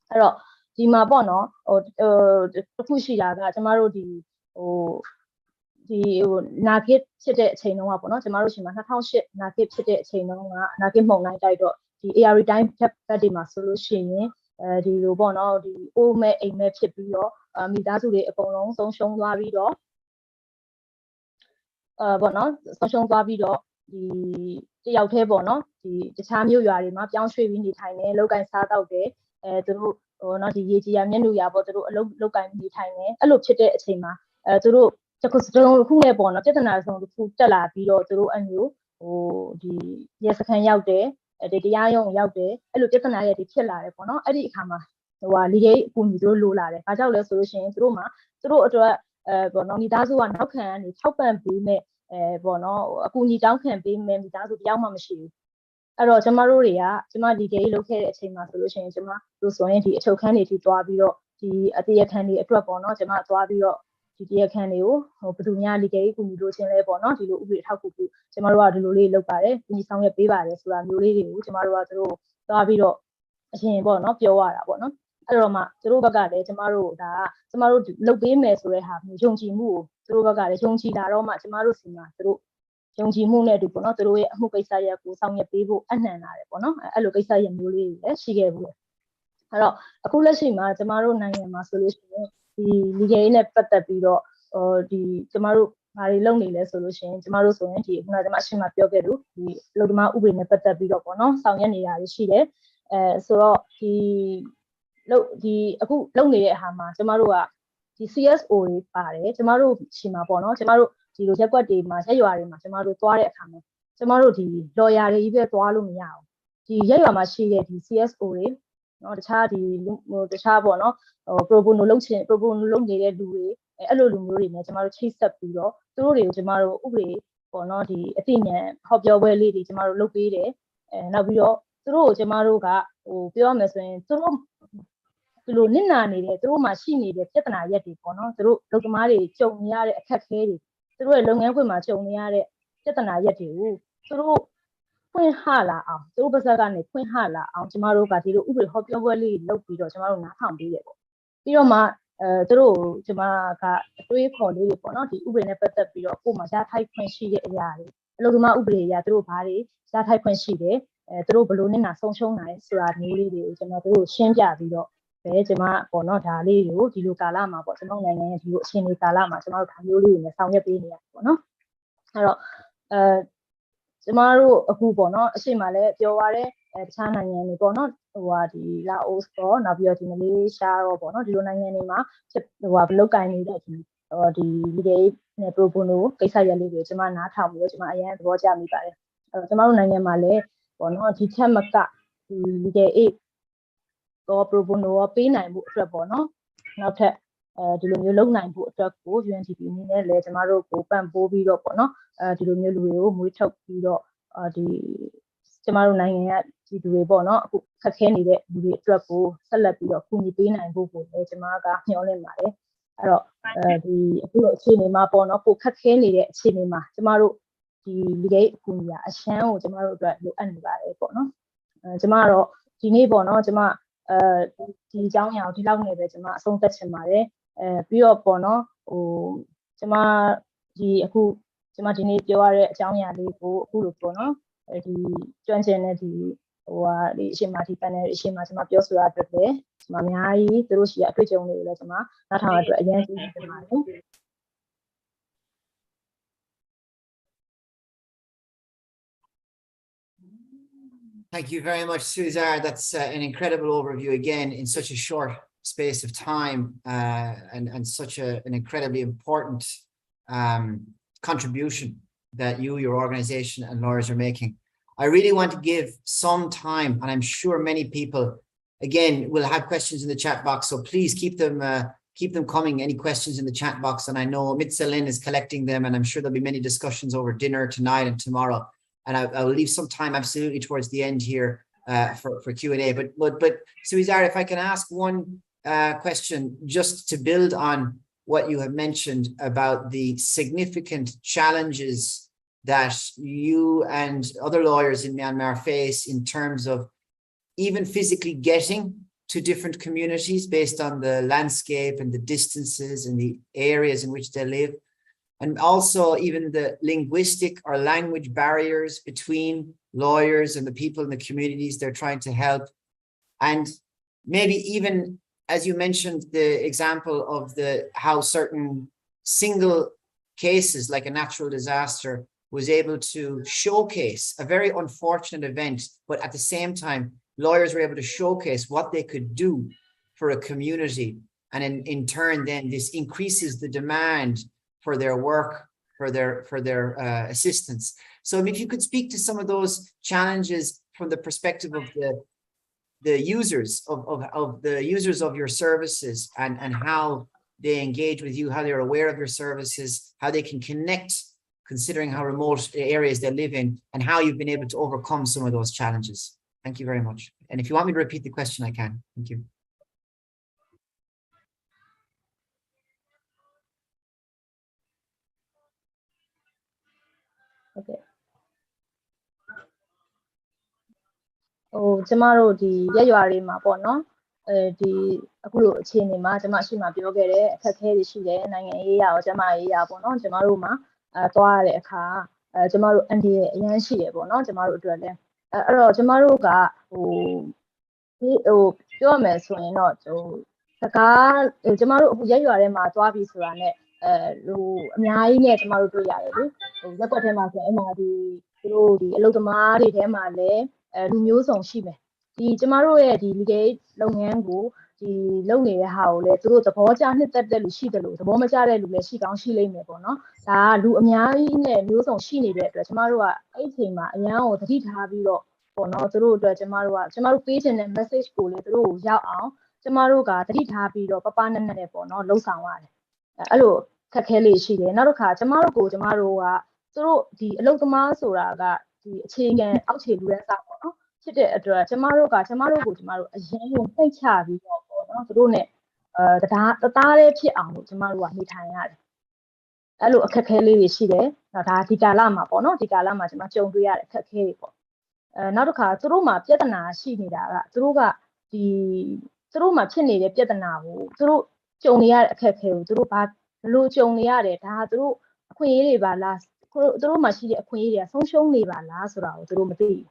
အဲ့တော့ဒီမှာပေါ့နော်ဟိုတစ်ခုရှိတာကကျမတို့ဒီနာဂစ်ဖြစ်တဲ့အချိန်တုန်းကပေါ့နော်ကျမတို့ရှိမှာ2008နာဂစ်ဖြစ်တဲ့အချိန်တုန်းကနာဂစ်မှုန်တိုင်းတိုက်တော့ဒီ AR တိုင်းဘက်တွေမှာဆိုလို့ရှိရင်ဒီလိုပေါ့နော်ဒီအိုးမဲ့အိမ်မဲ့ဖြစ်ပြီးတော့မိသားစုတွေအကုန်လုံးဆုံးရှုံးသွားပြီးတော့ပေါ့နော်ဆုံးရှုံးသွားပြီးတော့ဒီတယောက်တည်းပေါ့နော်ဒီတခြားမြို့ရွာတွေမှာပြောင်းရွှေ့ပြီးနေထိုင်တယ်လောက်ကန်စားတော့တယ်သူတို့ဟိုနော်ဒီရေကြီးရမျက်နှာရပေါ့သူတို့အလုပ်လောက်ကန်နေထိုင်တယ်အဲ့လိုဖြစ်တဲ့အချိန်မှာသူတို့တစ်ခုနဲ့ပေါ့နော်ပြဿနာဆုံးတစ်ခုတက်လာပြီးတော့သူတို့အမျိုးဟိုဒီရဲစခန်းရောက်တယ်ဒီတရားရုံးရောက်တယ်အဲ့လိုပြဿနာတွေဖြစ်လာတယ်ပေါ့နော်အဲ့ဒီအခါမှာဟိုlegal aid အကူအညီသူတို့လိုလာတယ်ဘာကြောင့်လဲဆိုလို့ရှိရင်သူတို့မှာသူတို့အတွက်ပေါ့နော်မိသားစုကနောက်ခံကနေထောက်ပံ့ပေးမဲ့ပေါ့နော်အကူအညီတောင်းခံပေးမဲ့မိသားစုတယောက်မှမရှိဘူးအဲ့တော့ကျမတို့တွေကကျမ legal aid လုပ်ခဲ့တဲ့အချိန်မှာဆိုလို့ရှိရင်ကျမတို့ဆိုရင်ဒီအချုပ်ခန်းတွေထိသွားပြီးတော့ဒီအတရားခံတွေအတွက်ပေါ့နော်ကျမသွားပြီးတော့ဒီတရားခံတွေကိုဟိုဘယ်သူများ legal aid ကူညီလို့ချင်းလဲပေါ့နော်ဒီလိုဥပဒေထောက်ကူကျမတို့ကဒီလိုလေးလုပ်ပါတယ်ကူညီဆောင်ရွက်ပေးပါတယ်ဆိုတာမျိုးလေးတွေကိုကျမတို့ကသူတို့သွားပြီးတော့အရင်ပေါ့နော်ပြောရတာပေါ့နော်အဲ့တော့မှသူတို့ဘက်ကလည်းကျမတို့ဒါကကျမတို့လုပ်ပေးမယ်ဆိုတဲ့ဟာမျိုးယုံကြည်မှုကိုသူတို့ဘက်ကလည်းယုံကြည်လာတော့မှကျမတို့စီမှာသူတို့ယုံကြည်မှုနဲ့တူပေါ့နော်သူတို့ရဲ့အမှုကိစ္စရက်ကိုဆောင်ရွက်ပေးဖို့အနှံ့လာတယ်ပေါ့နော်အဲ့လိုကိစ္စရက်မျိုးလေးတွေလည်းရှိခဲ့ဘူး အဲ့တော့အခုလက်ရှိမှာကျမတို့နိုင်ငံမှာဆိုလို့ရှိရင်ဒီ legal aid နဲ့ပတ်သက်ပြီးတော့ဒီကျမတို့ဘာတွေလုပ်နေလဲဆိုလို့ရှိရင်ကျမတို့ဆိုရင်ဒီခုနကကျမအရှင်းမပြောခဲ့လို့ဒီအလုပ်သမားဥပဒေနဲ့ပတ်သက်ပြီးတော့ပေါ့နော်ဆောင်ရွက်နေတာရှိတယ်ဆိုတော့ဒီအခုလုပ်နေတဲ့အခါမှာကျမတို့ကဒီ CSO တွေပါတယ်ကျမတို့ရှိမှာပေါ့နော်ကျမတို့ဒီလိုရက်ကွက်တွေမှာရက်ရွာတွေမှာကျမတို့သွားတဲ့အခါမှာကျမတို့ဒီ lawyer တွေကြီးပဲသွားလို့မရဘူးဒီရက်ရွာမှာရှိတဲ့ဒီ CSO တွေနော်တခြားပေါ့နော်pro bono လုပ်နေတဲ့လူတွေအဲ့လိုလူမျိုးတွေနဲ့ကျမတို့ချိတ်ဆက်ပြီးတော့သူတို့တွေကိုကျမတို့ဥပဒေပေါ့နော်ဒီအသိဉာဏ်ဟောပြောပွဲလေးတွေကျမတို့လုပ်ပေးတယ်နောက်ပြီးတော့သူတို့ကိုကျမတို့ကပြောရမယ်ဆိုရင်သူတို့ဒီလိုနစ်နာနေတဲ့သူတို့မှာရှိနေတဲ့ပြဿနာရက်တွေပေါ့နော်သူတို့လုပ်သမားတွေကြုံနေရတဲ့အခက်အခဲတွေသူတို့ရဲ့လုပ်ငန်းခွင်မှာကြုံနေရတဲ့ပြဿနာရက်တွေကိုသူတို့ဖွင့်ဟလာအောင်သူတို့ပါဇက်ကနေဖွင့်ဟလာအောင်ကျမတို့ကဒီလိုဥပဒေဟောပြောပွဲလေးလုပ်ပြီးတော့ကျမတို့နားထောင်ပေးတယ်ပေါ့ပြီးတော့မှသူတို့ကျမကအတွေးခေါ်လေးတွေပေါ့နော်ဒီဥပဒေနဲ့ပတ်သက်ပြီးတော့ကိုယ်မှာရထိုက်ခွင့်ရှိတဲ့အရာတွေအလုပ်သမားဥပဒေအရသူတို့ဘာတွေရထိုက်ခွင့်ရှိတယ်သူတို့ဘယ်လိုနစ်နာဆုံးရှုံးနိုင်ဆိုတာမျိုးလေးတွေကိုကျွန်တော်တို့ရှင်းပြပြီးတော့ကျမပေါ့နော်ဒါလေးတွေကိုဒီလိုကာလမှာပေါ့ကျွန်တော်နိုင်ငံရဲ့ဒီလိုအချိန်လေးကာလမှာကျွန်တော်တို့ဒါမျိုးလေးတွေနဲ့ဆောင်ရွက်ပေးနေရပေါ့နော်အဲ့တော့ကျမတို့အခုပေါ့နော်အရှိမလည်းပြောရတဲ့တခြားနိုင်ငံတွေပေါ့နော်ဒီလာအိုပေါ့နောက်ပြီးတော့ဒီမလေးရှားရောပေါ့နော်ဒီလိုနိုင်ငံတွေမှာဘလုတ်ကိုင်းနေတဲ့ဒီ legal နဲ့ pro bono ကိစ္စရပ်လေးတွေကျမနားထောင်ပြီးတော့ကျမအရင်သဘောကျမိပါတယ်အဲ့တော့ကျမတို့နိုင်ငံမှာလည်းပေါ့နော်ဒီချက်မကဒီ legal aid pro bono ပေးနိုင်မှုအတွက်ပေါ့နော်နောက်ထပ်ဒီလိုမျိုးလုပ်နိုင်ဖို့အတွက်ကို UNDP အနေနဲ့လည်းကျမတို့ကိုပံ့ပိုးပြီးတော့ပေါ့နော်ဒီလိုမျိုးလူတွေကိုမွေးထုတ်ပြီးတော့ဒီကျမတို့နိုင်ငံကဒီလူတွေပေါ့နော်အခုခက်ခဲနေတဲ့လူတွေအတွက်ကိုဆက်လက်ပြီးတော့ကူညီပေးနိုင်ဖို့ကိုလည်းကျမကမျှော်လင့်ပါတယ်အဲ့တော့ဒီအခုလိုအခြေအနေမှာပေါ့နော်ပိုခက်ခဲနေတဲ့အခြေအနေမှာကျမတို့ဒီ legal အကူအညီအရှမ်းကိုကျမတို့အတွက်လိုအပ်နေပါတယ်ပေါ့နော်ကျမကတော့ဒီနေ့ပေါ့နော်ကျမဒီအကြောင်းအရာကိုဒီလောက်နေပဲကျမအဆုံးသတ်ချင်ပါတယ်ပြီးတော့ပေါ့နော်ကျမအခုကျမဒီနေ့ပြောရတဲ့အကြောင်းအရာလေးကိုအခုလိုပေါ့နော်ဒီကျွမ်းကျင်တဲ့ဒီဒီအရှင်မဒီ panel အရှင်မကျမပြောဆိုတာအတွက်လည်းကျမအများကြီးသူတို့ရှိတဲ့အတွေ့အကြုံတွေကိုလည်းကျမနားထောင်ရအတွက်အရင်ကြီးတင်ပါတယ် Thank you very much, Suzar. That's an incredible overview again in such a short space of time and such an incredibly important contribution that your organization and lawyers are making. I really want to give some time, and I'm sure many people, again, will have questions in the chat box, so please keep them coming, any questions in the chat box, and I know Mitzelin is collecting them, and I'm sure there'll be many discussions over dinner tonight and tomorrow. And I will leave some time absolutely towards the end here for Q&A. But Suizar, if I can ask one question just to build on what you have mentioned about the significant challenges that you and other lawyers in Myanmar face in terms of even physically getting to different communities based on the landscape and the distances and the areas in which they live. And also even the linguistic or language barriers between lawyers and the people in the communities they're trying to help. And maybe even, as you mentioned, the example of how certain single cases like a natural disaster was able to showcase a very unfortunate event, but at the same time, lawyers were able to showcase what they could do for a community. And in turn, then this increases the demand for their work, for their assistance. So if you could speak to some of those challenges from the perspective of the users of your services and how they engage with you, how they're aware of your services, how they can connect, considering how remote areas they live in, and how you've been able to overcome some of those challenges. Thank you very much. And if you want me to repeat the question, I can. Thank you. Okay. ကျမတို့ဒီရက်ရွာတွေမှာပေါ့နော်ဒီအခုလိုအခြေအနေမှာကျမရှိမှပြောခဲ့တဲ့အခက်အခဲတွေရှိတယ်နိုင်ငံရေးရအောင်ကျမရေးရပေါ့နော်ကျမတို့မှာသွားရတဲ့အခါကျမတို့အန်ဒီရဲ့အရန်ရှိတယ်ပေါ့နော်ကျမတို့အတွက်လည်းအဲ့တော့ကျမတို့က ပြောရမယ်ဆိုရင်တော့တကားကျမတို့အခုရက်ရွာထဲမှာသွားပြီဆိုတာနဲ့အများကြီးနဲ့ကျမတို့တွေ့ရတယ်လေရက်ွက်ထဲမှာဆိုရင်အဲ့မှာသူတို့ဒီအလုပ်သမားတွေထဲမှာလည်းလူမျိုးစုံရှိမယ်ကျမတို့ရဲ့ဒီ legal လုပ်ငန်းကိုဒီလုပ်နေတဲ့ဟာကိုလည်းသူတို့သဘောကျနှစ်သက်တဲ့လူရှိတယ်လို့သဘောမကျတဲ့လူလည်းရှိကောင်းရှိလိမ့်မယ်ပေါ့နော်ဒါကလူအများကြီးနဲ့မျိုးစုံရှိနေတဲ့အတွက်ကျမတို့ကအဲ့အချိန်မှာအရန်ကိုသတိထားပြီးတော့ပေါ့နော်သူတို့အတွက်ကျမတို့ပေးချင်တဲ့ message ကိုလည်းသူတို့ကိုရောက်အောင်ကျမတို့ကသတိထားပြီးတော့ပနက်နဲ့ပေါ့နော်လှုပ်ဆောင်ရတယ်အဲ့လိုခက်ခဲလေးရှိတယ်နောက်တစ်ခါကျမတို့ကသူတို့ဒီအလုပ်သမားဆိုတာကဒီအခြေခံအောက်ခြေလူတန်းစားပေါ့နော်ဖြစ်တဲ့အတွက်ကျမတို့ကိုအရင်ကနှိမ့်ချပြီးတော့ပေါ့နော်သူတို့ ਨੇ တသားလေးဖြစ်အောင်လို့ကျမတို့ကနေထိုင်ရတယ်အဲ့လိုအခက်ခဲလေးတွေရှိတယ်ဒါဒီကာလမှာပေါ့နော်ဒီကာလမှာကျွန်မကြုံတွေ့ရတဲ့အခက်ခဲတွေပေါ့နောက်တစ်ခါသူတို့မှာပြဿနာရှိနေတာကသူတို့မှာဖြစ်နေတဲ့ပြဿနာကိုသူတို့ကြုံနေရတဲ့အခက်ခဲကိုသူတို့ဘလို့ကြုံနေရတယ်ဒါသူတို့အခွင့်အရေးတွေပါလားသူတို့မှာရှိတဲ့အခွင့်အရေးတွေကဆုံးရှုံးနေပါလားဆိုတာကိုသူတို့မသိဘူး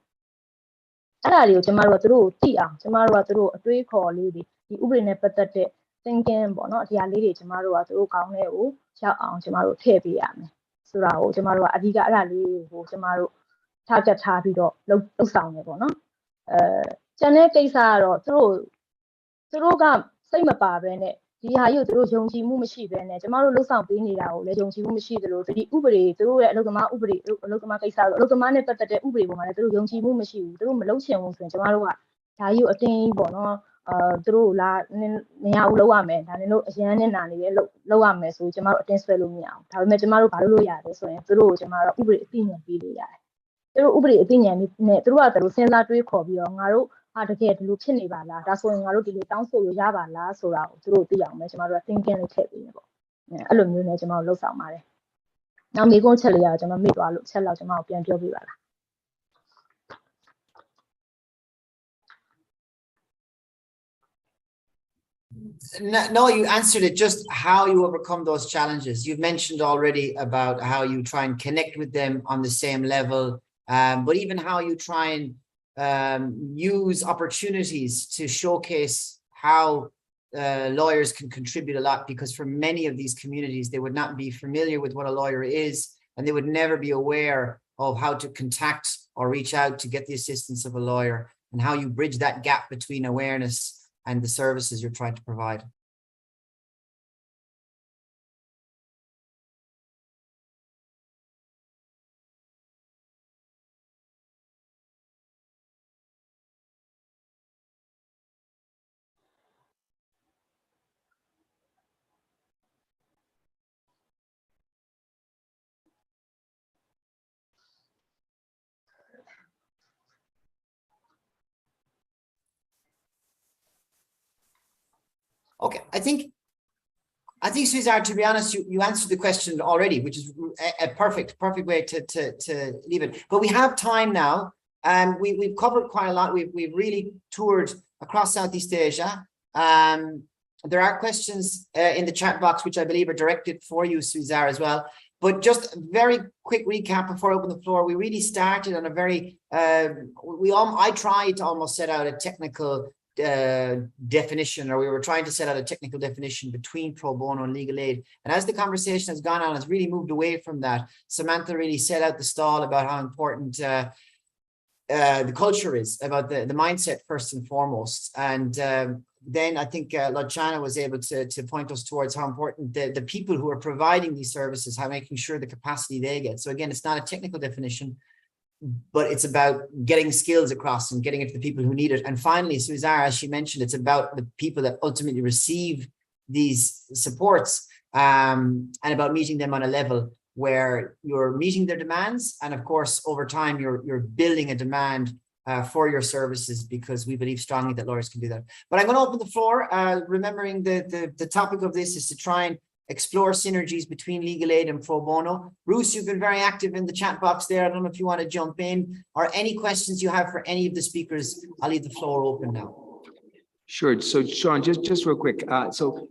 အဲ့ဒါတွေကိုကျမတို့ကသူတို့ကိုသိအောင်ကျမတို့ကသူတို့အတွေးခေါ်လေးတွေဒီဥပဒေနဲ့ပတ်သက်တဲ့ thinking ပေါ့နော်ဒီဟာလေးတွေကျမတို့ကသူတို့ကောင်းတဲ့ကိုရောက်အောင်ကျမတို့ထည့်ပေးရမယ်ဆိုတာကိုကျမတို့ကအဓိကအဲ့ဒါလေးကိုကျမတို့targetထားပြီးတော့လှုပ်ဆောင်နေပေါ့နော်ကျန်တဲ့ကိစ္စကတော့သူတို့ကစိတ်မပါဘဲနဲ့ဒီဟာကြီးကိုသူတို့ယုံကြည်မှုမရှိဘဲနဲ့ကျမတို့လှုပ်ဆောင်ပေးနေတာကိုလည်းယုံကြည်မှုမရှိသလိုဒီဥပဒေသူတို့ရဲ့အလုပ်သမားဥပဒေအလုပ်သမားကိစ္စအလုပ်သမားနဲ့ပတ်သက်တဲ့ဥပဒေပေါ်မှာလည်းသူတို့ယုံကြည်မှုမရှိဘူးသူတို့မလုပ်ချင်ဘူးဆိုရင်ကျမတို့ကဒါကြီးကိုအတင်းကြီးပေါ့နော်သူတို့လာနေရအောင်လုပ်ရမယ်ဒါနဲ့လို့အရန်နဲ့နာနေတယ်လုပ်ရမယ်ဆိုကျမတို့အတင်းဆွဲလို့မရအောင်ဒါပေမဲ့ကျမတို့ဘာလို့ရလဲဆိုရင်သူတို့ကိုကျမတို့ဥပဒေအသိဉာဏ်ပေးလို့ရတယ်သူတို့ဥပဒေအသိဉာဏ်နဲ့သူတို့ကစဉ်းစားတွေးခေါ်ပြီးတော့ငါတို့တကယ်ဒီလိုဖြစ်နေပါလားဒါဆိုရင်ငါတို့ဒီလိုတောင်းဆိုလို့ရပါလားဆိုတာကိုသူတို့သိအောင်မယ်ကျမတို့က thinking လေးထည့်ပေးနေပေါ့အဲ့လိုမျိုးနဲ့ကျမတို့လှုပ်ဆောင်ပါတယ်နောက်မိကုန်းချက်လေးရအောင်ကျမမေ့သွားလို့ချက်လောက်ကျမကိုပြန်ပြောပြပါလား No, you answered it, just how you overcome those challenges. You've mentioned already about how you try and connect with them on the same level, but even how you try and use opportunities to showcase how lawyers can contribute a lot, because for many of these communities, they would not be familiar with what a lawyer is, and they would never be aware of how to contact or reach out to get the assistance of a lawyer, and how you bridge that gap between awareness and the services you're trying to provide. Okay, I think, Cesar, to be honest, you answered the question already, which is a perfect way to leave it. But we have time now, and we've covered quite a lot. We've really toured across Southeast Asia. There are questions in the chat box, which I believe are directed for you, Cesar, as well. But just a very quick recap before I open the floor. We really started on a very, I tried to almost set out a technical definition, or we were trying to set out a technical definition between pro bono and legal aid. And as the conversation has gone on, it's really moved away from that. Samantha really set out the stall about how important the culture is, about the mindset first and foremost. And then I think Lodjana was able to point us towards how important the people who are providing these services, how making sure the capacity they get. So again, it's not a technical definition, but it's about getting skills across and getting it to the people who need it. And finally, Suizara, as she mentioned, it's about the people that ultimately receive these supports, and about meeting them on a level where you're meeting their demands. And of course, over time, you're building a demand for your services, because we believe strongly that lawyers can do that. But I'm going to open the floor, remembering the topic of this is to try and explore synergies between legal aid and pro bono. Bruce, you've been very active in the chat box there. I don't know if you want to jump in, or any questions you have for any of the speakers. I'll leave the floor open now. Sure. So Sean, just real quick. So,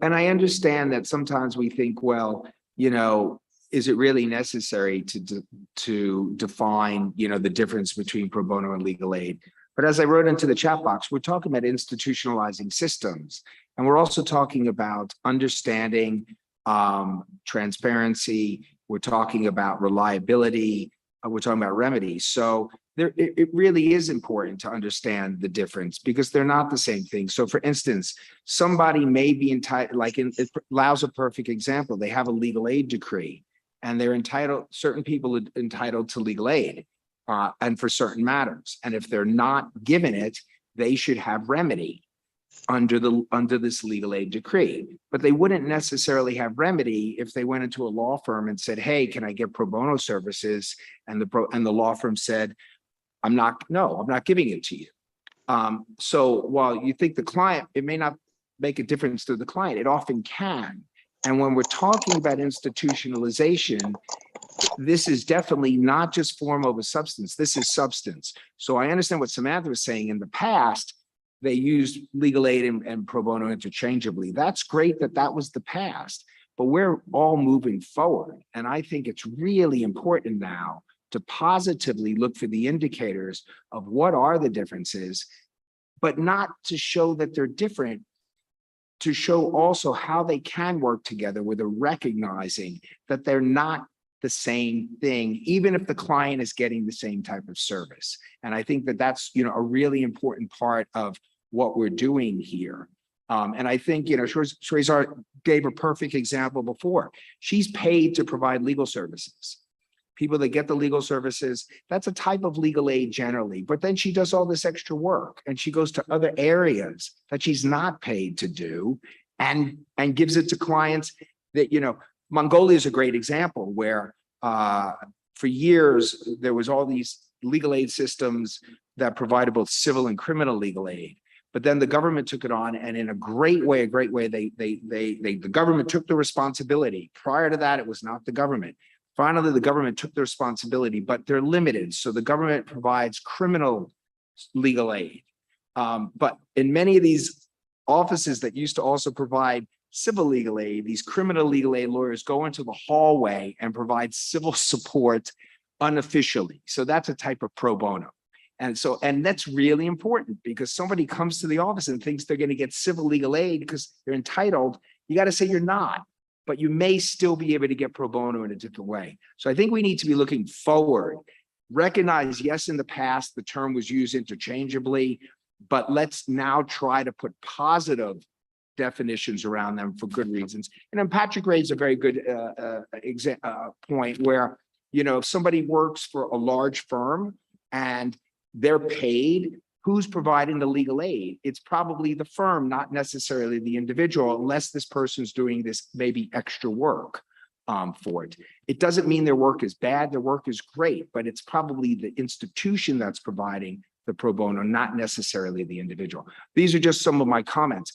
and I understand that sometimes we think, well, is it really necessary to define, the difference between pro bono and legal aid? But as I wrote into the chat box, we're talking about institutionalizing systems. And we're also talking about understanding transparency. We're talking about reliability. We're talking about remedies. So it really is important to understand the difference because they're not the same thing. So for instance, somebody may be entitled, like it allows a perfect example. They have a legal aid decree and they're entitled, certain people are entitled to legal aid and for certain matters. And if they're not given it, they should have remedy under this legal aid decree. But they wouldn't necessarily have remedy if they went into a law firm and said, hey, can I get pro bono services? And the law firm said, I'm not giving it to you. So while you think the client, it may not make a difference to the client, it often can. And when we're talking about institutionalization, this is definitely not just form over substance, this is substance. So I understand what Samantha was saying. In the past, they used legal aid and pro bono interchangeably. That's great that that was the past, but we're all moving forward. And I think it's really important now to positively look for the indicators of what are the differences, but not to show that they're different, to show also how they can work together with a recognizing that they're not the same thing, even if the client is getting the same type of service. And I think that that's, a really important part of what we're doing here. And I think, Shwezar gave a perfect example before. She's paid to provide legal services. People that get the legal services, that's a type of legal aid generally, but then she does all this extra work and she goes to other areas that she's not paid to do and gives it to clients that, Mongolia is a great example where for years, there was all these legal aid systems that provided both civil and criminal legal aid. But then the government took it on, and in a great way, the government took the responsibility. Prior to that, it was not the government. Finally, the government took the responsibility, but they're limited. So the government provides criminal legal aid. But in many of these offices that used to also provide civil legal aid, these criminal legal aid lawyers go into the hallway and provide civil support unofficially. So that's a type of pro bono. And that's really important because somebody comes to the office and thinks they're going to get civil legal aid because they're entitled. You got to say you're not, but you may still be able to get pro bono in a different way. So I think we need to be looking forward, recognize, yes, in the past, the term was used interchangeably, but let's now try to put positive definitions around them for good reasons. And then Patrick raised a very good point where, if somebody works for a large firm and they're paid, who's providing the legal aid? It's probably the firm, not necessarily the individual, unless this person's doing this maybe extra work for it. It doesn't mean their work is bad, their work is great, but it's probably the institution that's providing the pro bono, not necessarily the individual. These are just some of my comments.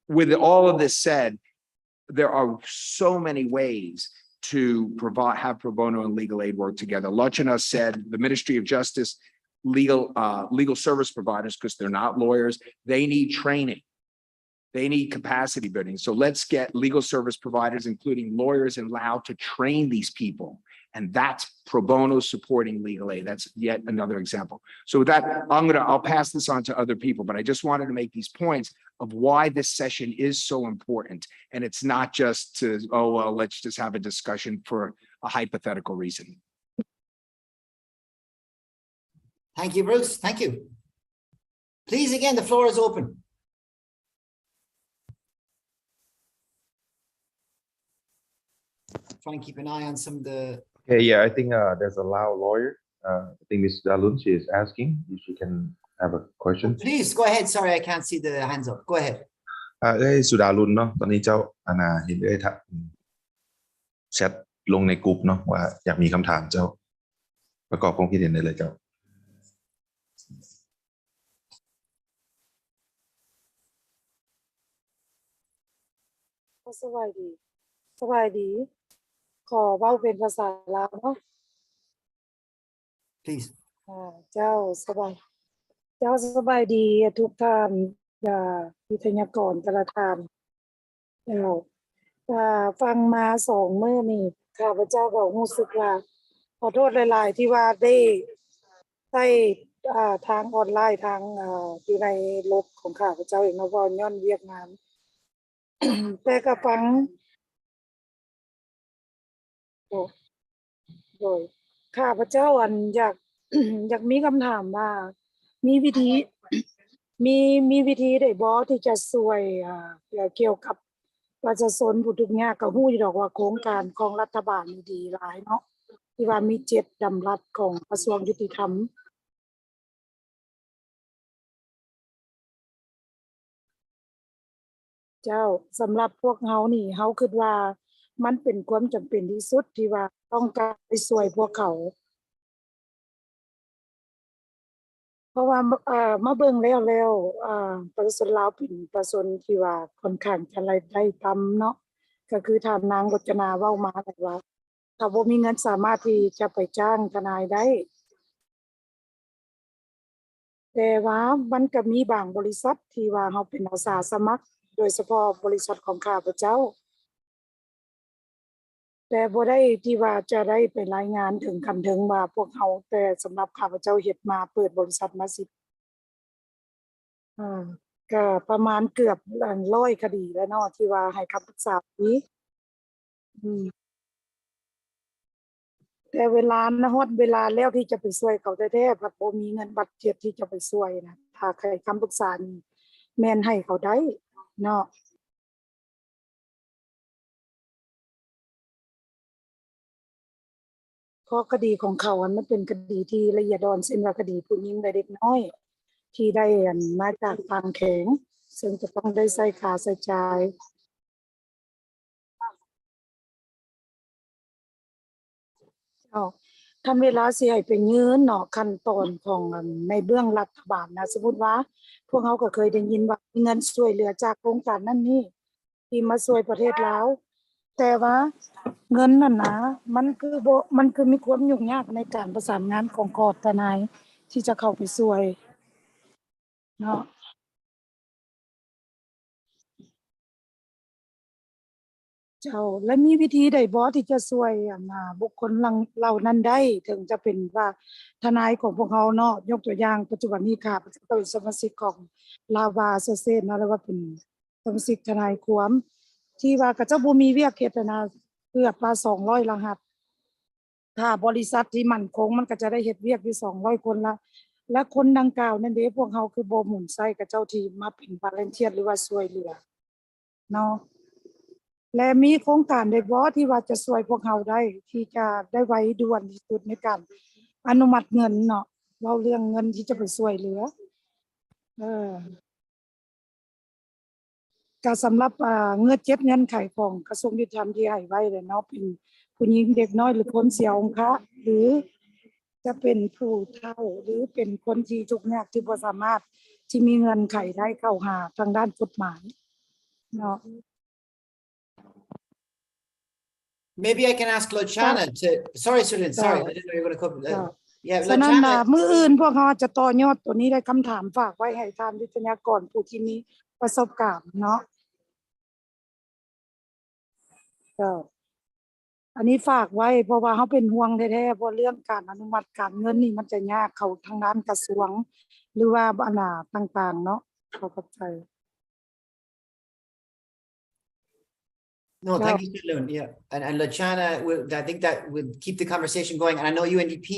With all of this said, there are so many ways to have pro bono and legal aid work together. Lachana said the Ministry of Justice, legal service providers, because they're not lawyers, they need training. They need capacity building. So let's get legal service providers, including lawyers, allowed to train these people. And that's pro bono supporting legal aid. That's yet another example. So with that, I'll pass this on to other people, but I just wanted to make these points of why this session is so important. And it's not just to, oh, well, let's just have a discussion for a hypothetical reason. Thank you, Bruce. Thank you. Please, again, the floor is open. Try and keep an eye on some of the. Okay, yeah, I think there's a loud lawyer. I think Ms. Dalun, she is asking if she can have a question. Please go ahead. Sorry, I can't see the hands up. Go ahead. สุดารุณเนาะตอนนี้เจ้าอาณาเห็นได้แชทลงในกลุ่มเนาะว่าอยากมีคำถามเจ้าประกอบความคิดเห็นได้เลยเจ้า สบายดี ขอเว้าเป็นภาษาลาวเนาะ Please. เจ้าสบายดีทุกท่านวิทยากรแต่ละท่านเจ้าฟังมา2 มื้อนี่ข้าพเจ้าก็รู้สึกว่าขอโทษหลายๆที่ว่าได้ ทางออนไลน์ทางอยู่ในรถของข้าพเจ้าเองเนาะเพราะย้อนเวียกงาน แต่ก็ฟังโอ้โดยข้าพเจ้าอยาก อยากมีคำถามว่า มีวิธี มีวิธีได้บ่ที่จะช่วยเกี่ยวกับประชาชนผู้ทุกข์ยากก็ฮู้อยู่ดอกว่าโครงการของรัฐบาลนี่ดีหลายเนาะที่ว่ามี7ดำรัฐของกระทรวงยุติธรรม เจ้าสำหรับพวกเฮานี่เฮาคิดว่ามันเป็นความจำเป็นที่สุดที่ว่าต้องการไปช่วยพวกเขา เพราะว่ามาเบิ่งแล้วประชาชนลาวเป็นประชาชนที่ว่าค่อนข้างจะรายได้ต่ำเนาะก็คือท่านนางรจนาเว้ามาแล้วว่าถ้าบ่มีเงินสามารถที่จะไปจ้างทนายได้ แต่ว่ามันก็มีบางบริษัทที่ว่าเฮาเป็นอาสาสมัคร โดยเฉพาะบริษัทของข้าพเจ้า แต่บ่ได้ที่ว่าจะได้ไปรายงานถึงขั้นถึงว่าพวกเฮาแต่สำหรับข้าพเจ้าเฮ็ดมาเปิดบริษัทมาก็ประมาณเกือบ100คดีแล้วเนาะที่ว่าให้คำปรึกษาฟรีอืมแต่เวลานะฮอดเวลาแล้วที่จะไปช่วยเขาแท้ๆบัดบ่มีเงินบัดเจ็บที่จะไปช่วยนะถ้าใครคำปรึกษานี่แม่นให้เขาได้เนาะ เพราะคดีของเขามันเป็นคดีที่ละเอียดอ่อนเช่นว่าคดีผู้หญิงและเด็กน้อย ที่ได้มาจากทางแข็งซึ่งจะต้องได้ใช้ค่าใช้จ่ายทำเวลาสิให้ไปยืนเนาะขั้นตอนของในเบื้องรัฐบาลนะสมมุติว่าพวกเขาก็เคยได้ยินว่ามีเงินช่วยเหลือจากโครงการนั่นนี่ที่มาช่วยประเทศลาวแต่ว่าเงินนั่นนะมันคือมีความยุ่งยากในการประสานงานของกอทนายที่จะเข้าไปช่วยเนาะเจ้าและมีวิธีใดบ่ที่จะช่วยบุคคลเหล่านั้นได้ถึงจะเป็นว่าทนายของพวกเขาเนาะยกตัวอย่างปัจจุบันนี้ค่ะเป็นสมาชิกของลาวาโซเซนเนาะแล้วว่าเป็นสมาชิกทนายความที่ว่าก็จะบ่มีเวียกเฮ็ดนะเกือบว่า200รหัสถ้าบริษัทที่มั่นคงมันก็จะได้เฮ็ดเวียกอยู่200คนละและคนดังกล่าวนั่นเด้พวกเขาคือบ่หมุนไส้กับเจ้าที่มาเป็นวอลันเทียร์หรือว่าช่วยเหลือเนาะและมีโครงการใดบ่ที่ว่าจะช่วยพวกเขาได้ที่จะได้ไวด่วนที่สุดในการอนุมัติเงินเนาะเว้าเรื่องเงินที่จะไปช่วยเหลือก็สำหรับเงื่อนไขของกระทรวงยุติธรรมที่ให้ไว้เนาะเป็นผู้หญิงเด็กน้อยหรือคนเสียองค์พระหรือจะเป็นผู้เฒ่าหรือเป็นคนที่ทุกข์ยากที่บ่สามารถที่มีเงินไขได้เข้าหาทางด้านกฎหมายเนาะ Maybe I can ask Lochana to. Sorry, Surin. Sorry, I didn't know you were going to come. Yeah, ฉะนั้น Lochana. มื้ออื่นพวกเขาจะต่อยอดตัวนี้ได้คำถามฝากไว้ให้ท่านวิทยากรผู้ที่มีประสบการณ์เนาะอันนี้ฝากไว้เพราะว่าเขาเป็นห่วงแท้ๆเพราะเรื่องการอนุมัติการเงินนี่มันจะยากเขาทางด้านกระทรวงหรือว่าต่างๆเนาะเข้าใจ No, thank you, Surin. Yeah, and Lochana, I think that will keep the conversation going. And I know UNDP,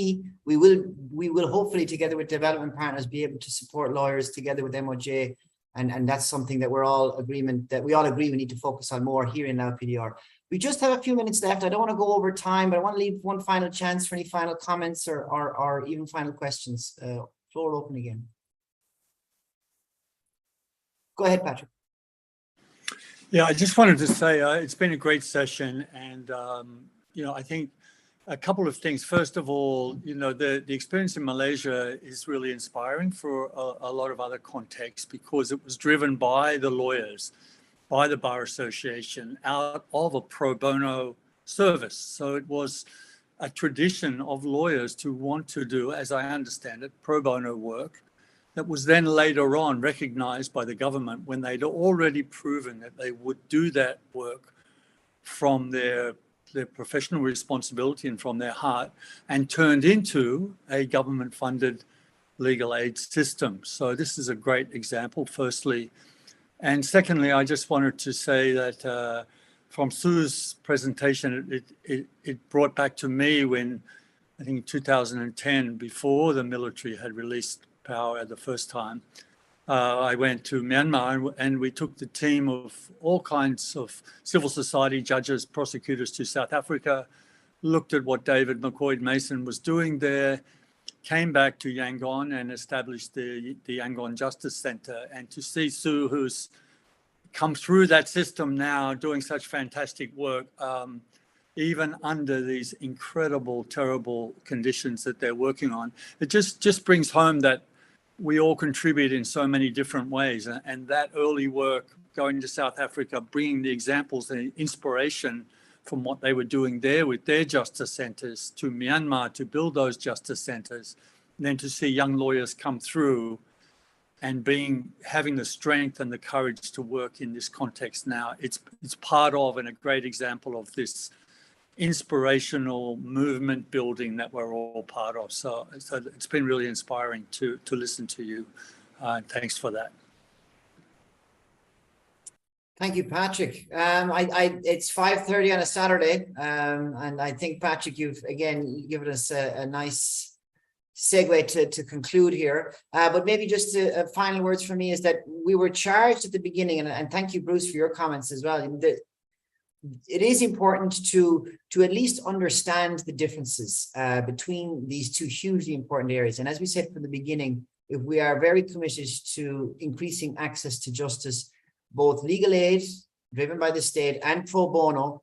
we will hopefully together with development partners be able to support lawyers together with MOJ. And that's something that we all agree we need to focus on more here in LPDR. We just have a few minutes left. I don't want to go over time, but I want to leave one final chance for any final comments or even final questions. Floor open again. Go ahead, Patrick. Yeah, I just wanted to say it's been a great session, and I think a couple of things. First of all, the experience in Malaysia is really inspiring for a lot of other contexts because it was driven by the lawyers, by the Bar Association, out of a pro bono service. So it was a tradition of lawyers to want to do, as I understand it, pro bono work that was then later on recognized by the government when they'd already proven that they would do that work from their professional responsibility and from their heart, and turned into a government-funded legal aid system. So this is a great example, firstly. And secondly, I just wanted to say that from Sue's presentation, it brought back to me when, I think 2010, before the military had released power the first time, I went to Myanmar and we took the team of all kinds of civil society judges, prosecutors to South Africa, looked at what David McCoy Mason was doing there, came back to Yangon and established the Yangon Justice Center. And to see Sue, who's come through that system now, doing such fantastic work, even under these incredible, terrible conditions that they're working on, it just brings home that we all contribute in so many different ways. And that early work, going to South Africa, bringing the examples and inspiration from what they were doing there with their justice centers to Myanmar to build those justice centers, and then to see young lawyers come through and having the strength and the courage to work in this context now. It's part of and a great example of this inspirational movement building that we're all part of. So it's been really inspiring to listen to you. Thanks for that. Thank you, Patrick. It's 5:30 on a Saturday, and I think, Patrick, you've again given us a nice segue to conclude here. But maybe just final words for me is that we were charged at the beginning, and thank you, Bruce, for your comments as well. It is important to at least understand the differences between these two hugely important areas. And as we said from the beginning, if we are very committed to increasing access to justice, both legal aid driven by the state and pro bono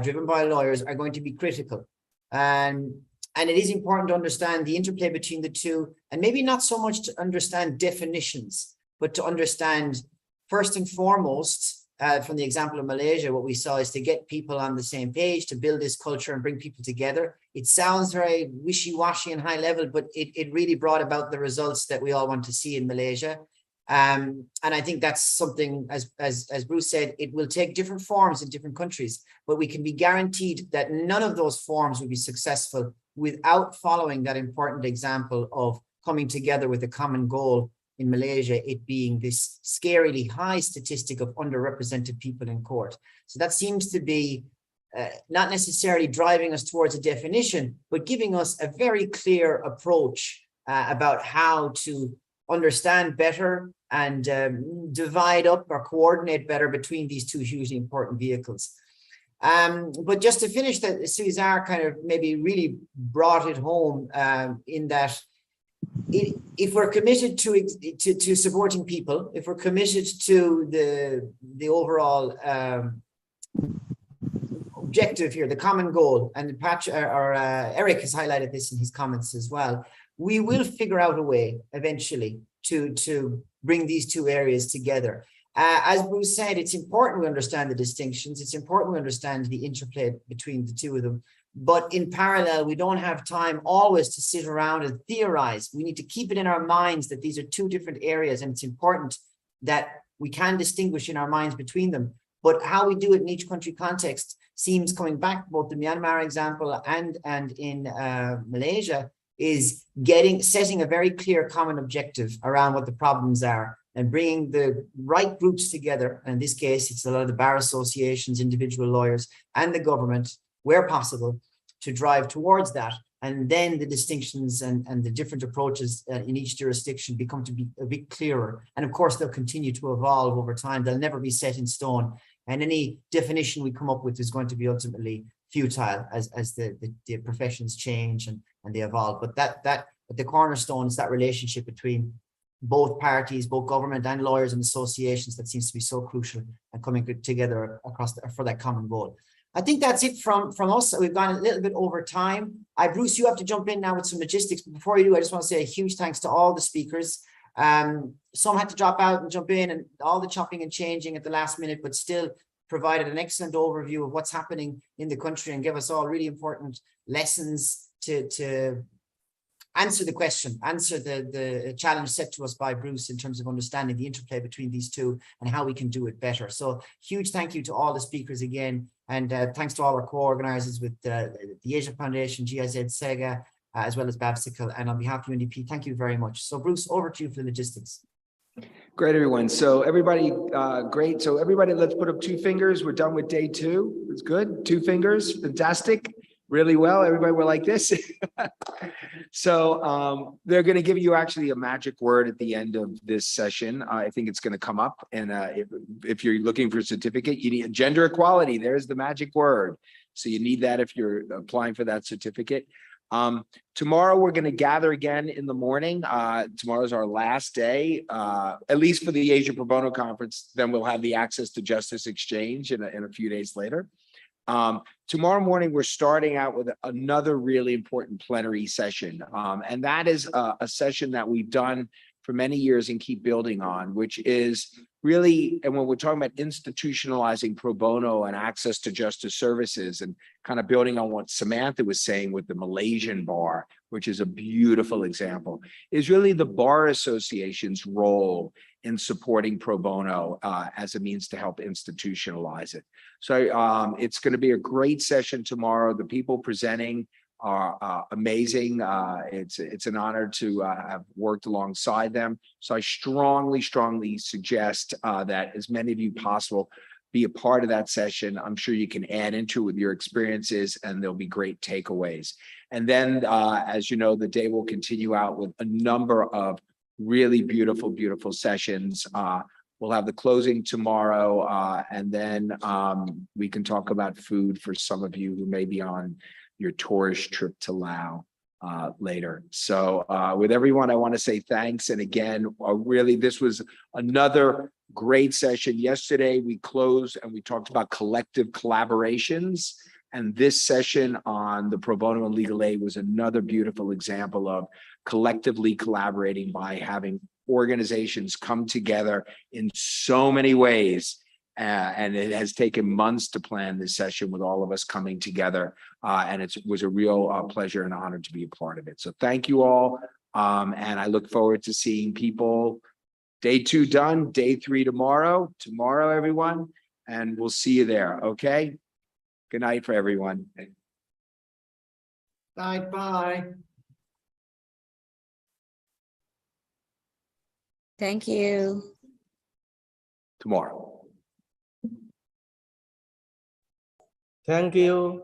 driven by lawyers are going to be critical. And it is important to understand the interplay between the two, and maybe not so much to understand definitions, but to understand first and foremost, from the example of Malaysia, what we saw is to get people on the same page, to build this culture and bring people together. It sounds very wishy-washy and high level, but it really brought about the results that we all want to see in Malaysia. And I think that's something, as Bruce said, it will take different forms in different countries, but we can be guaranteed that none of those forms will be successful without following that important example of coming together with a common goal. In Malaysia, it being this scarily high statistic of underrepresented people in court. So that seems to be not necessarily driving us towards a definition, but giving us a very clear approach about how to understand better and divide up or coordinate better between these two hugely important vehicles. But just to finish, that Cesar kind of maybe really brought it home in that if we're committed to supporting people, if we're committed to the overall objective here, the common goal, and Eric has highlighted this in his comments as well, we will figure out a way eventually to bring these two areas together. As Bruce said, it's important we understand the distinctions. It's important we understand the interplay between the two of them. But in parallel, we don't have time always to sit around and theorize. We need to keep it in our minds that these are two different areas, and it's important that we can distinguish in our minds between them. But how we do it in each country context seems, coming back both the Myanmar example and in Malaysia, is setting a very clear common objective around what the problems are and bringing the right groups together. And in this case, it's a lot of the bar associations, individual lawyers, and the government, where possible, to drive towards that. And then the distinctions and the different approaches in each jurisdiction become to be a bit clearer. And of course, they'll continue to evolve over time. They'll never be set in stone. And any definition we come up with is going to be ultimately futile as the professions change and they evolve. But the cornerstone is that relationship between both parties, both government and lawyers and associations, that seems to be so crucial and coming together for that common goal. I think that's it from us. We've gone a little bit over time. Bruce, you have to jump in now with some logistics. But before you do, I just want to say a huge thanks to all the speakers. Some had to drop out and jump in, and all the chopping and changing at the last minute, but still provided an excellent overview of what's happening in the country and gave us all really important lessons to answer the question, answer the challenge set to us by Bruce in terms of understanding the interplay between these two and how we can do it better. So huge thank you to all the speakers again, and thanks to all our co-organizers with the Asia Foundation, GIZ, SEGA, as well as Babsicle. And on behalf of UNDP, thank you very much. So Bruce, over to you for the logistics. Great, everyone. So everybody, great. So everybody, let's put up 2 fingers. We're done with day 2. It's good. 2 fingers. Fantastic. Really well. Everybody were like this. So they're going to give you actually a magic word at the end of this session. I think it's going to come up. And if you're looking for a certificate, you need gender equality. There's the magic word. So you need that if you're applying for that certificate. Tomorrow we're going to gather again in the morning. Tomorrow's our last day, at least for the Asia Pro Bono Conference. Then we'll have the Access to Justice Exchange in a few days later. Tomorrow morning, we're starting out with another really important plenary session. And that is a session that we've done for many years and keep building on, which is really, and when we're talking about institutionalizing pro bono and access to justice services and kind of building on what Samantha was saying with the Malaysian bar, which is a beautiful example, is really the Bar Association's role in supporting pro bono as a means to help institutionalize it. So it's going to be a great session tomorrow. The people presenting are amazing. It's an honor to have worked alongside them. So I strongly suggest that as many of you possible be a part of that session. I'm sure you can add into it with your experiences and there'll be great takeaways. And then, as you know, the day will continue out with a number of really beautiful sessions. We'll have the closing tomorrow, and then we can talk about food for some of you who may be on your tourist trip to Laos later. So with everyone, I want to say thanks. And again, really, this was another great session. Yesterday, we closed and we talked about collective collaborations. And this session on the pro bono and legal aid was another beautiful example of collectively collaborating by having organizations come together in so many ways. And it has taken months to plan this session with all of us coming together. And it was a real pleasure and honor to be a part of it. So thank you all. And I look forward to seeing people. Day 2 done, day 3 tomorrow, everyone. And we'll see you there. Okay. Good night for everyone. Bye. Thank you. Tomorrow. Thank you.